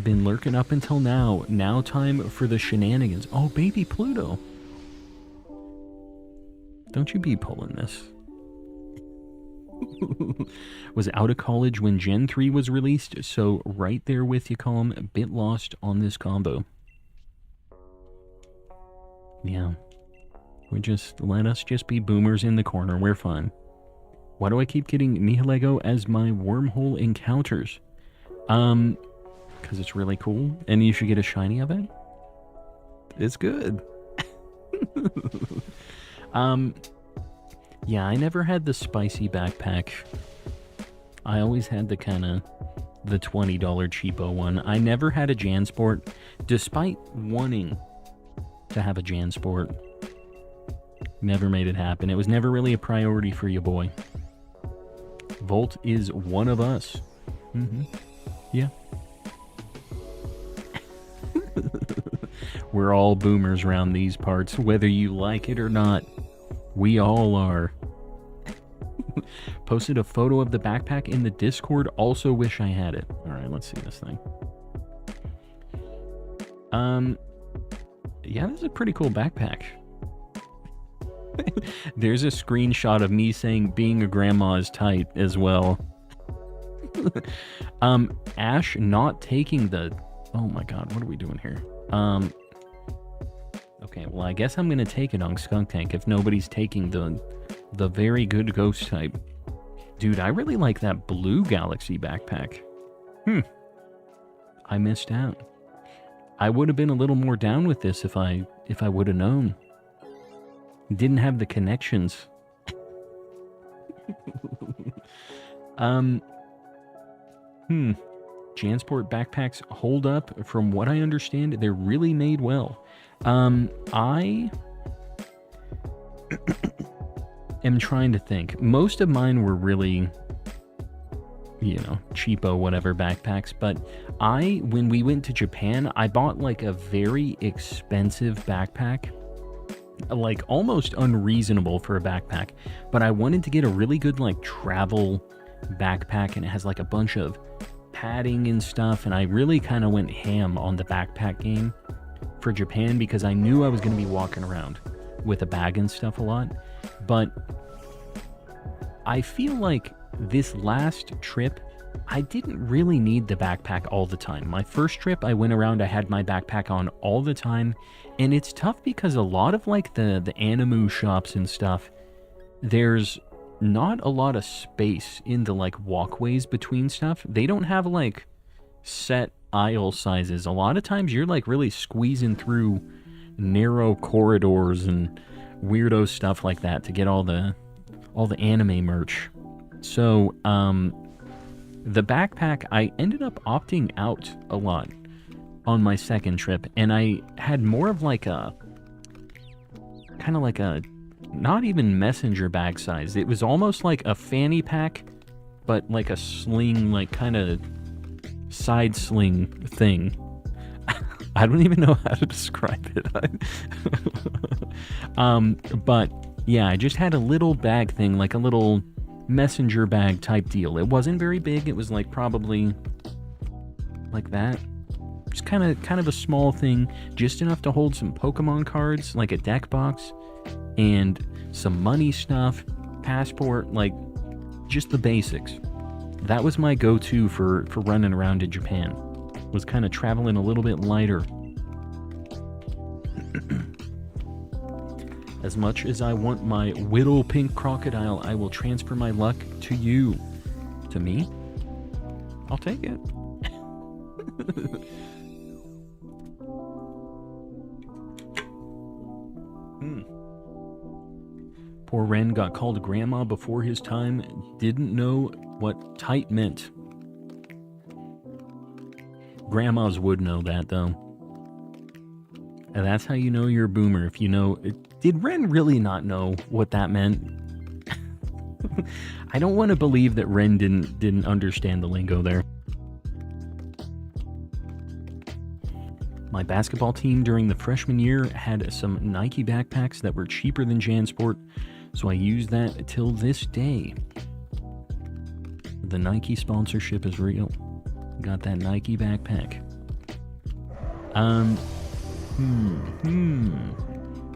Been lurking up until now. Now time for the shenanigans. Oh, baby Pluto. Don't you be pulling this. Was out of college when Gen 3 was released, so right there with you, Calm. A bit lost on this combo. Yeah. Let us just be boomers in the corner. We're fine. Why do I keep getting Nihilego as my wormhole encounters? Because it's really cool, and you should get a shiny of it. It's good. Yeah, I never had the spicy backpack. I always had the the $20 cheapo one. I never had a Jansport, despite wanting to have a Jansport. Never made it happen. It was never really a priority for you, boy. Volt is one of us. Yeah. We're all boomers around these parts, whether you like it or not. We all are. Posted a photo of the backpack in the Discord. Also wish I had it. Alright, let's see this thing. Yeah, this is a pretty cool backpack. There's a screenshot of me saying being a grandma is tight as well. Ash not taking the... Oh my god, what are we doing here? Okay, well, I guess I'm gonna take it on Skunk Tank if nobody's taking the very good ghost type. Dude, I really like that blue Galaxy backpack. I missed out. I would have been a little more down with this if I would have known. Didn't have the connections. Jansport backpacks hold up. From what I understand, they're really made well. I am trying to think. Most of mine were really, cheapo whatever backpacks, but when we went to Japan, I bought like a very expensive backpack, like almost unreasonable for a backpack, but I wanted to get a really good like travel backpack, and it has like a bunch of padding and stuff, and I really kind of went ham on the backpack game. for Japan because I knew I was going to be walking around with a bag and stuff a lot. But I feel like this last trip, I didn't really need the backpack all the time. My first trip, I went around, I had my backpack on all the time, and it's tough because a lot of like the Animu shops and stuff, there's not a lot of space in the like walkways between stuff. They don't have like set aisle sizes. A lot of times you're like really squeezing through narrow corridors and weirdo stuff like that to get all the anime merch. So the backpack, I ended up opting out a lot on my second trip, and I had more of like a kind of like a not even messenger bag size. It was almost like a fanny pack, but like a sling, like kind of side sling thing. I don't even know how to describe it. But yeah, I just had a little bag thing, like a little messenger bag type deal. It wasn't very big. It was like probably like that. Just kind of a small thing, just enough to hold some Pokemon cards, like a deck box, and some money stuff, passport, like just the basics. That was my go-to for running around in Japan. Was kind of traveling a little bit lighter. As much as I want my Whittle Pink Crocodile, I will transfer my luck to you. To me? I'll take it. Poor Ren got called grandma before his time, didn't know what tight meant. Grandmas would know that, though. And that's how you know you're a boomer, if you know... Did Ren really not know what that meant? I don't want to believe that Ren didn't understand the lingo there. My basketball team during the freshman year had some Nike backpacks that were cheaper than JanSport, so I used that till this day. The Nike sponsorship is real. Got that Nike backpack.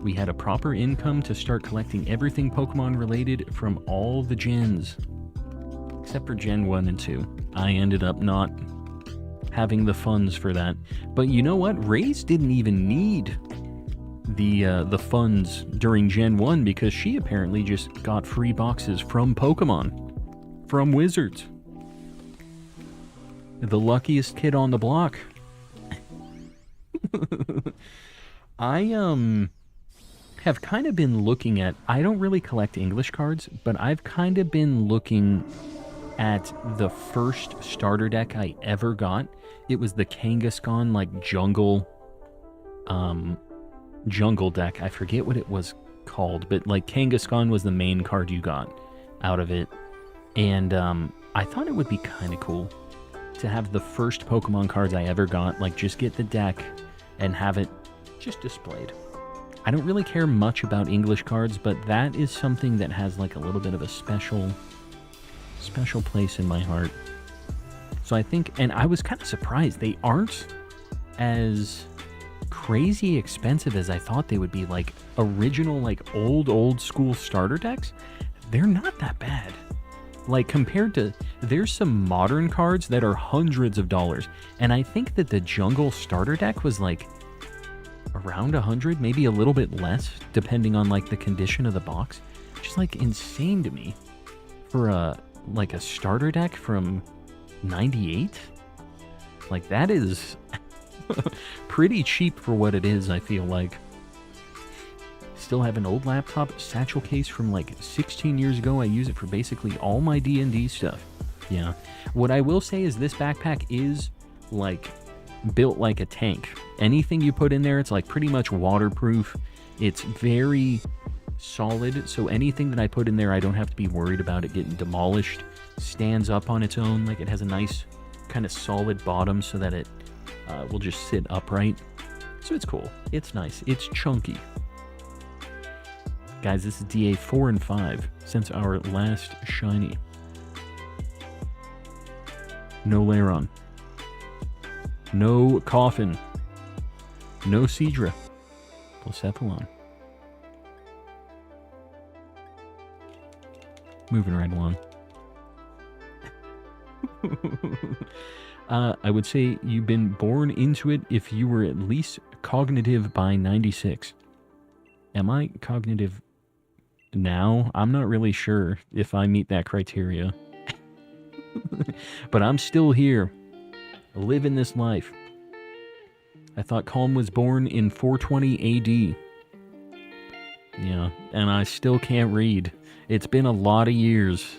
We had a proper income to start collecting everything Pokemon related from all the gens. Except for Gen 1 and 2. I ended up not having the funds for that. But you know what? Reyes didn't even need the funds during Gen 1 because she apparently just got free boxes from Pokemon. From Wizards. The luckiest kid on the block. I have kind of been looking at... I don't really collect English cards, but I've kind of been looking at the first starter deck I ever got. It was the Kangaskhan, like, jungle deck. I forget what it was called, but, like, Kangaskhan was the main card you got out of it. And I thought it would be kind of cool to have the first Pokemon cards I ever got, like, just get the deck and have it just displayed. I don't really care much about English cards, but that is something that has like a little bit of a special place in my heart. So I think, and I was kind of surprised, they aren't as crazy expensive as I thought they would be. Like original, like old school starter decks, they're not that bad. Like compared to, there's some modern cards that are hundreds of dollars, and I think that the jungle starter deck was like around 100, maybe a little bit less, depending on like the condition of the box. Just like insane to me for a starter deck from 98. Like that is pretty cheap for what it is. I feel like still have an old laptop satchel case from like 16 years ago. I use it for basically all my D&D stuff. Yeah, what I will say is this backpack is like built like a tank. Anything you put in there, it's like pretty much waterproof. It's very solid, so anything that I put in there, I don't have to be worried about it getting demolished. Stands up on its own, like it has a nice kind of solid bottom so that it will just sit upright. So it's cool. It's nice. It's chunky. Guys, this is DA 4 and 5 since our last shiny. No Lairon. No Coffin. No Cedra. Blacephalon. Moving right along. I would say you've been born into it if you were at least cognitive by 96. Am I cognitive now? I'm not really sure if I meet that criteria. But I'm still here, living this life. I thought Calm was born in 420 AD. Yeah, and I still can't read. It's been a lot of years.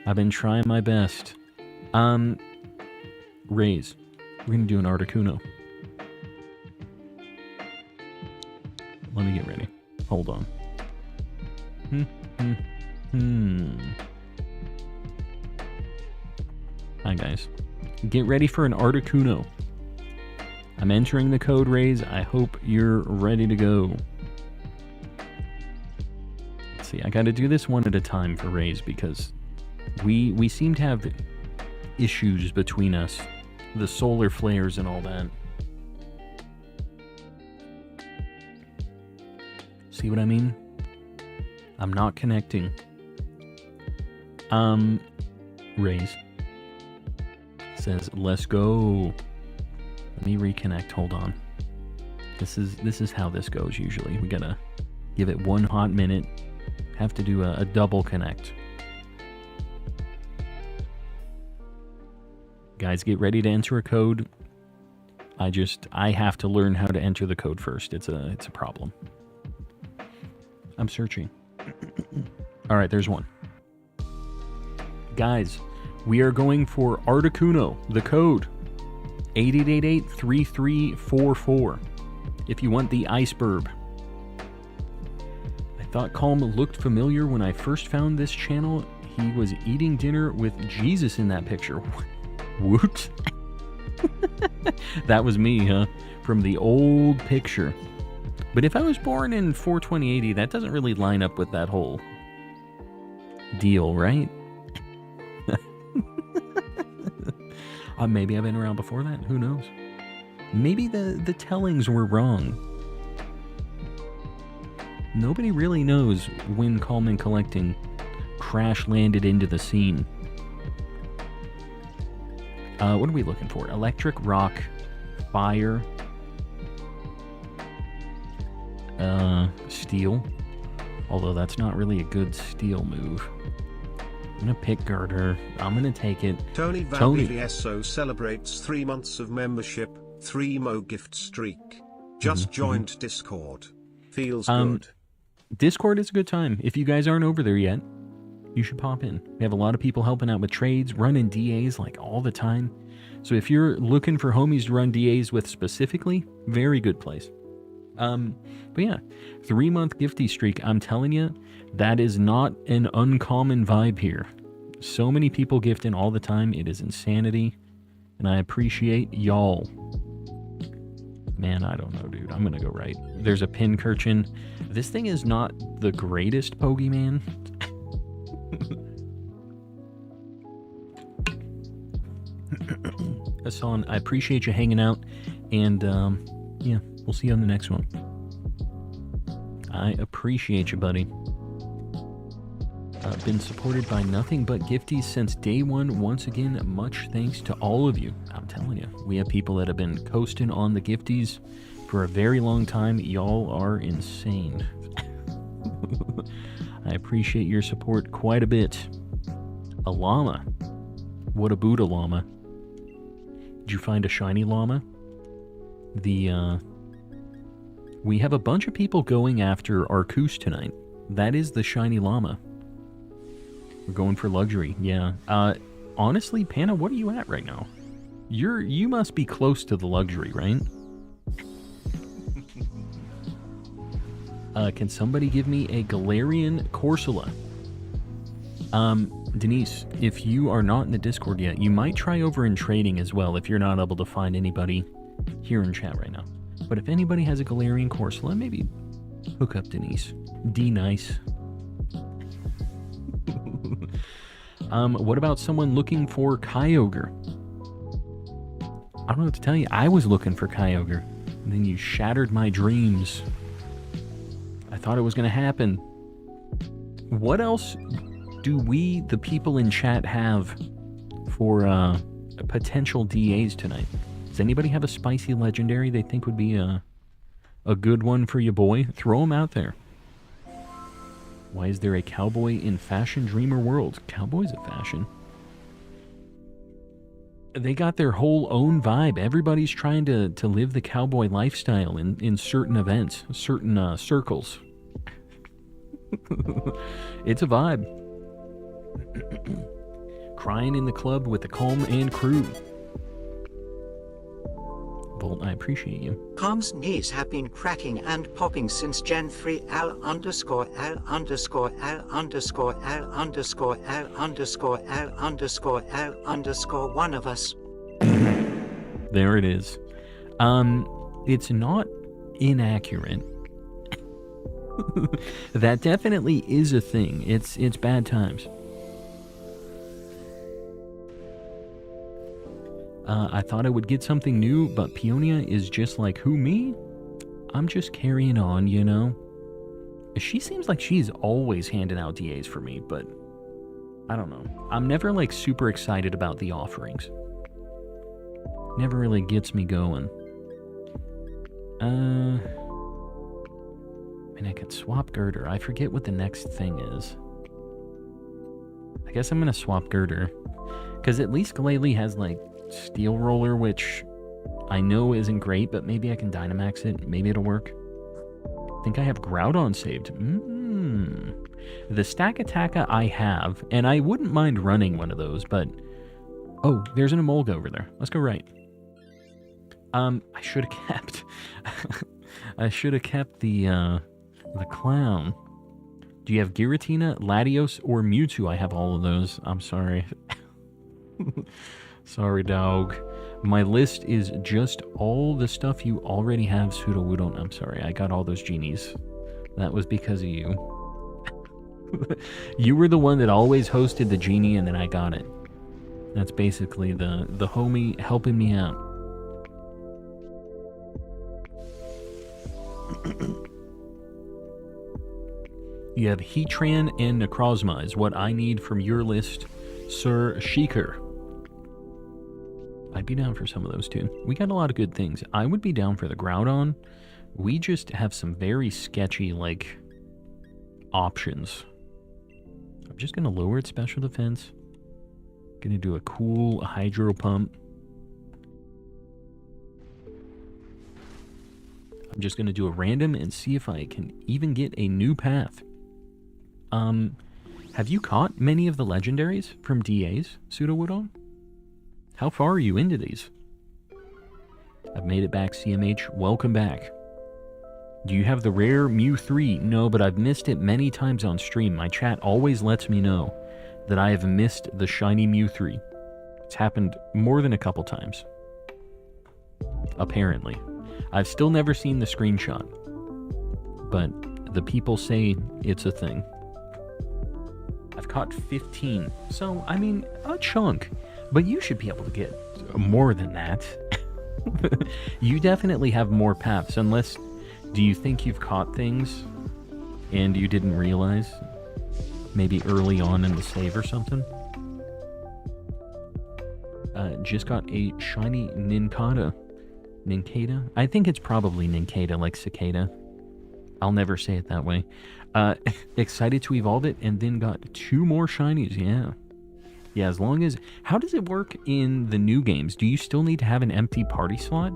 I've been trying my best. Raise. We're gonna do an Articuno. Let me get ready. Hold on. Hi guys. Get ready for an Articuno. I'm entering the code, Raise. I hope you're ready to go. Let's see, I gotta do this one at a time for Raise because we seem to have issues between us. The solar flares and all that. See what I mean? I'm not connecting. Raise. Says, let's go. Let me reconnect, hold on. This is how this goes usually. We gotta give it 1 hot minute. Have to do a double connect. Guys, get ready to enter a code. I have to learn how to enter the code first. It's a problem. I'm searching. Alright, there's one. Guys, we are going for Articuno, the code. 8888-3344. If you want the iceberg. I thought Calm looked familiar when I first found this channel. He was eating dinner with Jesus in that picture. Whoops. That was me, huh? From the old picture. But if I was born in 42080, that doesn't really line up with that whole deal, right? Maybe I've been around before that. Who knows? Maybe the tellings were wrong. Nobody really knows when Calm and Collecting crash landed into the scene. What are we looking for? Electric, rock, fire, steel. Although that's not really a good steel move. I'm gonna pick Garter. I'm gonna take it. Tony VSO celebrates 3 months of membership, 3 Mo gift streak. Just joined Discord. Feels good. Discord is a good time. If you guys aren't over there yet, you should pop in. We have a lot of people helping out with trades, running DAs like all the time. So if you're looking for homies to run DAs with specifically, very good place. But yeah, 3-month gifty streak. I'm telling you, that is not an uncommon vibe here. So many people gifting all the time. It is insanity. And I appreciate y'all. Man, I don't know, dude. I'm gonna go right. There's a Pincurchin. This thing is not the greatest Pokemon. Hassan, I appreciate you hanging out. And, yeah, we'll see you on the next one. I appreciate you, buddy. Been supported by nothing but gifties since day one. Once again, much thanks to all of you. I'm telling you, we have people that have been coasting on the gifties for a very long time. Y'all are insane. I appreciate your support quite a bit. A llama. What a Buddha llama. Did you find a shiny llama? We have a bunch of people going after Arceus tonight. That is the shiny llama. We're going for luxury, yeah. Honestly, Panna, what are you at right now? You must be close to the luxury, right? Can somebody give me a Galarian Corsola? Denise, if you are not in the Discord yet, you might try over in trading as well if you're not able to find anybody here in chat right now. But if anybody has a Galarian Corsola, maybe hook up Denise. D-nice. What about someone looking for Kyogre? I don't know what to tell you. I was looking for Kyogre. And then you shattered my dreams. I thought it was going to happen. What else do we, the people in chat, have for potential DAs tonight? Does anybody have a spicy legendary they think would be a good one for your boy? Throw them out there. Why is there a cowboy in Fashion Dreamer World? Cowboys of fashion. They got their whole own vibe. Everybody's trying to live the cowboy lifestyle in certain events, certain circles. It's a vibe. Crying in the club with the calm and crew. Bolt, I appreciate you. Calm's knees have been cracking and popping since Gen 3 L underscore L underscore L underscore L underscore L underscore L underscore L underscore one of us. There it is. It's not inaccurate. That definitely is a thing. It's bad times. I thought I would get something new, but Peonia is just like, who, me? I'm just carrying on, you know? She seems like she's always handing out DAs for me, but I don't know. I'm never, like, super excited about the offerings. Never really gets me going. I mean, I could swap Girder. I forget what the next thing is. I guess I'm gonna swap Girder. Because at least Glalie has, like, Steel Roller, which I know isn't great, but maybe I can Dynamax it. Maybe it'll work. I think I have Groudon saved. The Stack Attacka I have, and I wouldn't mind running one of those, but... Oh, there's an Emolga over there. Let's go right. I should have kept... I should have kept the clown. Do you have Giratina, Latios, or Mewtwo? I have all of those. I'm sorry. Sorry, dog. My list is just all the stuff you already have, Sudowoodo. I'm sorry, I got all those genies. That was because of you. You were the one that always hosted the genie, and then I got it. That's basically the homie helping me out. You have Heatran and Necrozma is what I need from your list, Sir Sheikar. I'd be down for some of those too. We got a lot of good things. I would be down for the Groudon. We just have some very sketchy, like, options. I'm just going to lower its special defense. Going to do a cool Hydro Pump. I'm just going to do a random and see if I can even get a new path. Have you caught many of the legendaries from DAs, Sudowoodo? How far are you into these? I've made it back, CMH. Welcome back. Do you have the rare Mew 3? No, but I've missed it many times on stream. My chat always lets me know that I have missed the shiny Mew 3. It's happened more than a couple times. Apparently. I've still never seen the screenshot. But the people say it's a thing. I've caught 15. So, I mean, a chunk. But you should be able to get more than that. You definitely have more paths, unless... Do you think you've caught things and you didn't realize? Maybe early on in the save or something? Just got a shiny Nincada. Nincada? I think it's probably Nincada, like cicada. I'll never say it that way. Excited to evolve it, and then got 2 more shinies, yeah. Yeah, as long as... How does it work in the new games? Do you still need to have an empty party slot?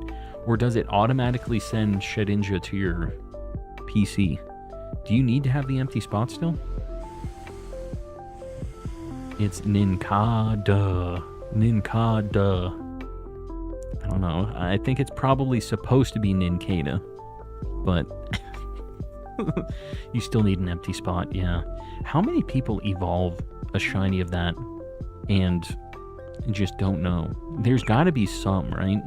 Or does it automatically send Shedinja to your PC? Do you need to have the empty spot still? It's Nincada. Nincada. I don't know. I think it's probably supposed to be Nincada. But... you still need an empty spot, yeah. How many people evolve a shiny of that and just don't know? There's got to be some, right?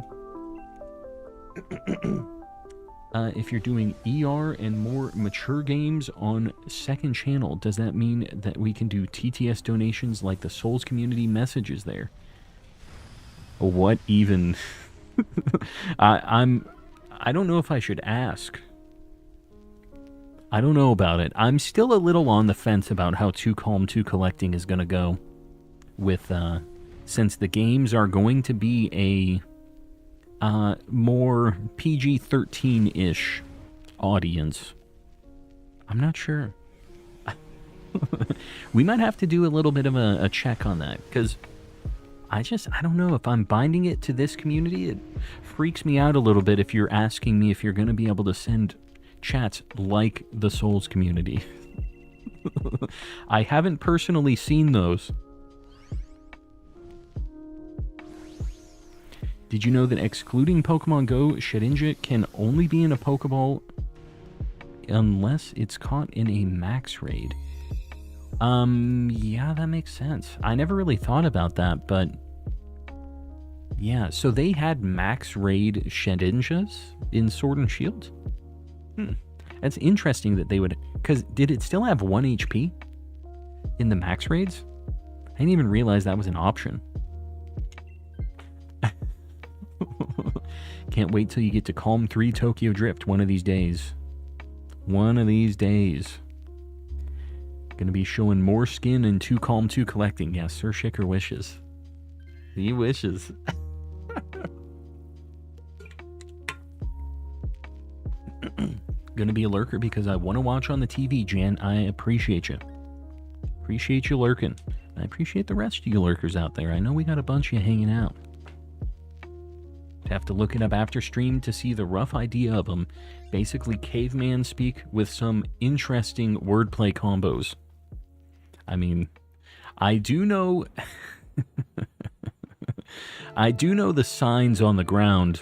If you're doing ER and more mature games on second channel, does that mean that we can do TTS donations like the Souls community messages there? What even? I I don't know if I should ask. I don't know about it. I'm still a little on the fence about how Too Calm, Too Collecting is going to go. With, since the games are going to be a more PG-13-ish audience. I'm not sure. We might have to do a little bit of a check on that, because I don't know if I'm binding it to this community. It freaks me out a little bit if you're asking me if you're going to be able to send chats like the Souls community. I haven't personally seen those. Did you know that excluding Pokemon Go, Shedinja can only be in a Pokeball unless it's caught in a max raid? Yeah, that makes sense. I never really thought about that, but yeah, so they had max raid Shedinjas in Sword and Shield? That's interesting that they would, because did it still have 1 HP in the max raids? I didn't even realize that was an option. Can't wait till you get to Calm 3 Tokyo Drift one of these days. One of these days. Gonna be showing more skin in Too Calm 2 Collecting. Yes, Sir Shicker wishes. He wishes. Gonna be a lurker because I want to watch on the TV, Jan. I appreciate you. Appreciate you lurking. I appreciate the rest of you lurkers out there. I know we got a bunch of you hanging out. Have to look it up after stream to see the rough idea of them. Basically caveman speak with some interesting wordplay combos. I mean, I do know I do know the signs on the ground,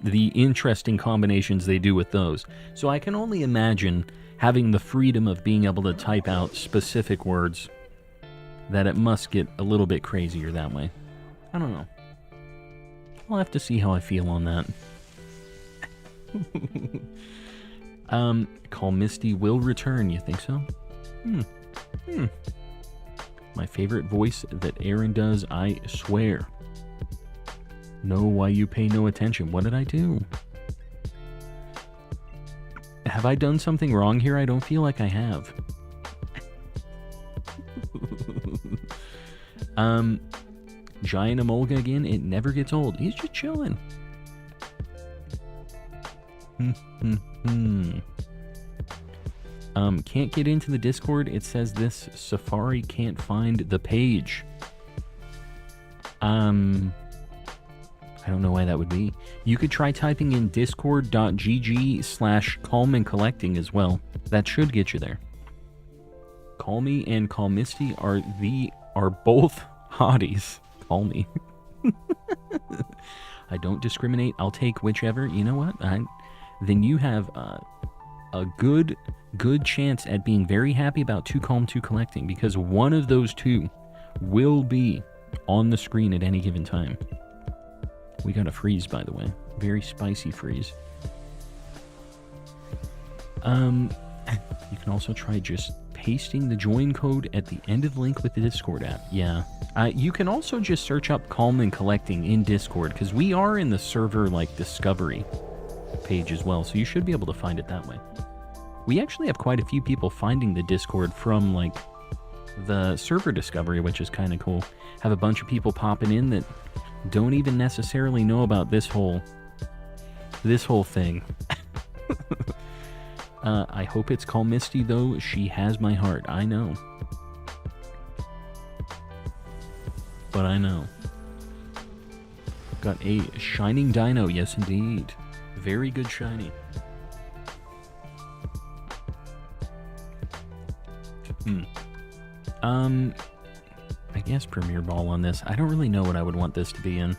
the interesting combinations they do with those. So I can only imagine having the freedom of being able to type out specific words that it must get a little bit crazier that way. I don't know. I'll have to see how I feel on that. Call Misty will return, you think so? My favorite voice that Aaron does, I swear. Know why you pay no attention. What did I do? Have I done something wrong here? I don't feel like I have. Giant Emolga again, it never gets old. He's just chilling. Can't get into the Discord. It says this Safari can't find the page. I don't know why that would be. You could try typing in discord.gg/calm and collecting as well. That should get you there. Call Me and Call Misty are both hotties. Call me. I don't discriminate. I'll take whichever. You know what? Then you have a good chance at being very happy about Too Calm 2 Collecting, because one of those two will be on the screen at any given time. We got a freeze, by the way. Very spicy freeze. You can also try just pasting the join code at the end of the link with the Discord app. Yeah. You can also just search up Calm and Collecting in Discord, because we are in the server, discovery page as well, so you should be able to find it that way. We actually have quite a few people finding the Discord from, the server discovery, which is kind of cool. Have a bunch of people popping in that don't even necessarily know about this whole thing. I hope it's Call Misty, though. She has my heart. I know. But I know. Got a shining dino. Yes, indeed. Very good shiny. I guess Premier Ball on this. I don't really know what I would want this to be in.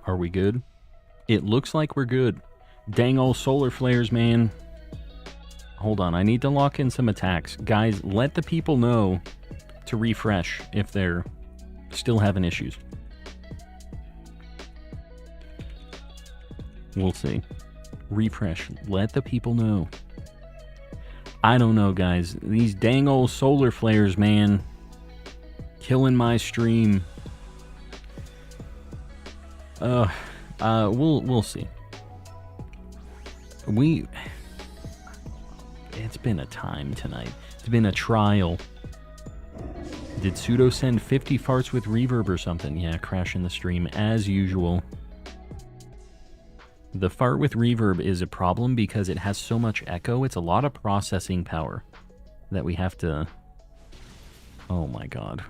Are we good? It looks like we're good. Dang old solar flares, man. Hold on, I need to lock in some attacks. Guys, let the people know to refresh if they're still having issues. We'll see. Refresh. Let the people know. I don't know, guys. These dang old solar flares, man. Killing my stream. We'll see. It's been a time tonight. It's been a trial. Did Pseudo send 50 farts with reverb or something? Yeah, crashing the stream as usual. The fart with reverb is a problem because it has so much echo. It's a lot of processing power that we have to... Oh my god.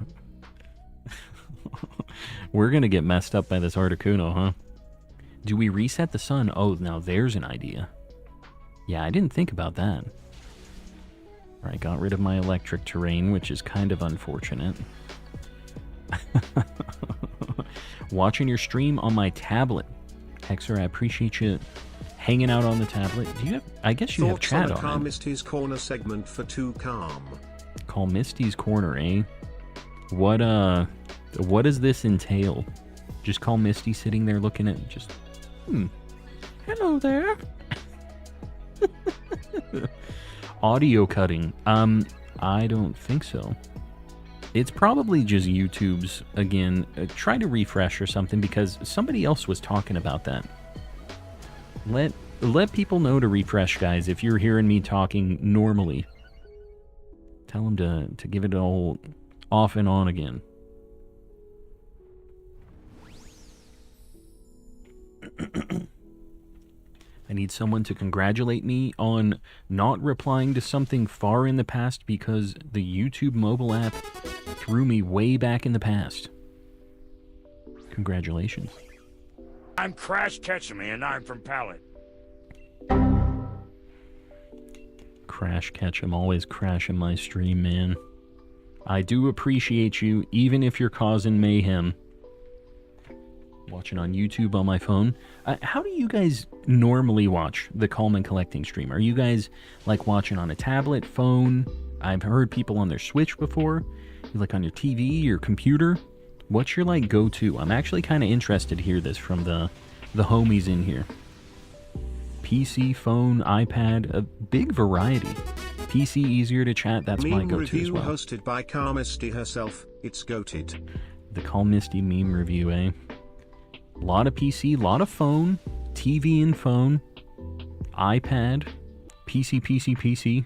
We're gonna get messed up by this Articuno, huh? Do we reset the sun? Oh, now there's an idea. Yeah, I didn't think about that. Alright, got rid of my electric terrain, which is kind of unfortunate. Watching your stream on my tablet. Hexer, I appreciate you hanging out on the tablet. Do you have... I guess you have chat on it. Call Misty's Corner segment for 2 calm. Call Misty's Corner, eh? What does this entail? Just call Misty sitting there looking at just... Hello there. Audio cutting. I don't think so. It's probably just YouTube's, again, try to refresh or something, because somebody else was talking about that. Let people know to refresh, guys, if you're hearing me talking normally. Tell them to give it all off and on again. I need someone to congratulate me on not replying to something far in the past because the YouTube mobile app threw me way back in the past. Congratulations. I'm Crash Ketchum and I'm from Pallet. Crash Ketchum, always crashing my stream, man. I do appreciate you, even if you're causing mayhem. Watching on YouTube on my phone. How do you guys normally watch the Coleman Collecting stream? Are you guys like watching on a tablet, phone? I've heard people on their Switch before. You like on your TV, your computer? What's your like go-to? I'm actually kind of interested to hear this from the homies in here. PC, phone, iPad, a big variety. PC easier to chat, that's my go-to as well. Hosted by Calm Misty herself, it's goated. The Calm Misty meme review, eh? A lot of PC, a lot of phone, TV and phone, iPad, PC.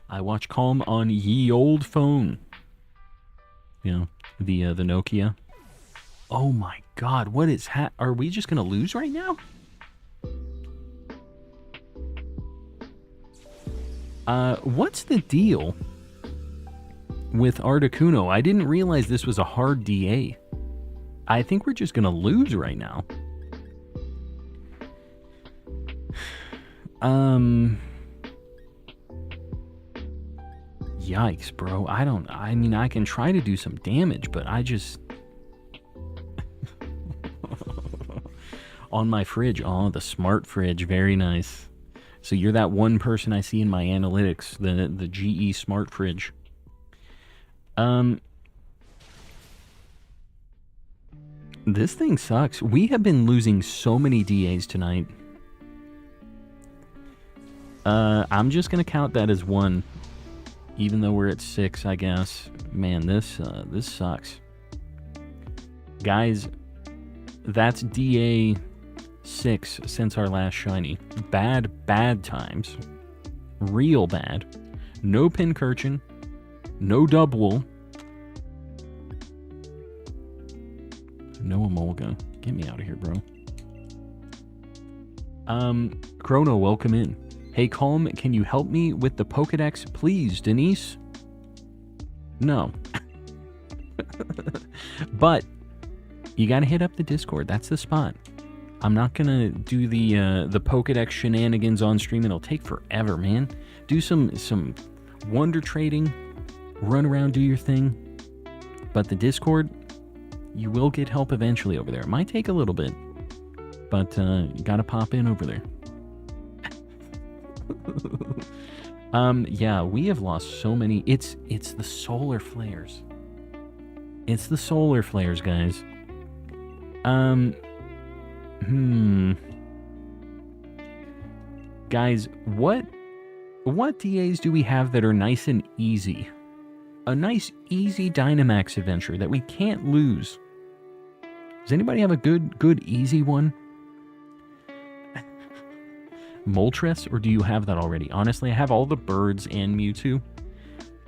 I watch Calm on ye old phone. You know, the Nokia. Oh my god, what is are we just gonna lose right now? What's the deal with Articuno? I didn't realize this was a hard DA. I think we're just gonna lose right now. Yikes, bro. I mean, I can try to do some damage, but I just... On my fridge. Oh, the smart fridge. Very nice. So you're that one person I see in my analytics, the GE smart fridge. This thing sucks. We have been losing so many DAs tonight. I'm just gonna count that as 1. Even though we're at 6, I guess. Man, this sucks. Guys, that's DA 6 since our last shiny. Bad times. Real bad. No Pincurchin. No Dubwool. No Emolga. Get me out of here, bro. Chrono, welcome in. Hey, Calm, can you help me with the Pokedex, please, Denise? No. But you gotta hit up the Discord. That's the spot. I'm not gonna do the Pokedex shenanigans on stream. It'll take forever, man. Do some wonder trading. Run around, do your thing. But the Discord, you will get help eventually over there. It might take a little bit, but you gotta pop in over there. Yeah, we have lost so many. It's the solar flares. It's the solar flares, guys. Guys, what DAs do we have that are nice and easy? A nice, easy Dynamax adventure that we can't lose. Does anybody have a good, easy one? Moltres, or do you have that already? Honestly, I have all the birds and Mewtwo.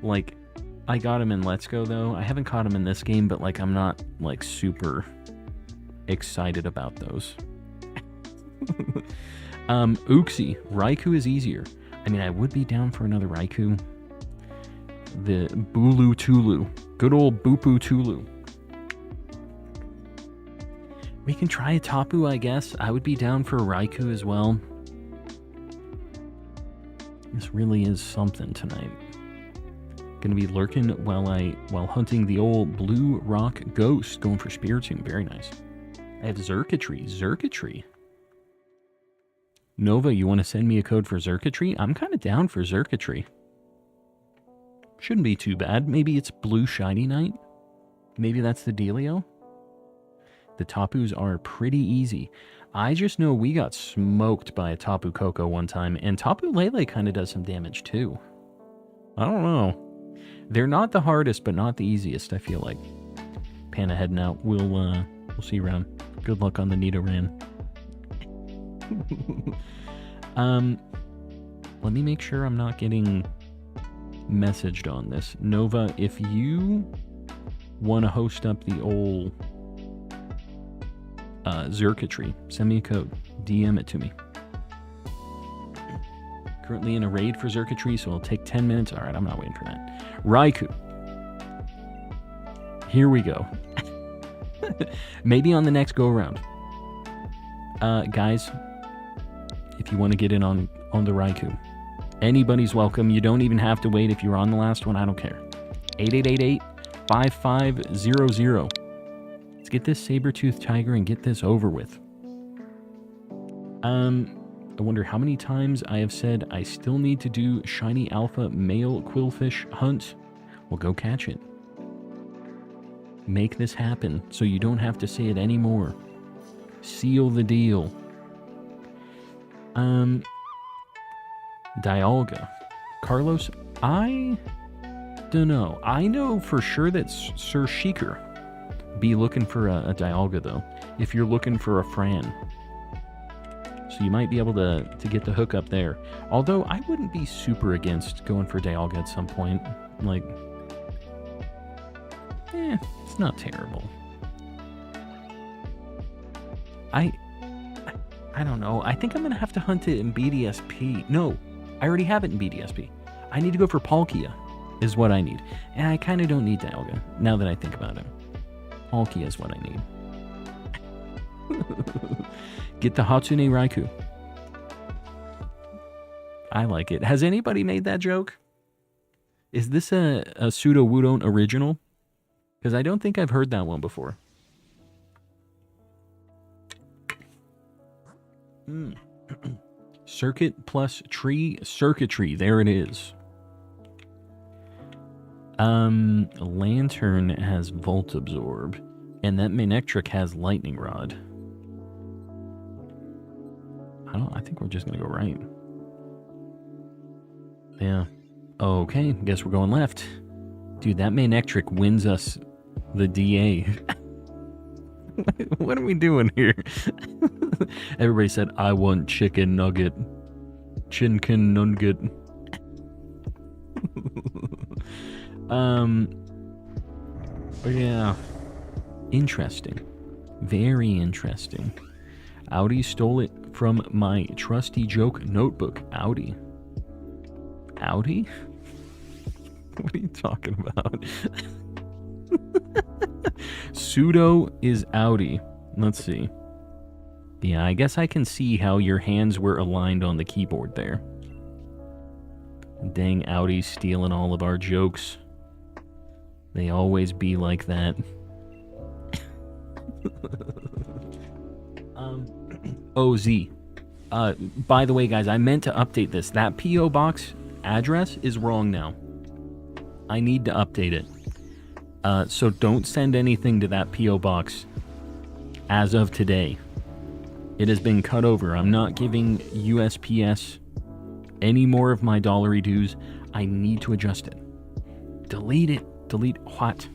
Like, I got him in Let's Go, though. I haven't caught him in this game, but, like, I'm not, like, super excited about those. Uxie. Raikou is easier. I mean, I would be down for another Raikou. The Bulu Tulu. Good old Boopu Tulu. We can try a Tapu, I guess. I would be down for a Raikou as well. This really is something tonight. Gonna be lurking while hunting the old Blue Rock Ghost. Going for Spiritomb. Very nice. I have Xurkitree. Nova, you want to send me a code for Xurkitree? I'm kind of down for Xurkitree. Shouldn't be too bad. Maybe it's Blue Shiny Night. Maybe that's the dealio. The Tapus are pretty easy. I just know we got smoked by a Tapu Koko one time, and Tapu Lele kind of does some damage too. I don't know. They're not the hardest, but not the easiest, I feel like. Panda heading out. We'll see you around. Good luck on the Nidoran. Let me make sure I'm not getting messaged on this. Nova, if you want to host up the old Xurkitree, send me a code. DM it to me. Currently in a raid for Xurkitree, so it'll take 10 minutes. Alright, I'm not waiting for that. Raikou. Here we go. Maybe on the next go-around. Guys, if you want to get in on the Raikou, anybody's welcome. You don't even have to wait if you're on the last one. I don't care. 8888-5500. Let's get this saber-toothed tiger and get this over with. I wonder how many times I have said I still need to do shiny alpha male quillfish hunt. Well, go catch it. Make this happen so you don't have to say it anymore. Seal the deal. Dialga. Carlos, I don't know. I know for sure that Sir Sheikar be looking for a Dialga, though, if you're looking for a Fran. So you might be able to get the hook up there. Although, I wouldn't be super against going for Dialga at some point. Like, it's not terrible. I don't know. I think I'm going to have to hunt it in BDSP. No, I already have it in BDSP. I need to go for Palkia, is what I need. And I kind of don't need Dialga, now that I think about it. Palkia is what I need. Get the Hatsune Raikou. I like it. Has anybody made that joke? Is this a pseudo-Wudon original? Because I don't think I've heard that one before. Circuit plus tree, Circuitry. There it is. Lantern has Volt Absorb, and that Manectric has Lightning Rod. I think we're just gonna go right. Yeah. Okay, guess we're going left. Dude, that Manectric wins us the DA. What are we doing here? Everybody said, I want chicken nugget. Chinkin nugget. Yeah. Interesting. Very interesting. Audi stole it from my trusty joke notebook. Audi? What are you talking about? Pseudo is Audi. Let's see. Yeah, I guess I can see how your hands were aligned on the keyboard there. Dang, Audi's stealing all of our jokes. They always be like that. OZ. By the way, guys, I meant to update this. That P.O. box address is wrong now. I need to update it. So don't send anything to that P.O. box as of today. It has been cut over. I'm not giving USPS any more of my dollary dues. I need to adjust it. Delete it. Delete what?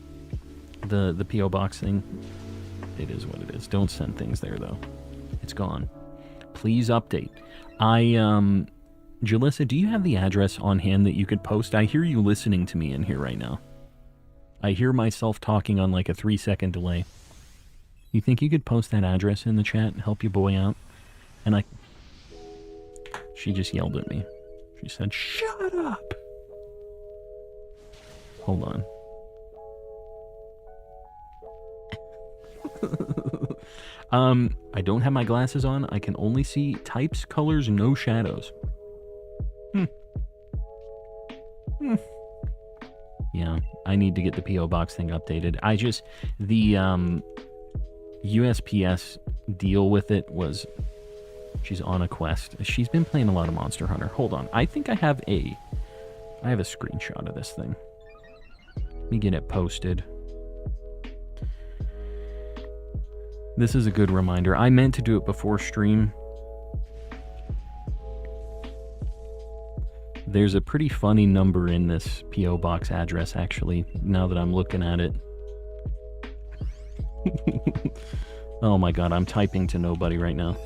The P.O. box thing. It is what it is. Don't send things there, though. It's gone. Please update. Jalissa, do you have the address on hand that you could post? I hear you listening to me in here right now. I hear myself talking on like a 3-second delay. You think you could post that address in the chat and help your boy out? And she just yelled at me. She said, "Shut up!" Hold on. I don't have my glasses on. I can only see types, colors, no shadows. Yeah, I need to get the P.O. Box thing updated. The USPS deal with it was, she's on a quest. She's been playing a lot of Monster Hunter. Hold on, I think I have a screenshot of this thing. Let me get it posted. This is a good reminder. I meant to do it before stream. There's a pretty funny number in this P.O. Box address, actually, now that I'm looking at it. Oh my god, I'm typing to nobody right now.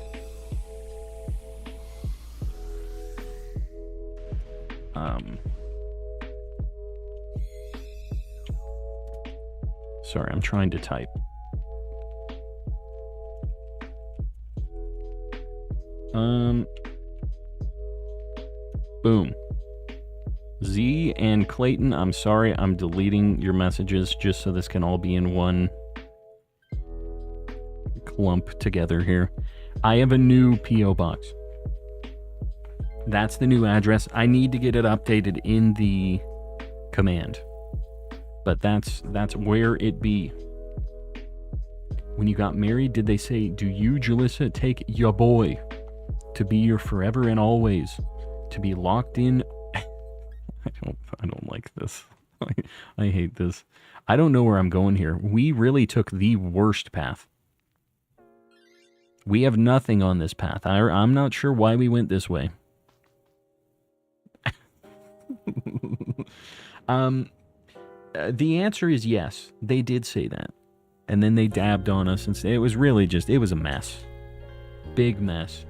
Sorry, I'm trying to type. Boom. Z and Clayton, I'm sorry, I'm deleting your messages just so this can all be in one clump together here. I have a new P.O. Box. That's the new address. I need to get it updated in the command. But that's where it be. When you got married, did they say, "Do you, Jalissa, take your boy to be your forever and always, to be locked in"? I don't like this. I hate this. I don't know where I'm going here. We really took the worst path. We have nothing on this path. I'm not sure why we went this way. The answer is yes. They did say that. And then they dabbed on us and said it was really just, it was a mess. Big mess.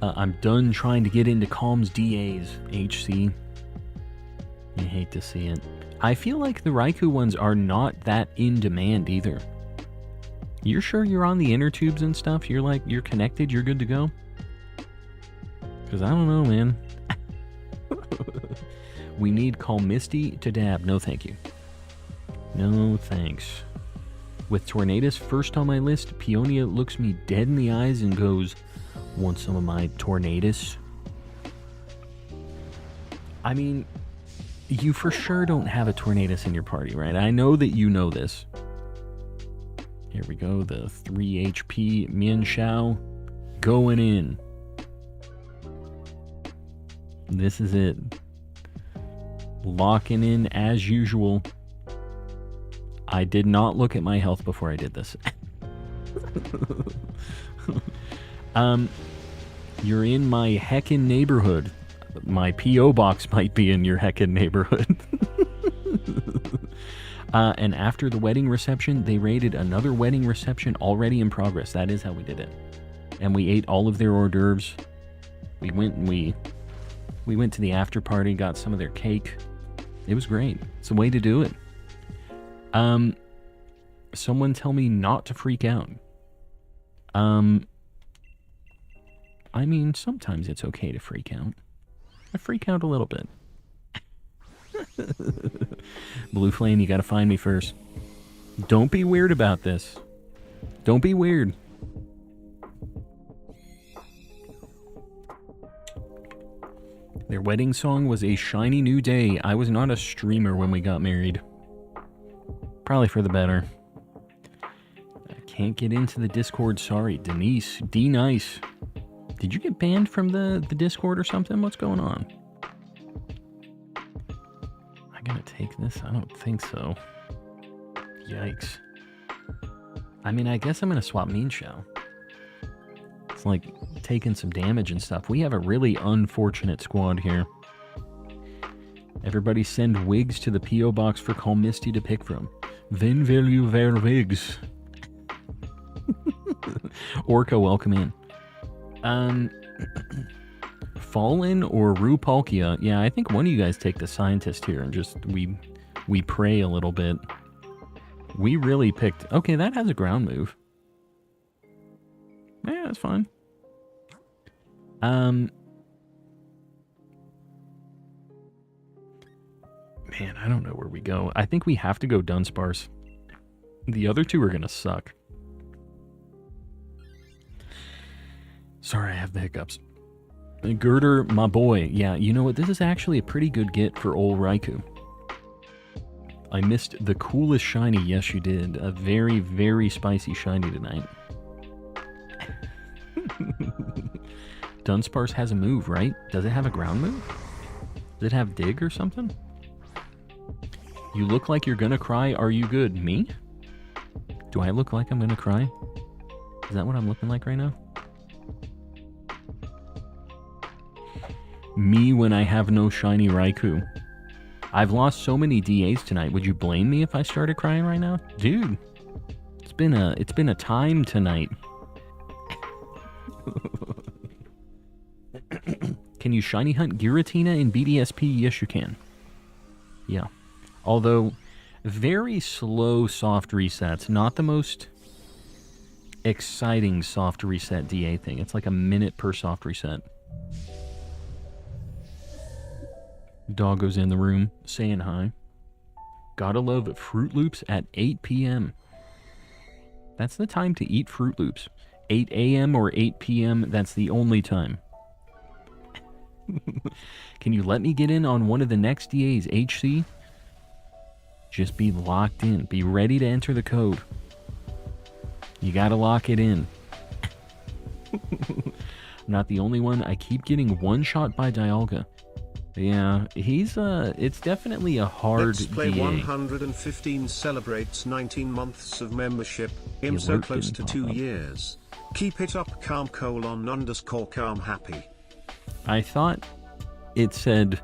I'm done trying to get into Calm's DAs, HC. You hate to see it. I feel like the Raikou ones are not that in demand either. You're sure you're on the inner tubes and stuff? You're connected, you're good to go? Because I don't know, man. We need Call Misty to dab. No thank you. No thanks. With Tornadus first on my list, Peonia looks me dead in the eyes and goes, "Want some of my Tornadus?" I mean, you for sure don't have a Tornadus in your party, right? I know that you know this. Here we go, the 3 HP Mian Shao going in. This is it. Locking in as usual. I did not look at my health before I did this. You're in my heckin' neighborhood. My P.O. box might be in your heckin' neighborhood. And after the wedding reception, they raided another wedding reception already in progress. That is how we did it. And we ate all of their hors d'oeuvres. We went to the after party, got some of their cake. It was great. It's a way to do it. Someone tell me not to freak out. I mean, sometimes it's okay to freak out. I freak out a little bit. Blue Flame, you gotta find me first. Don't be weird about this. Don't be weird. Their wedding song was A Shiny New Day. I was not a streamer when we got married. Probably for the better. I can't get into the Discord, sorry. Denise, D-Nice. Did you get banned from the Discord or something? What's going on? Am I gonna take this? I don't think so. Yikes. I mean, I guess I'm gonna swap Mean Shell. It's like taking some damage and stuff. We have a really unfortunate squad here. Everybody send wigs to the P.O. box for Call Misty to pick from. Wen will you wear wigs? Orca, welcome in. Fallen or Rupalkia? Yeah, I think one of you guys take the scientist here and just we pray a little bit. We really picked... Okay, that has a ground move. Yeah, that's fine. Man, I don't know where we go. I think we have to go Dunsparce. The other two are gonna suck. Sorry, I have the hiccups. Girder, my boy. Yeah, you know what? This is actually a pretty good get for old Raikou. I missed the coolest shiny. Yes, you did. A very, very spicy shiny tonight. Dunsparce has a move, right? Does it have a ground move? Does it have dig or something? You look like you're gonna cry. Are you good? Me? Do I look like I'm gonna cry? Is that what I'm looking like right now? Me when I have no shiny Raikou. I've lost so many DAs tonight. Would you blame me if I started crying right now? Dude, it's been a time tonight. Can you shiny hunt Giratina in BDSP? Yes, you can. Yeah. Although, very slow soft resets. Not the most exciting soft reset DA thing. It's like a minute per soft reset. Doggo's in the room, saying hi. Gotta love Fruit Loops at 8 p.m. That's the time to eat Fruit Loops. 8 a.m. or 8 p.m., that's the only time. Can you let me get in on one of the next DAs, HC? Just be locked in. Be ready to enter the code. You gotta lock it in. I'm not the only one. I keep getting one shot by Dialga. Yeah, he's it's definitely a hard Let's Play DA. 115 celebrates 19 months of membership. I'm so close to 2 years. Keep it up, calm _calm happy. I thought it said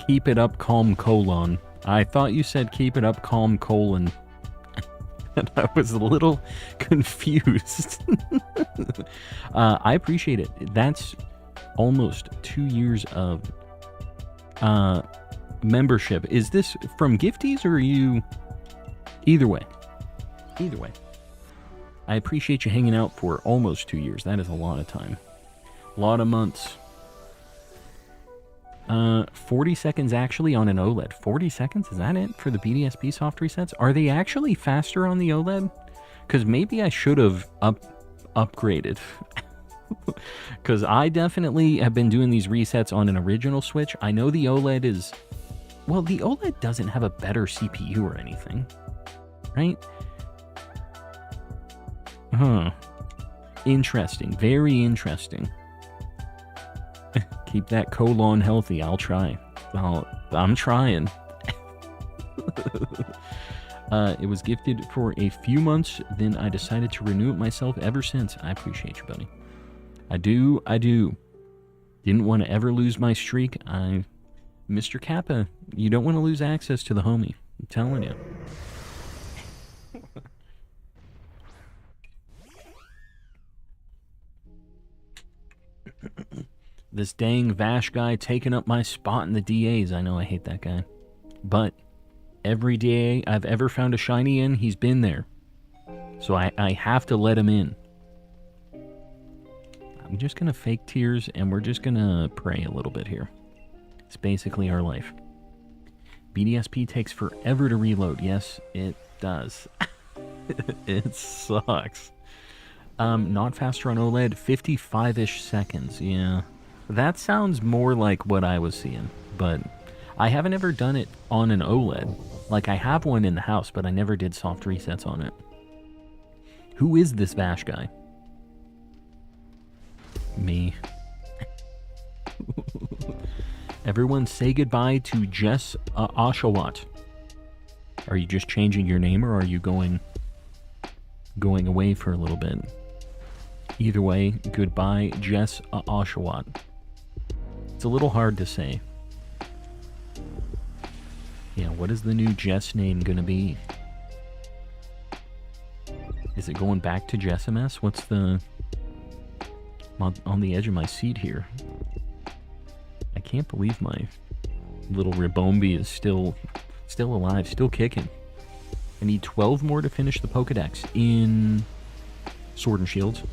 keep it up, calm colon. I thought you said keep it up, calm colon. And I was a little confused. I appreciate it. That's almost 2 years of membership. Is this from Gifties or are you... Either way. Either way. I appreciate you hanging out for almost 2 years. That is a lot of time. A lot of months. 40 seconds actually on an OLED. 40 seconds? Is that it for the BDSP soft resets? Are they actually faster on the OLED? Because maybe I should have upgraded. Because I definitely have been doing these resets on an original Switch. I know the OLED is... Well, the OLED doesn't have a better CPU or anything. Right? Huh. Interesting. Very interesting. Keep that colon healthy. I'll try. I'm trying. It was gifted for a few months, then I decided to renew it myself ever since. I appreciate you, buddy. I do. Didn't want to ever lose my streak. Mr. Kappa, you don't want to lose access to the homie. I'm telling you. This dang Vash guy taking up my spot in the DAs. I know I hate that guy. But every DA I've ever found a shiny in, he's been there. So I have to let him in. I'm just going to fake tears and we're just going to pray a little bit here. It's basically our life. BDSP takes forever to reload. Yes, it does. It sucks. Not faster on OLED, 55-ish seconds. Yeah. That sounds more like what I was seeing, but I haven't ever done it on an OLED. Like, I have one in the house, but I never did soft resets on it. Who is this Vash guy? Me. Everyone say goodbye to Jess Oshawott. Are you just changing your name, or are you going away for a little bit? Either way, goodbye, Jess Oshawott. It's a little hard to say. Yeah, what is the new Jess name gonna be? Is it going back to Jessimus? What's the... I'm on the edge of my seat here. I can't believe my little Ribombi is still alive, still kicking. I need 12 more to finish the Pokedex in Sword and Shield.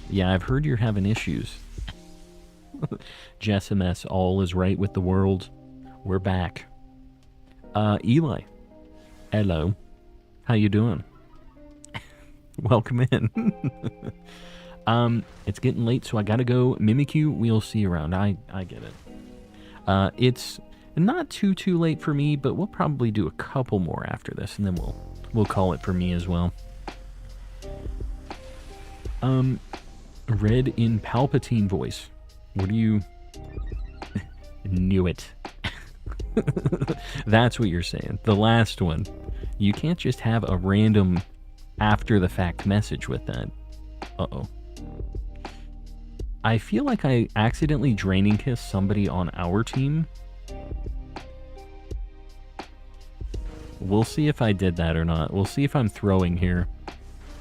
Yeah, I've heard you're having issues. Jessimus, all is right with the world. We're back. Eli. Hello. How you doing? Welcome in. It's getting late, so I gotta go. Mimikyu, we'll see you around. I get it. It's not too late for me, but we'll probably do a couple more after this, and then we'll call it for me as well. Red in Palpatine voice. What do you... Knew it. That's what you're saying. The last one. You can't just have a random after-the-fact message with that. Uh-oh. I feel like I accidentally draining kissed somebody on our team. We'll see if I did that or not. We'll see if I'm throwing here.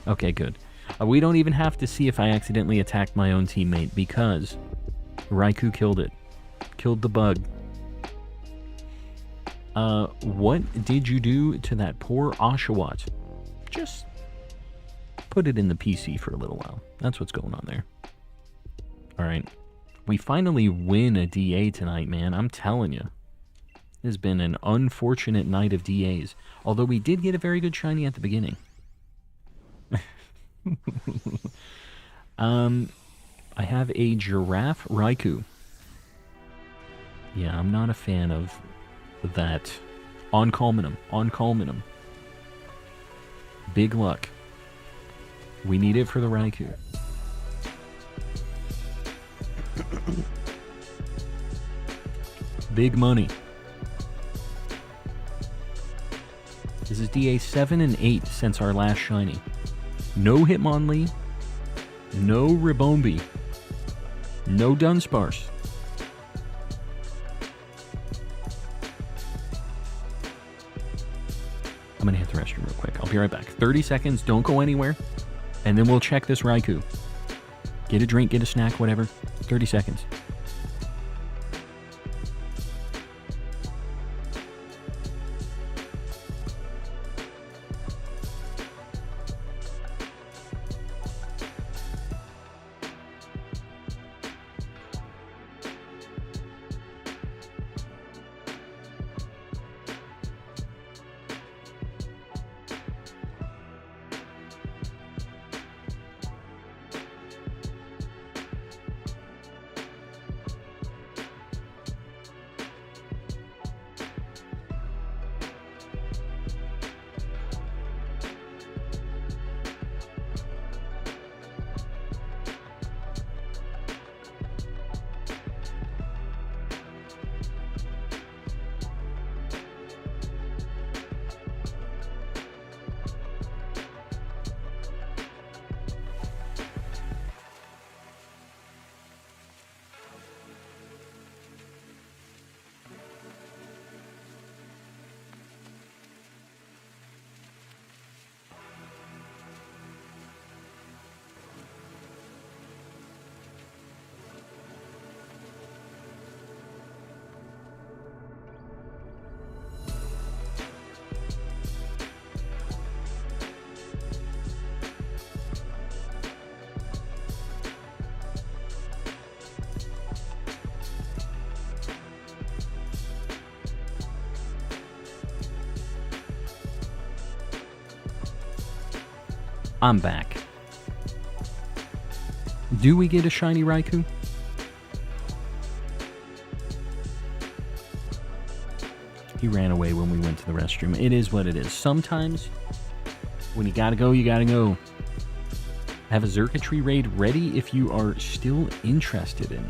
Okay, good. We don't even have to see if I accidentally attacked my own teammate because Raikou killed it. Killed the bug. What did you do to that poor Oshawott? Just put it in the PC for a little while. That's what's going on there. Alright. We finally win a DA tonight, man. I'm telling you. It has been an unfortunate night of DAs. Although we did get a very good shiny at the beginning. I have a Giraffe Raikou. Yeah, I'm not a fan of that. On Calminum. Big luck. We need it for the Raikou. Big money. This is DA 7 and 8 since our last shiny. No Hitmonlee. No Ribombi. No Dunsparce. I'm gonna hit the restroom real quick. I'll be right back. 30 seconds, don't go anywhere. And then we'll check this Raikou. Get a drink, get a snack, whatever. 30 seconds. I'm back. Do we get a shiny Raikou? He ran away when we went to the restroom. It is what it is. Sometimes, when you gotta go, you gotta go. Have a Xurkitree raid ready if you are still interested in.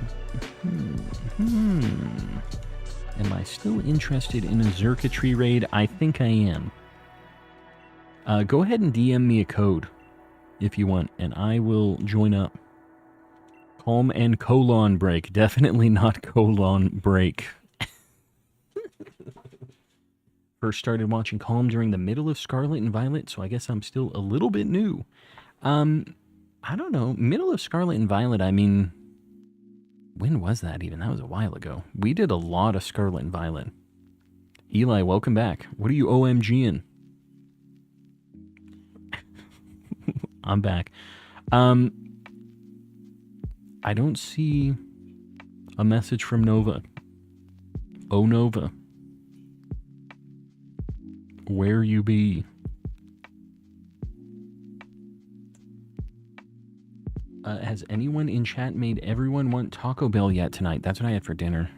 Am I still interested in a Xurkitree raid? I think I am. Go ahead and DM me a code if you want, and I will join up. Calm and colon break. Definitely not colon break. First started watching Calm during the middle of Scarlet and Violet, so I guess I'm still a little bit new. I don't know. Middle of Scarlet and Violet, I mean, when was that even? That was a while ago. We did a lot of Scarlet and Violet. Eli, welcome back. What are you OMGing? I'm back. I don't see a message from Nova. Oh, Nova. Where you be? Has anyone in chat made everyone want Taco Bell yet tonight? That's what I had for dinner.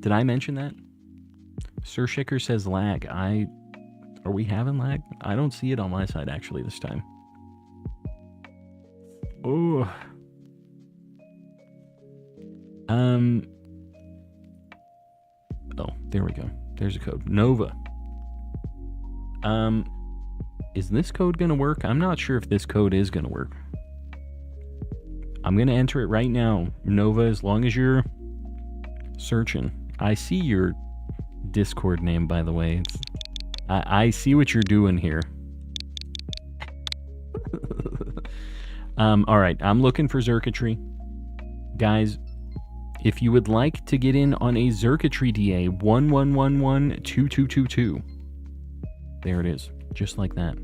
Did I mention that? Sir Shicker says lag. Are we having lag? I don't see it on my side actually this time. Oh. Oh, there we go. There's a code. Nova. Is this code gonna work? I'm not sure if this code is gonna work. I'm gonna enter it right now. Nova, as long as you're searching. I see your Discord name, by the way. I see what you're doing here. Alright, I'm looking for Zerkatry. Guys, if you would like to get in on a Zerkatry DA, 11112222. There it is. Just like that.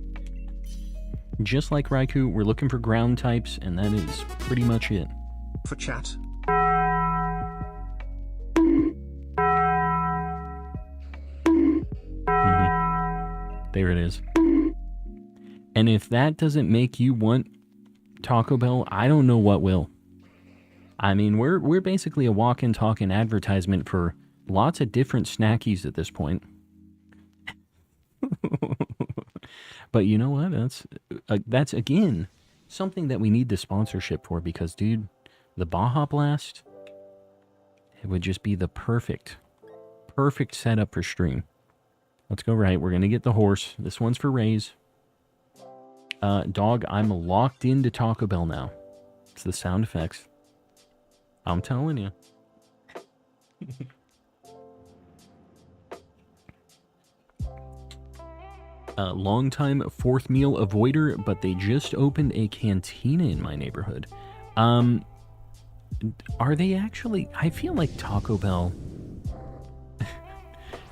Just like Raikou, we're looking for ground types, and that is pretty much it. For chat. There it is. And if that doesn't make you want Taco Bell, I don't know what will. I mean, we're basically a walk-in, talk-in advertisement for lots of different snackies at this point. But you know what? That's again something that we need the sponsorship for, because, dude, the Baja Blast, it would just be the perfect setup for stream. Let's go right. We're gonna get the horse. This one's for Rays. Dog, I'm locked into Taco Bell now. It's the sound effects. I'm telling you. Long-time fourth meal avoider, but they just opened a cantina in my neighborhood. Are they actually? I feel like Taco Bell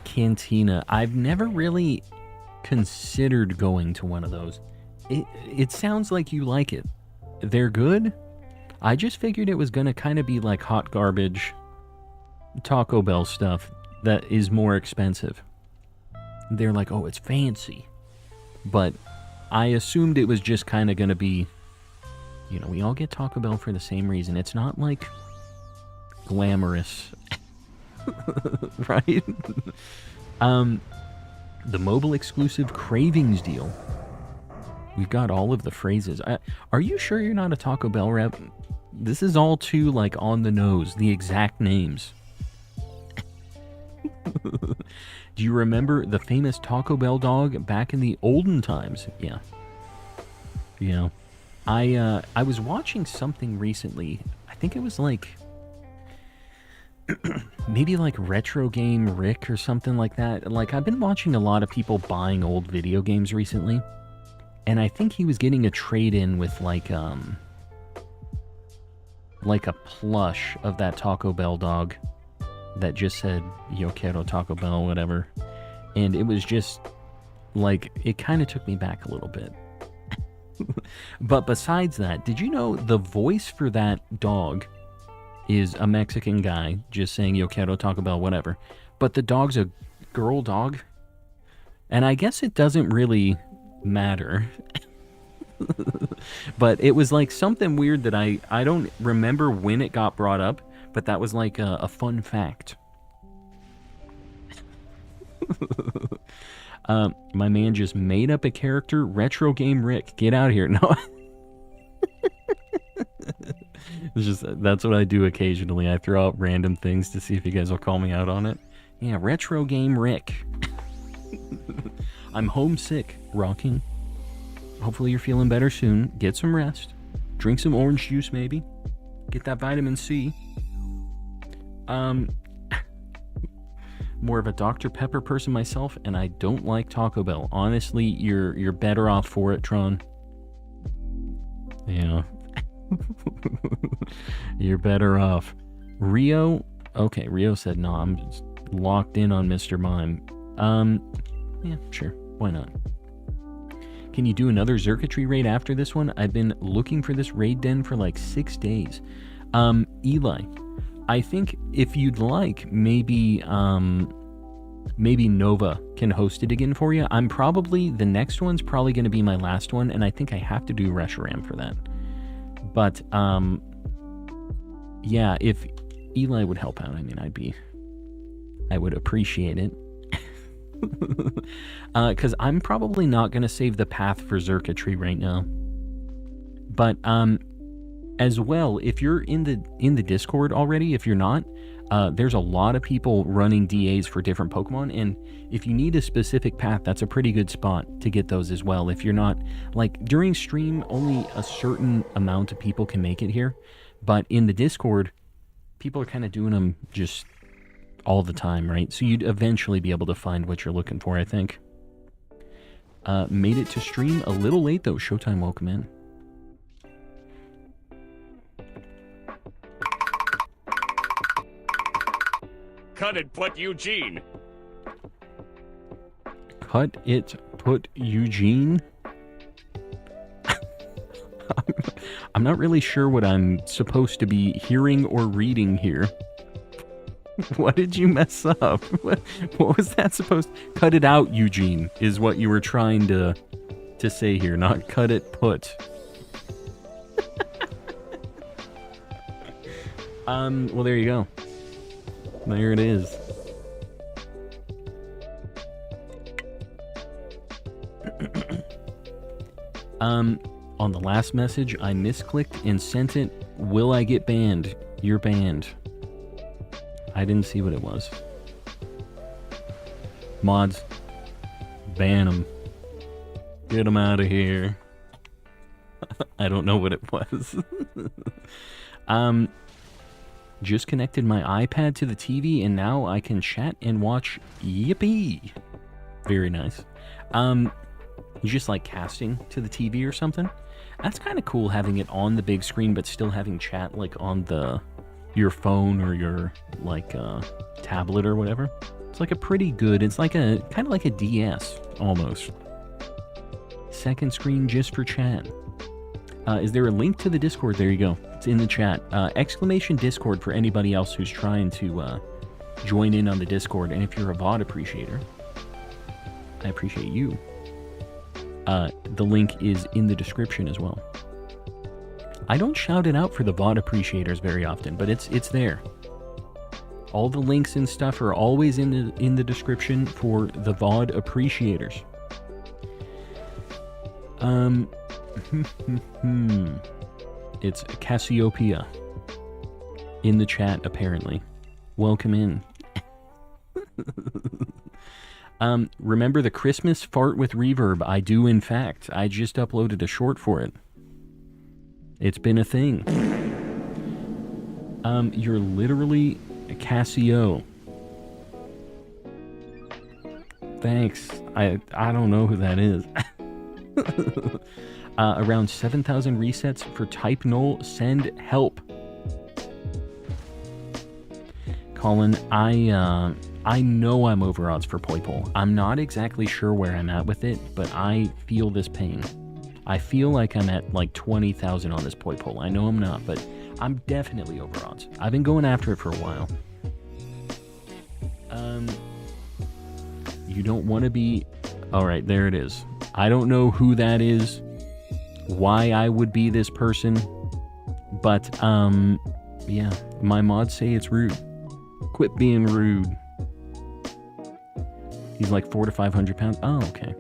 cantina. I've never really considered going to one of those. It sounds like you like it. They're good. I just figured it was gonna kind of be like hot garbage Taco Bell stuff that is more expensive. They're like, oh, it's fancy. But I assumed it was just kind of going to be, you know, we all get Taco Bell for the same reason. It's not like glamorous, right? The mobile exclusive Cravings deal. We've got all of the phrases. Are you sure you're not a Taco Bell rep? This is all too, like, on the nose. The exact names. Do you remember the famous Taco Bell dog back in the olden times? Yeah. You know, I was watching something recently. I think it was like maybe like Retro Game Rick or something like that. Like, I've been watching a lot of people buying old video games recently, and I think he was getting a trade-in with like a plush of that Taco Bell dog that just said, Yo quiero Taco Bell, whatever. And it was just, like, it kind of took me back a little bit. But besides that, did you know the voice for that dog is a Mexican guy just saying, Yo quiero Taco Bell, whatever. But the dog's a girl dog. And I guess it doesn't really matter. But it was like something weird that I don't remember when it got brought up. But that was like a fun fact. My man just made up a character, Retro Game Rick. Get out of here. No. It's just, that's what I do occasionally. I throw out random things to see if you guys will call me out on it. Yeah, Retro Game Rick. I'm homesick, rocking. Hopefully you're feeling better soon. Get some rest. Drink some orange juice, maybe. Get that vitamin C. more of a Dr. Pepper person myself, and I don't like Taco Bell. Honestly, you're better off for it, Tron. Yeah. You're better off. Rio? Okay, Rio said no, I'm just locked in on Mr. Mime. Yeah, sure. Why not? Can you do another circuitry raid after this one? I've been looking for this raid den for like 6 days. Eli, I think if you'd like, maybe Nova can host it again for you. The next one's probably going to be my last one, and I think I have to do Reshiram for that. But, yeah, if Eli would help out, I mean, I would appreciate it. Because I'm probably not going to save the path for circuitry right now. But, as well, if you're in the Discord already, if you're not, there's a lot of people running DAs for different Pokemon, and if you need a specific path, that's a pretty good spot to get those as well. If you're not, like, during stream, only a certain amount of people can make it here, but in the Discord, people are kind of doing them just all the time, right? So you'd eventually be able to find what you're looking for, I think. Made it to stream a little late, though. Showtime, welcome in. Cut it, put Eugene. Cut it, put Eugene. I'm not really sure what I'm supposed to be hearing or reading here. What did you mess up? What was that supposed to... Cut it out, Eugene, is what you were trying to say here, not cut it, put. Well, there you go. There it is. On the last message, I misclicked and sent it. Will I get banned? You're banned. I didn't see what it was. Mods, ban them. Get them out of here. I don't know what it was. Just connected my iPad to the TV, and now I can chat and watch. Yippee! Very nice. Just like casting to the TV or something. That's kind of cool, having it on the big screen, but still having chat like on your phone or your like tablet or whatever. It's like a pretty good. It's like a kind of like a DS almost. Second screen just for chat. Is there a link to the Discord? There you go. It's in the chat. Exclamation Discord for anybody else who's trying to join in on the Discord. And if you're a VOD appreciator, I appreciate you. The link is in the description as well. I don't shout it out for the VOD appreciators very often, but it's there. All the links and stuff are always in the description for the VOD appreciators. It's Cassiopeia in the chat, apparently. Welcome in. Remember the Christmas fart with reverb? I do, in fact. I just uploaded a short for it. It's been a thing. You're literally Cassio. Thanks. I don't know who that is. Around 7,000 resets for Type Null. Send help. Colin, I know I'm over odds for Poipole. I'm not exactly sure where I'm at with it, but I feel this pain. I feel like I'm at like 20,000 on this Poipole. I know I'm not, but I'm definitely over odds. I've been going after it for a while. You don't want to be... Alright, there it is. I don't know who that is, why I would be this person, but, yeah, my mods say it's rude. Quit being rude. He's like 400 to 500 pounds. Oh, okay.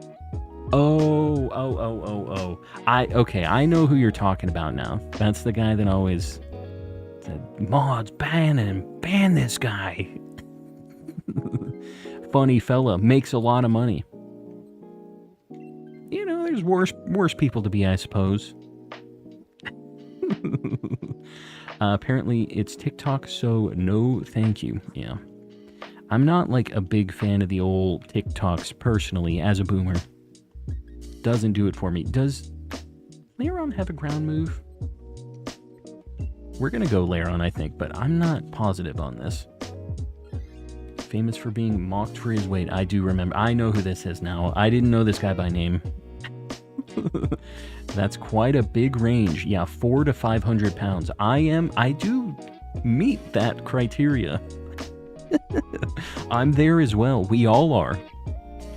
Oh. Okay, I know who you're talking about now. That's the guy that always said, mods, ban him. Ban this guy. Funny fella. Makes a lot of money. You know, there's worse people to be, I suppose. Apparently, it's TikTok, so no thank you. Yeah. I'm not like a big fan of the old TikToks personally as a boomer. Doesn't do it for me. Does Lairon have a ground move? We're gonna go Lairon, I think, but I'm not positive on this. Famous for being mocked for his weight. I do remember. I know who this is now. I didn't know this guy by name. That's quite a big range. Yeah, 400 to 500 pounds. I do meet that criteria. I'm there as well. We all are.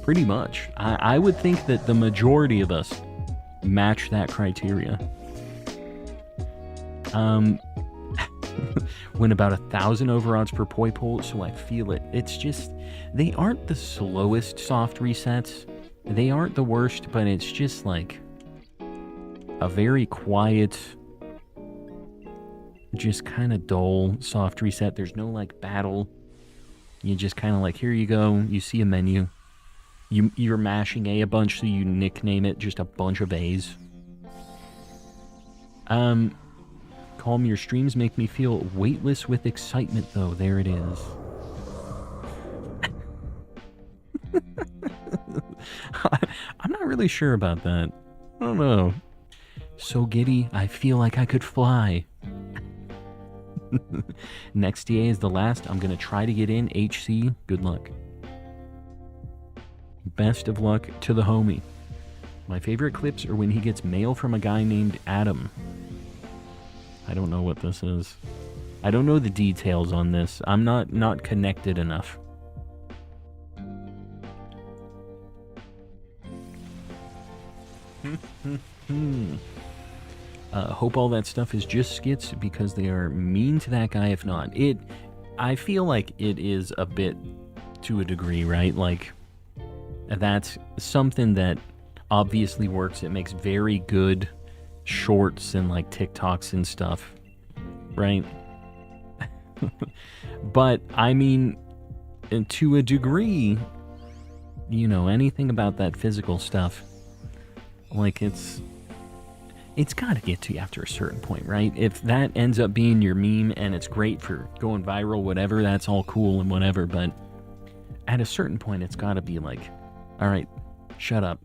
Pretty much. I would think that the majority of us match that criteria. Win about 1,000 overodds per poi pole, so I feel it. It's just, they aren't the slowest soft resets. They aren't the worst, but it's just like a very quiet, just kind of dull soft reset. There's no like battle. You just kind of like, here you go. You see a menu. You're mashing A bunch, so you nickname it just a bunch of A's. Calm, your streams make me feel weightless with excitement, though. There it is. I'm not really sure about that. I don't know. So giddy, I feel like I could fly. Next DA is the last. I'm going to try to get in. HC, good luck. Best of luck to the homie. My favorite clips are when he gets mail from a guy named Adam. I don't know what this is. I don't know the details on this. I'm not connected enough. Hope all that stuff is just skits because they are mean to that guy if not. I feel like it is a bit to a degree, right? Like, that's something that obviously works. It makes very good shorts and like TikToks and stuff, right? But I mean, to a degree, you know, anything about that physical stuff, like it's got to get to you after a certain point, right? If that ends up being your meme and it's great for going viral, whatever, that's all cool and whatever, but at a certain point it's got to be like, all right, shut up.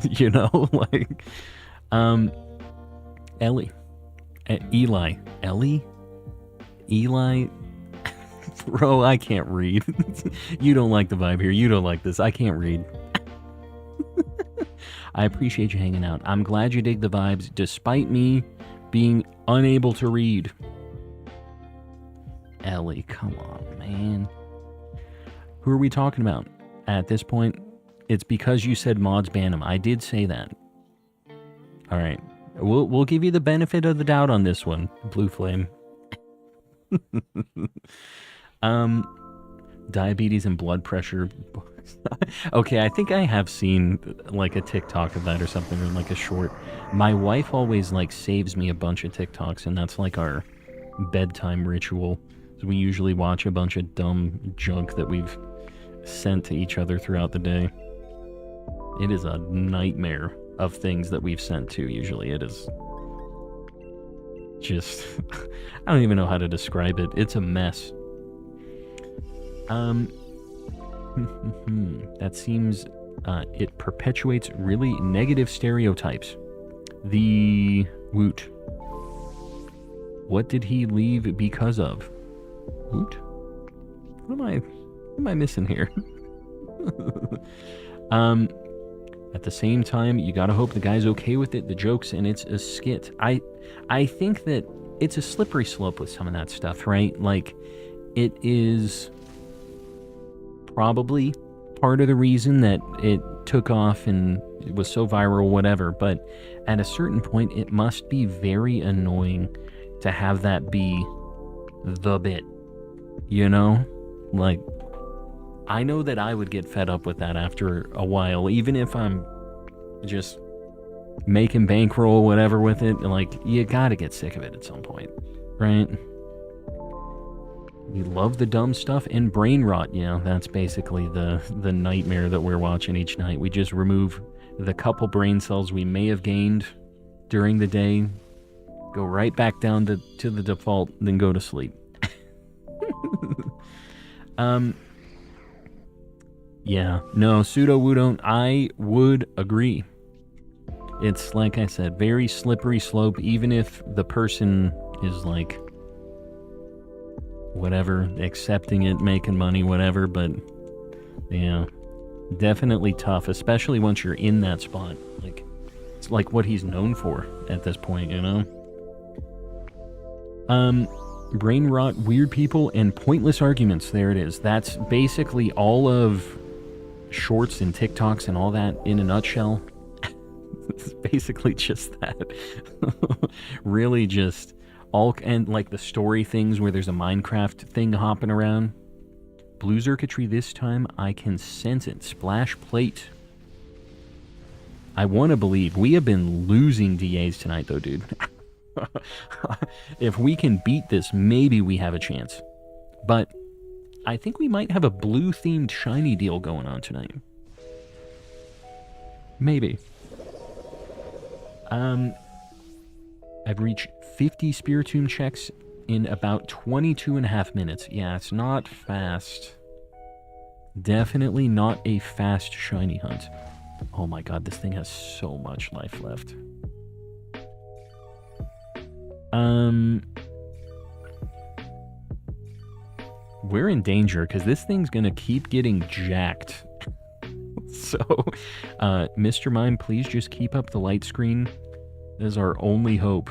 You know, like Eli, bro, I can't read. You don't like the vibe here. You don't like this. I can't read. I appreciate you hanging out. I'm glad you dig the vibes, despite me being unable to read. Ellie, come on, man. Who are we talking about? At this point, it's because you said mods ban him. I did say that. All right. We'll give you the benefit of the doubt on this one, Blue Flame. Diabetes and blood pressure. Okay, I think I have seen like a TikTok of that or something, or like a short. My wife always like saves me a bunch of TikToks, and that's like our bedtime ritual. So we usually watch a bunch of dumb junk that we've sent to each other throughout the day. It is a nightmare of things that we've sent to. Usually it is just I don't even know how to describe it. It's a mess. That seems it perpetuates really negative stereotypes. The Woot. What did he leave because of? Woot? What am I missing here? At the same time, you gotta hope the guy's okay with it, the jokes, and it's a skit. I think that it's a slippery slope with some of that stuff, right? Like, it is probably part of the reason that it took off and it was so viral, whatever, but at a certain point, it must be very annoying to have that be the bit, you know? Like, I know that I would get fed up with that after a while, even if I'm just making bankroll, whatever with it. Like, you gotta get sick of it at some point, right? We love the dumb stuff and brain rot, you know, that's basically the nightmare that we're watching each night. We just remove the couple brain cells we may have gained during the day, go right back down to the default, then go to sleep. Yeah, no, pseudo-woo don't. I would agree. It's, like I said, very slippery slope, even if the person is, like, whatever, accepting it, making money, whatever, but, yeah, definitely tough, especially once you're in that spot. Like, it's like what he's known for at this point, you know? Brain rot, weird people, and pointless arguments. There it is. That's basically all of shorts and TikToks and all that in a nutshell. It's basically just that. Really just all, and like the story things where there's a Minecraft thing hopping around. Blue circuitry this time, I can sense it. Splash plate. I want to believe. We have been losing DAs tonight though, dude. If we can beat this, maybe we have a chance. But I think we might have a blue-themed shiny deal going on tonight. Maybe. I've reached 50 Spiritomb checks in about 22.5 minutes. Yeah, it's not fast. Definitely not a fast shiny hunt. Oh my god, this thing has so much life left. We're in danger because this thing's gonna keep getting jacked. So, Mr. Mime, please just keep up the light screen. That is our only hope.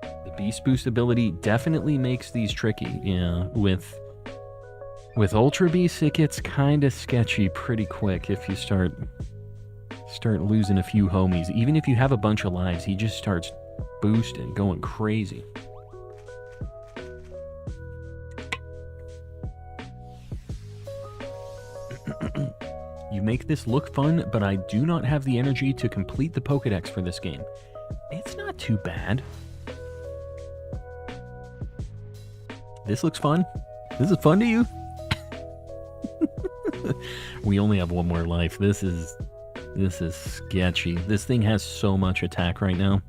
The Beast Boost ability definitely makes these tricky. Yeah, with Ultra Beast, it gets kind of sketchy pretty quick if you start losing a few homies. Even if you have a bunch of lives, he just starts boosting, going crazy. You make this look fun, but I do not have the energy to complete the Pokédex for this game. It's not too bad. This looks fun? This is fun to you? We only have one more life. This is sketchy. This thing has so much attack right now.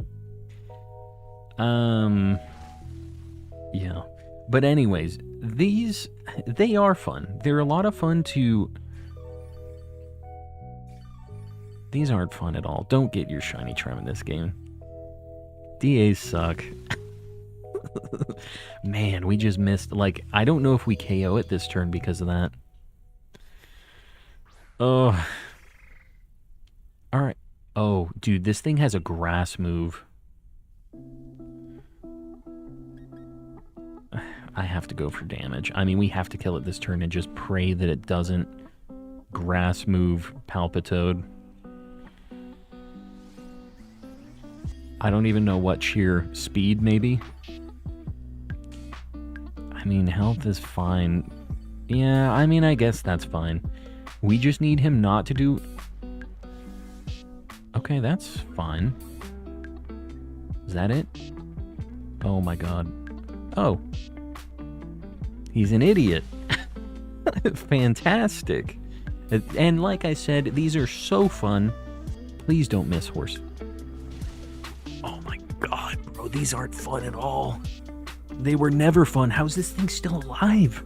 Yeah. But anyways, they are fun. They're a lot of fun to... These aren't fun at all. Don't get your shiny charm in this game. DAs suck. Man, we just missed... Like, I don't know if we KO it this turn because of that. Oh. Alright. Oh, dude, this thing has a grass move. I have to go for damage. I mean, we have to kill it this turn and just pray that it doesn't grass move Palpitoad. I don't even know what sheer speed, maybe? I mean, health is fine. Yeah, I mean, I guess that's fine. We just need him not to do... Okay, that's fine. Is that it? Oh my god. Oh. He's an idiot. Fantastic. And like I said, these are so fun. Please don't miss, horse. Oh my god, bro, these aren't fun at all. They were never fun. How's this thing still alive?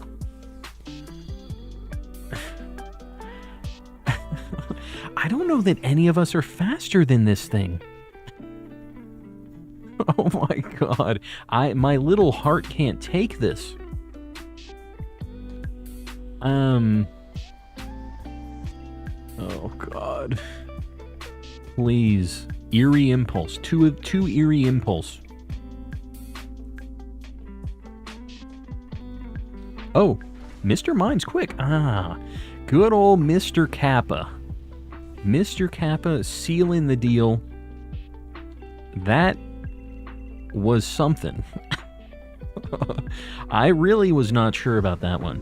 I don't know that any of us are faster than this thing. Oh my god. My little heart can't take this. Oh god. Please. Eerie Impulse. Two Eerie Impulse. Oh, Mr. Mine's quick. Ah, good old Mr. Kappa. Mr. Kappa sealing the deal. That was something. I really was not sure about that one.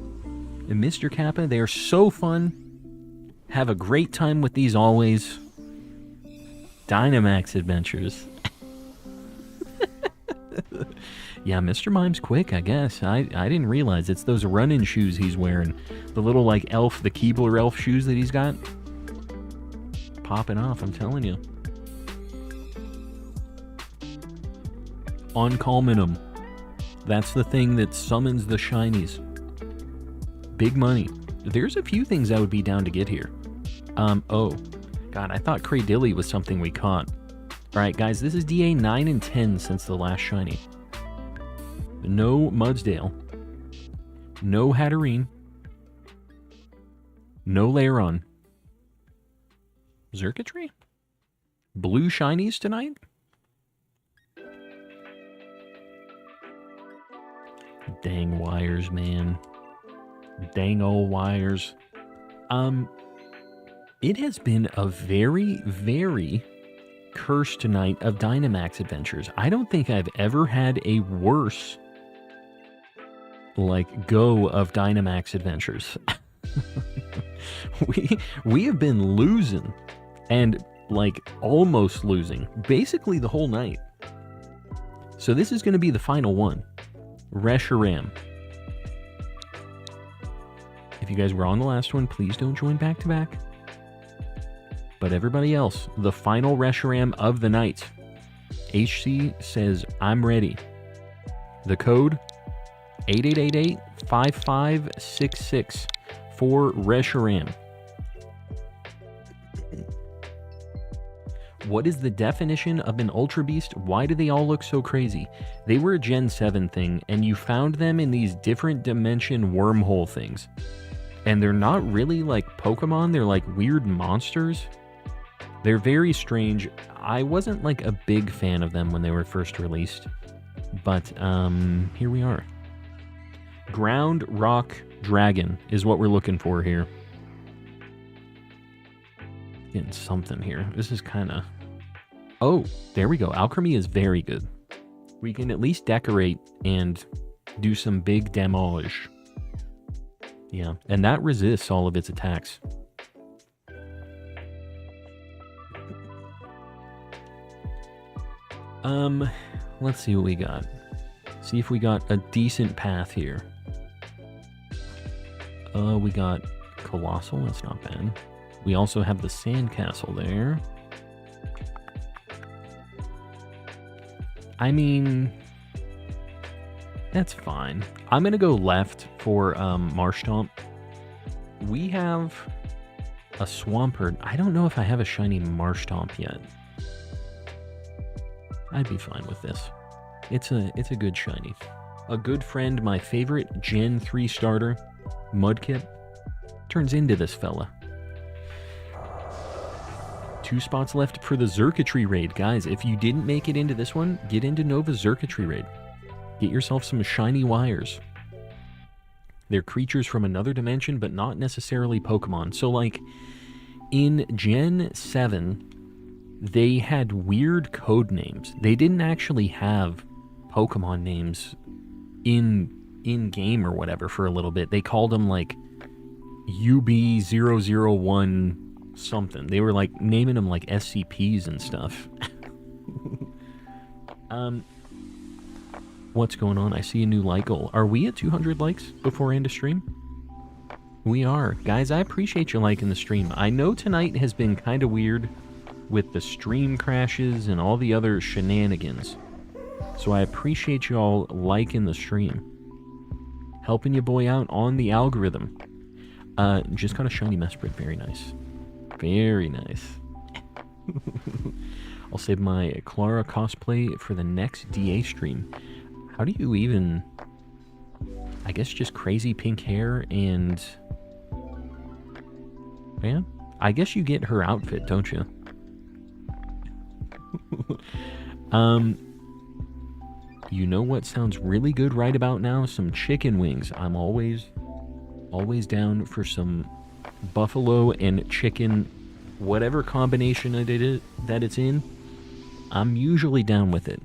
And Mr. Kappa, they are so fun. Have a great time with these always. Dynamax Adventures. Yeah, Mr. Mime's quick, I guess. I didn't realize it's those run-in shoes he's wearing. The little, like, elf, the Keebler elf shoes that he's got. Popping off, I'm telling you. Uncalminum. That's the thing that summons the shinies. Big money. There's a few things I would be down to get here. Oh, God, I thought Cradilly was something we caught. All right, guys, this is DA 9 and 10 since the last shiny. No Mudsdale. No Hatterene. No Lairon. Xurkitree? Blue shinies tonight? Dang wires, man. Dang old wires. It has been a very, very cursed night of Dynamax Adventures. I don't think I've ever had a worse, go of Dynamax Adventures. we have been losing, and, almost losing, basically the whole night. So this is going to be the final one. Reshiram. If you guys were on the last one, please don't join back-to-back. But everybody else, the final Reshiram of the night. HC says, I'm ready. The code, 8888-5566 for Reshiram. What is the definition of an Ultra Beast? Why do they all look so crazy? They were a Gen 7 thing, and you found them in these different dimension wormhole things. And they're not really like Pokemon, they're like weird monsters. They're very strange. I wasn't a big fan of them when they were first released. But, here we are. Ground, Rock, Dragon is what we're looking for here. Getting something here. This is kind of... Oh, there we go. Alchemy is very good. We can at least decorate and do some big damage. Yeah, and that resists all of its attacks. Let's see what we got. See if we got a decent path here. We got Colossal, that's not bad. We also have the Sandcastle there. I mean, that's fine. I'm going to go left for Marshtomp. We have a Swampert. I don't know if I have a shiny Marshtomp yet. I'd be fine with this. It's a good shiny. A good friend, my favorite Gen 3 starter, Mudkip, turns into this fella. 2 spots left for the Xurkitree raid. Guys, if you didn't make it into this one, get into Nova's Xurkitree raid. Get yourself some shiny wires. They're creatures from another dimension, but not necessarily Pokemon. So, in Gen 7, they had weird code names. They didn't actually have Pokemon names in-game or whatever for a little bit. They called them, UB001 something. They were naming them SCPs and stuff. What's going on? I see a new like goal. Are we at 200 likes before end of stream? We are. Guys, I appreciate you liking the stream. I know tonight has been kind of weird with the stream crashes and all the other shenanigans. So I appreciate you all liking the stream. Helping your boy out on the algorithm. Just got a shiny Mesprit. Very nice. Very nice. I'll save my Clara cosplay for the next DA stream. How do you even... I guess just crazy pink hair and... Yeah, I guess you get her outfit, don't you? You know what sounds really good right about now? Some chicken wings. I'm always down for some buffalo and chicken, whatever combination that it's in. I'm usually down with it.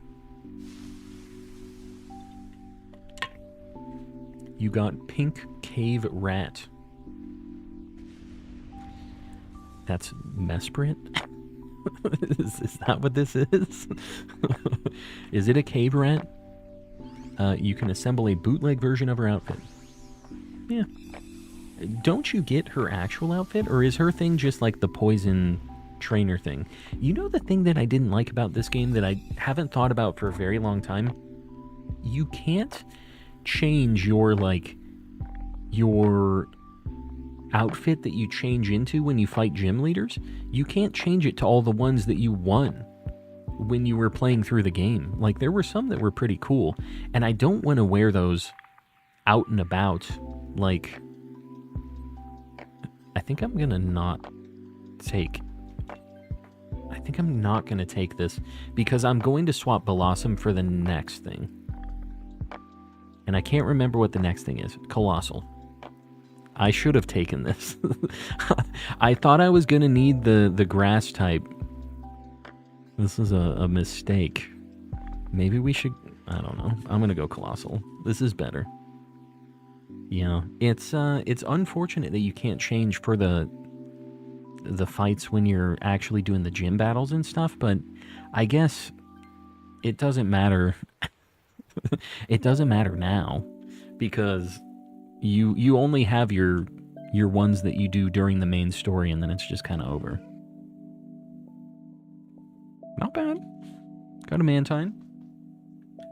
You got Pink Cave Rat. That's Mesprit? Is that what this is? Is it a cave rat? You can assemble a bootleg version of her outfit. Yeah. Don't you get her actual outfit? Or is her thing just like the poison trainer thing? You know the thing that I didn't like about this game that I haven't thought about for a very long time? You can't change your outfit that you change into when you fight gym leaders, you can't change it to all the ones that you won when you were playing through the game. Like, there were some that were pretty cool, and I don't want to wear those out and about. Like, I think I'm going to not take this because I'm going to swap Blossom for the next thing. And I can't remember what the next thing is. Colossal. I should have taken this. I thought I was going to need the grass type. This is a mistake. Maybe we should... I don't know. I'm going to go Colossal. This is better. Yeah. It's unfortunate that you can't change for the fights when you're actually doing the gym battles and stuff, but I guess it doesn't matter. It doesn't matter now because you only have your ones that you do during the main story, and then it's just kind of over. Not bad. Got a Mantine.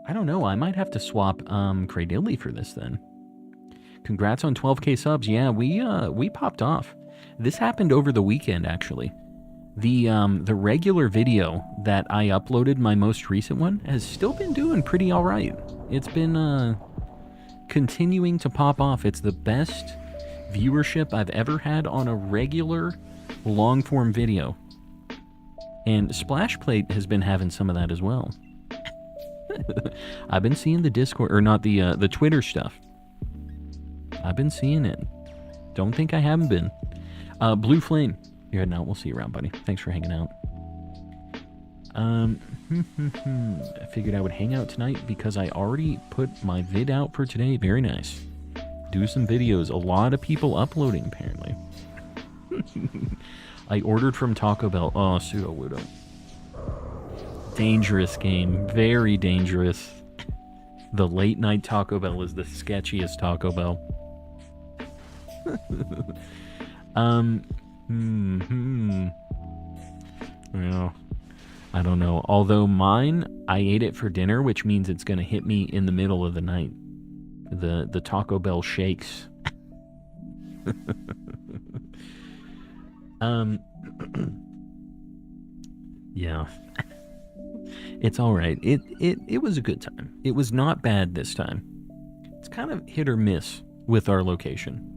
I don't know. I might have to swap Cradilly for this then. Congrats on 12k subs. Yeah, we popped off. This happened over the weekend, actually. The regular video that I uploaded, my most recent one, has still been doing pretty all right. It's been continuing to pop off. It's the best viewership I've ever had on a regular long-form video. And Splashplate has been having some of that as well. I've been seeing the Discord, or not the Twitter stuff. I've been seeing it. Don't think I haven't been. Blue Flame, you're heading out. We'll see you around, buddy. Thanks for hanging out. I figured I would hang out tonight because I already put my vid out for today. Very nice. Do some videos. A lot of people uploading, apparently. I ordered from Taco Bell. Oh, Pseudo Ludo. Dangerous game. Very dangerous. The late night Taco Bell is the sketchiest Taco Bell. Well, I don't know. Although mine, I ate it for dinner, which means it's going to hit me in the middle of the night. The Taco Bell shakes. Yeah. It's all right. It was a good time. It was not bad this time. It's kind of hit or miss with our location.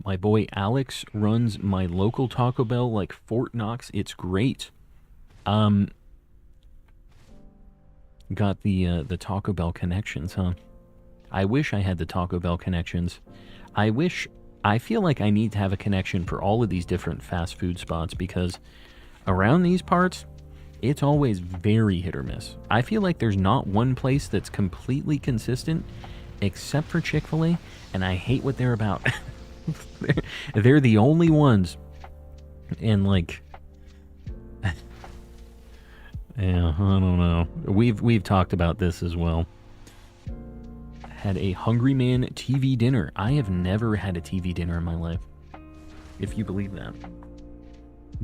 My boy Alex runs my local Taco Bell like Fort Knox. It's great. Got the Taco Bell connections, huh? I wish I had the Taco Bell connections. I feel like I need to have a connection for all of these different fast food spots because around these parts, it's always very hit or miss. I feel like there's not one place that's completely consistent except for Chick-fil-A, and I hate what they're about. They're the only ones. And like, yeah, I don't know. We've talked about this as well. Had a Hungry Man TV dinner. I have never had a TV dinner in my life, if you believe that.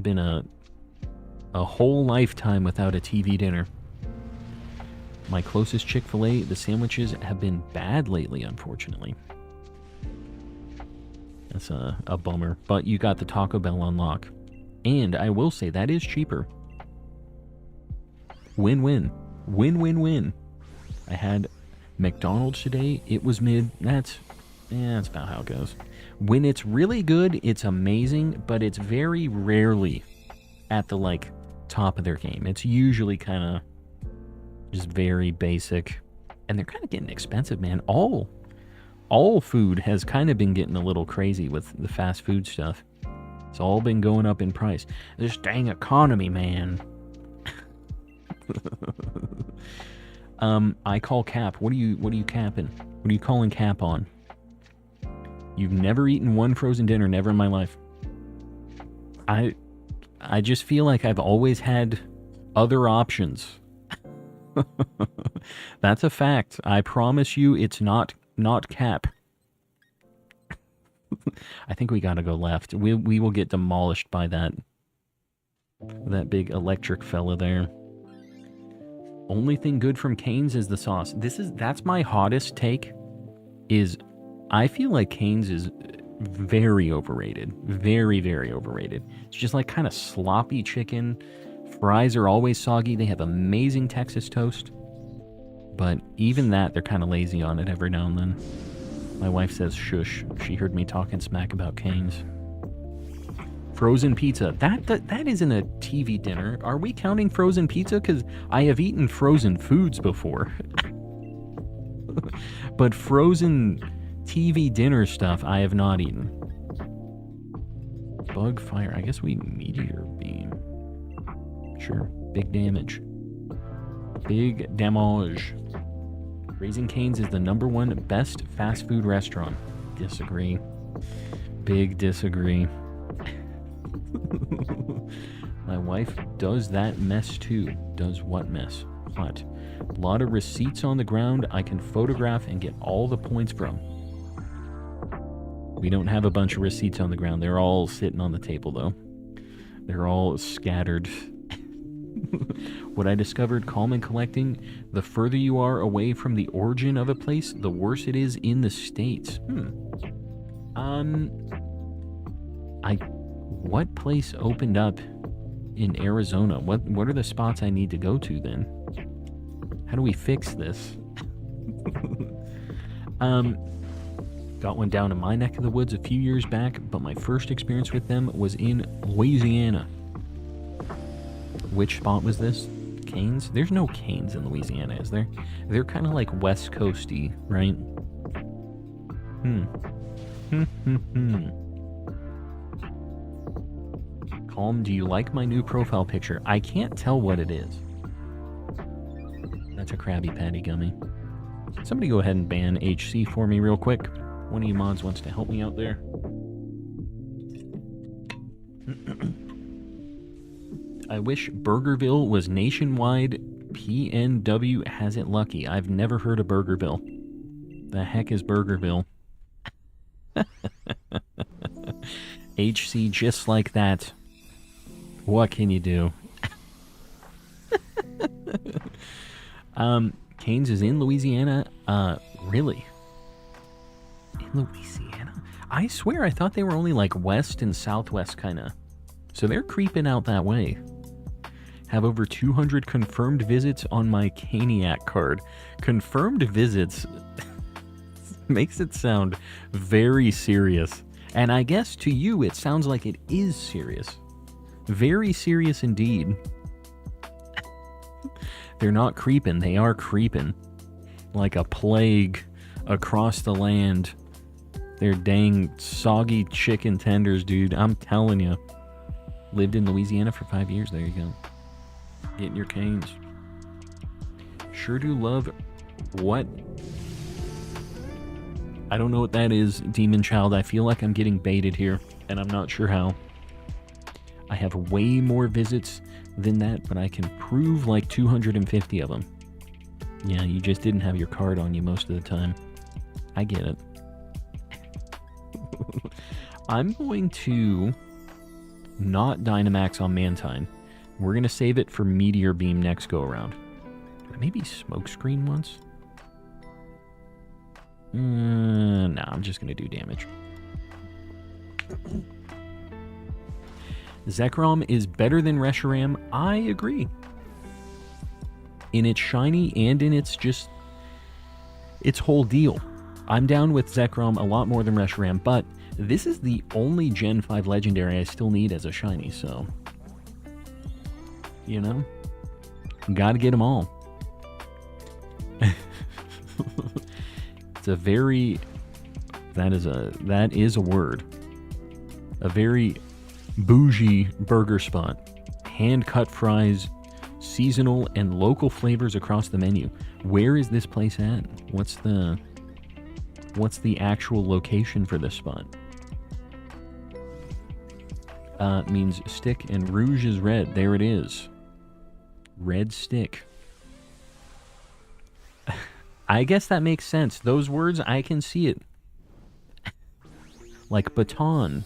Been a whole lifetime without a TV dinner. My closest Chick-fil-A, the sandwiches have been bad lately, unfortunately. That's a bummer. But you got the Taco Bell on lock. And I will say, that is cheaper. Win-win. Win-win-win. I had McDonald's today. It was mid. That's about how it goes. When it's really good, it's amazing, but it's very rarely at the, like, top of their game. It's usually kind of just very basic. And they're kind of getting expensive, man. All food has kind of been getting a little crazy with the fast food stuff. It's all been going up in price. This dang economy, man. I call cap. What are you capping? What are you calling cap on? You've never eaten one frozen dinner, never in my life. I just feel like I've always had other options. That's a fact. I promise you it's not cap. I think we gotta go left. We will get demolished by that big electric fella there. Only thing good from Cane's is the sauce. That's my hottest take, is I feel like Cane's is very overrated. Very, very overrated. It's just like kind of sloppy chicken. Fries are always soggy. They have amazing Texas toast. But even that, they're kind of lazy on it every now and then. My wife says shush. She heard me talking smack about Cane's. Frozen pizza. That isn't a TV dinner. Are we counting frozen pizza? Because I have eaten frozen foods before. But frozen TV dinner stuff I have not eaten. Bug fire. I guess we meteor beam. Sure. Big damage. Big damage. Raising Cane's is the #1 best fast food restaurant. Disagree. Big disagree. My wife does that mess too. Does what mess? What? A lot of receipts on the ground I can photograph and get all the points from. We don't have a bunch of receipts on the ground. They're all sitting on the table though. They're all scattered. What I discovered calm and collecting, the further you are away from the origin of a place, the worse it is in the States. What place opened up in Arizona? What are the spots I need to go to then? How do we fix this? Got one down in my neck of the woods a few years back, but my first experience with them was in Louisiana. Which spot was this? Cane's? There's no Cane's in Louisiana, is there? They're kind of like West Coasty, right? Calm, do you like my new profile picture? I can't tell what it is. That's a Krabby Patty gummy. Somebody go ahead and ban HC for me real quick. One of you mods wants to help me out there. I wish Burgerville was nationwide. PNW has it lucky. I've never heard of Burgerville. The heck is Burgerville? HC just like that. What can you do? Cane's is in Louisiana. Really? In Louisiana? I swear I thought they were only like west and southwest kinda. So they're creeping out that way. Have over 200 confirmed visits on my Caniac card. Confirmed visits makes it sound very serious. And I guess to you it sounds like it is serious. Very serious indeed. They're not creeping, they are creeping. Like a plague across the land. They're dang soggy chicken tenders, dude. I'm telling you. Lived in Louisiana for 5 years. There you go. Getting your Canes. Sure do love what? I don't know what that is, Demon Child. I feel like I'm getting baited here, and I'm not sure how. I have way more visits than that, but I can prove like 250 of them. Yeah, you just didn't have your card on you most of the time. I get it. I'm going to not Dynamax on Mantine. We're going to save it for Meteor Beam next go around. Maybe Smokescreen once? No, I'm just going to do damage. Zekrom is better than Reshiram. I agree. In its shiny and in its whole deal. I'm down with Zekrom a lot more than Reshiram, but this is the only Gen 5 Legendary I still need as a shiny, so... You know? Gotta get them all. It's a very... That is a word. A very bougie burger spot. Hand-cut fries, seasonal and local flavors across the menu. Where is this place at? What's the actual location for this spot? Means stick and rouge is red. There it is. Red stick. I guess that makes sense. Those words, I can see it. Like baton.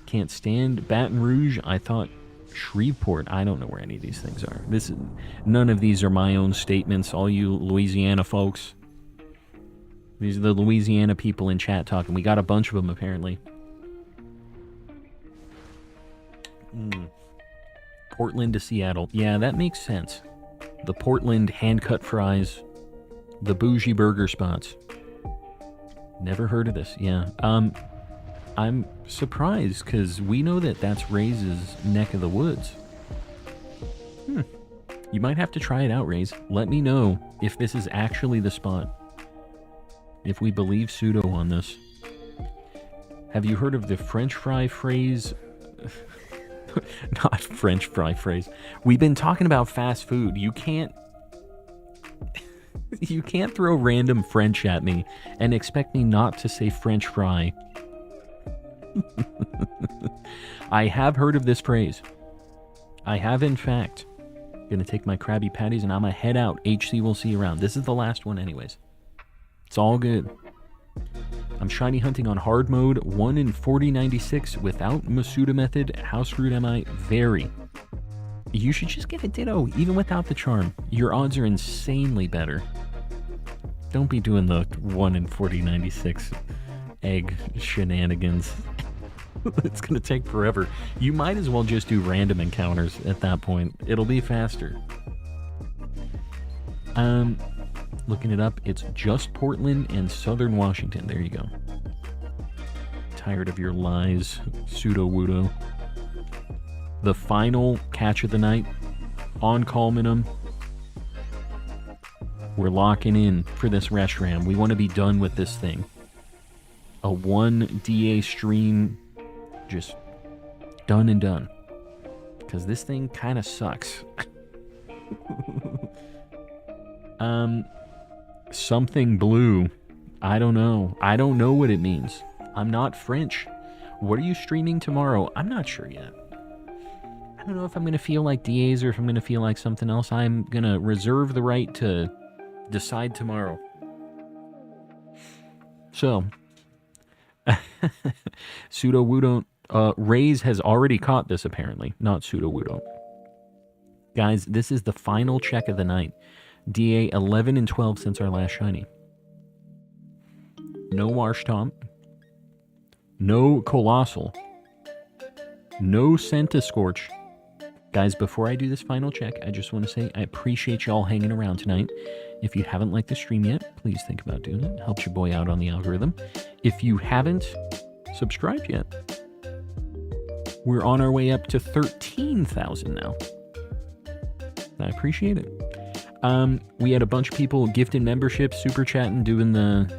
Can't stand Baton Rouge. I thought Shreveport. I don't know where any of these things are. None of these are my own statements. All you Louisiana folks. These are the Louisiana people in chat talking. We got a bunch of them, apparently. Portland to Seattle. Yeah, that makes sense. The Portland hand-cut fries. The bougie burger spots. Never heard of this. Yeah. I'm surprised, because we know that that's Ray's neck of the woods. You might have to try it out, Rays. Let me know if this is actually the spot. If we believe Pseudo on this. Have you heard of the French fry phrase? Not French fry phrase. We've been talking about fast food. You can't throw random French at me and expect me not to say French fry. I have heard of this phrase. I have, in fact. Gonna take my Krabby Patties and I'm gonna head out. HC will see you around. This is the last one anyways. It's all good. I'm shiny hunting on hard mode, 1 in 4096 without Masuda method. How screwed am I? Very. You should just get a Ditto, even without the charm. Your odds are insanely better. Don't be doing the 1 in 4096 egg shenanigans. It's gonna take forever. You might as well just do random encounters at that point. It'll be faster. Looking it up, it's just Portland and Southern Washington. There you go. Tired of your lies, pseudo-wudo. The final catch of the night on Calminum. We're locking in for this Reshram. We want to be done with this thing. A 1 DA stream, just done and done. Because this thing kind of sucks. Something blue. I don't know. I don't know what it means. I'm not French. What are you streaming tomorrow? I'm not sure yet. I don't know if I'm going to feel like DAs or if I'm going to feel like something else. I'm going to reserve the right to decide tomorrow. So, Pseudo-Wudo, Rays has already caught this apparently, not Pseudo-Wudo. Guys, this is the final check of the night. DA 11 and 12 since our last shiny. No Marshtomp. No Colossal. No Centiscorch. Guys, before I do this final check, I just want to say I appreciate y'all hanging around tonight. If you haven't liked the stream yet, please think about doing it. Helps your boy out on the algorithm. If you haven't subscribed yet, we're on our way up to 13,000 now. I appreciate it. We had a bunch of people gifting memberships, super chatting, doing the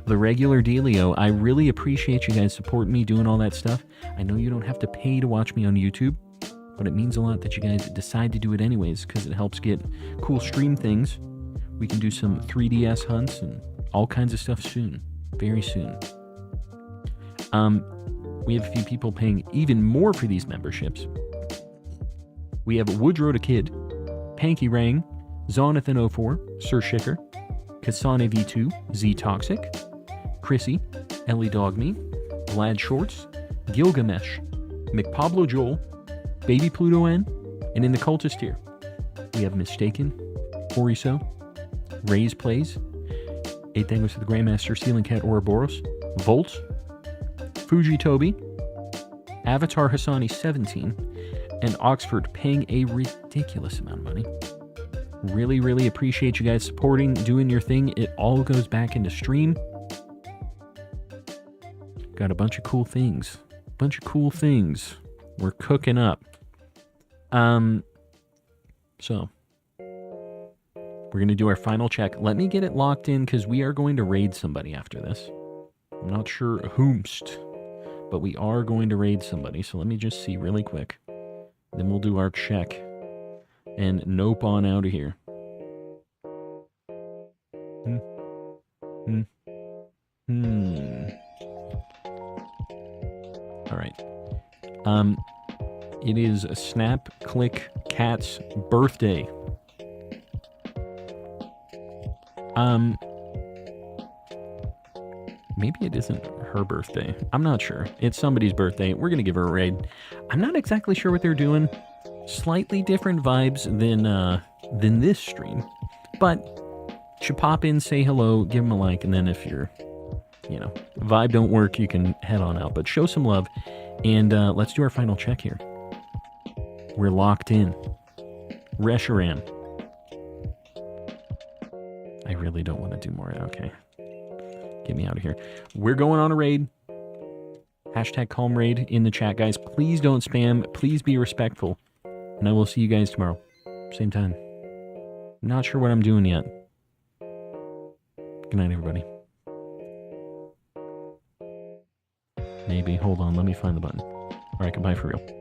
regular dealio. I really appreciate you guys supporting me, doing all that stuff. I know you don't have to pay to watch me on YouTube, but it means a lot that you guys decide to do it anyways, because it helps get cool stream things. We can do some 3DS hunts and all kinds of stuff soon, very soon. We have a few people paying even more for these memberships. We have Woodrow the Kid, Panky Rang, Zonathan04, Sir Shicker, Kasane V2, Z Toxic, Chrissy, Ellie Dogme, Vlad Shorts, Gilgamesh, McPablo Joel, Baby Pluto N, and in the cultist tier, we have Mistaken, Oriso, Rays Plays, 8 Thangos to the Grandmaster, Sealing Cat Ouroboros, Volt, Fuji Toby, Avatar Hassani 17, and Oxford paying a ridiculous amount of money. Really, really appreciate you guys supporting, doing your thing. It all goes back into stream. Got a bunch of cool things. We're cooking up. So we're going to do our final check. Let me get it locked in because we are going to raid somebody after this. I'm not sure whomst, but we are going to raid somebody. So let me just see really quick. Then we'll do our check and nope on out of here. All right. It is Snap Click Cat's birthday. Maybe it isn't her birthday. I'm not sure. It's somebody's birthday. We're going to give her a raid. I'm not exactly sure what they're doing. Slightly different vibes than this stream. But should pop in, say hello, give them a like, and then if your, vibe don't work, you can head on out. But show some love, and let's do our final check here. We're locked in. Reshiram. I really don't want to do more. Okay. Get me out of here. We're going on a raid. Hashtag calm raid in the chat, guys. Please don't spam. Please be respectful. And I will see you guys tomorrow. Same time. Not sure what I'm doing yet. Good night, everybody. Maybe. Hold on. Let me find the button. All right. Goodbye for real.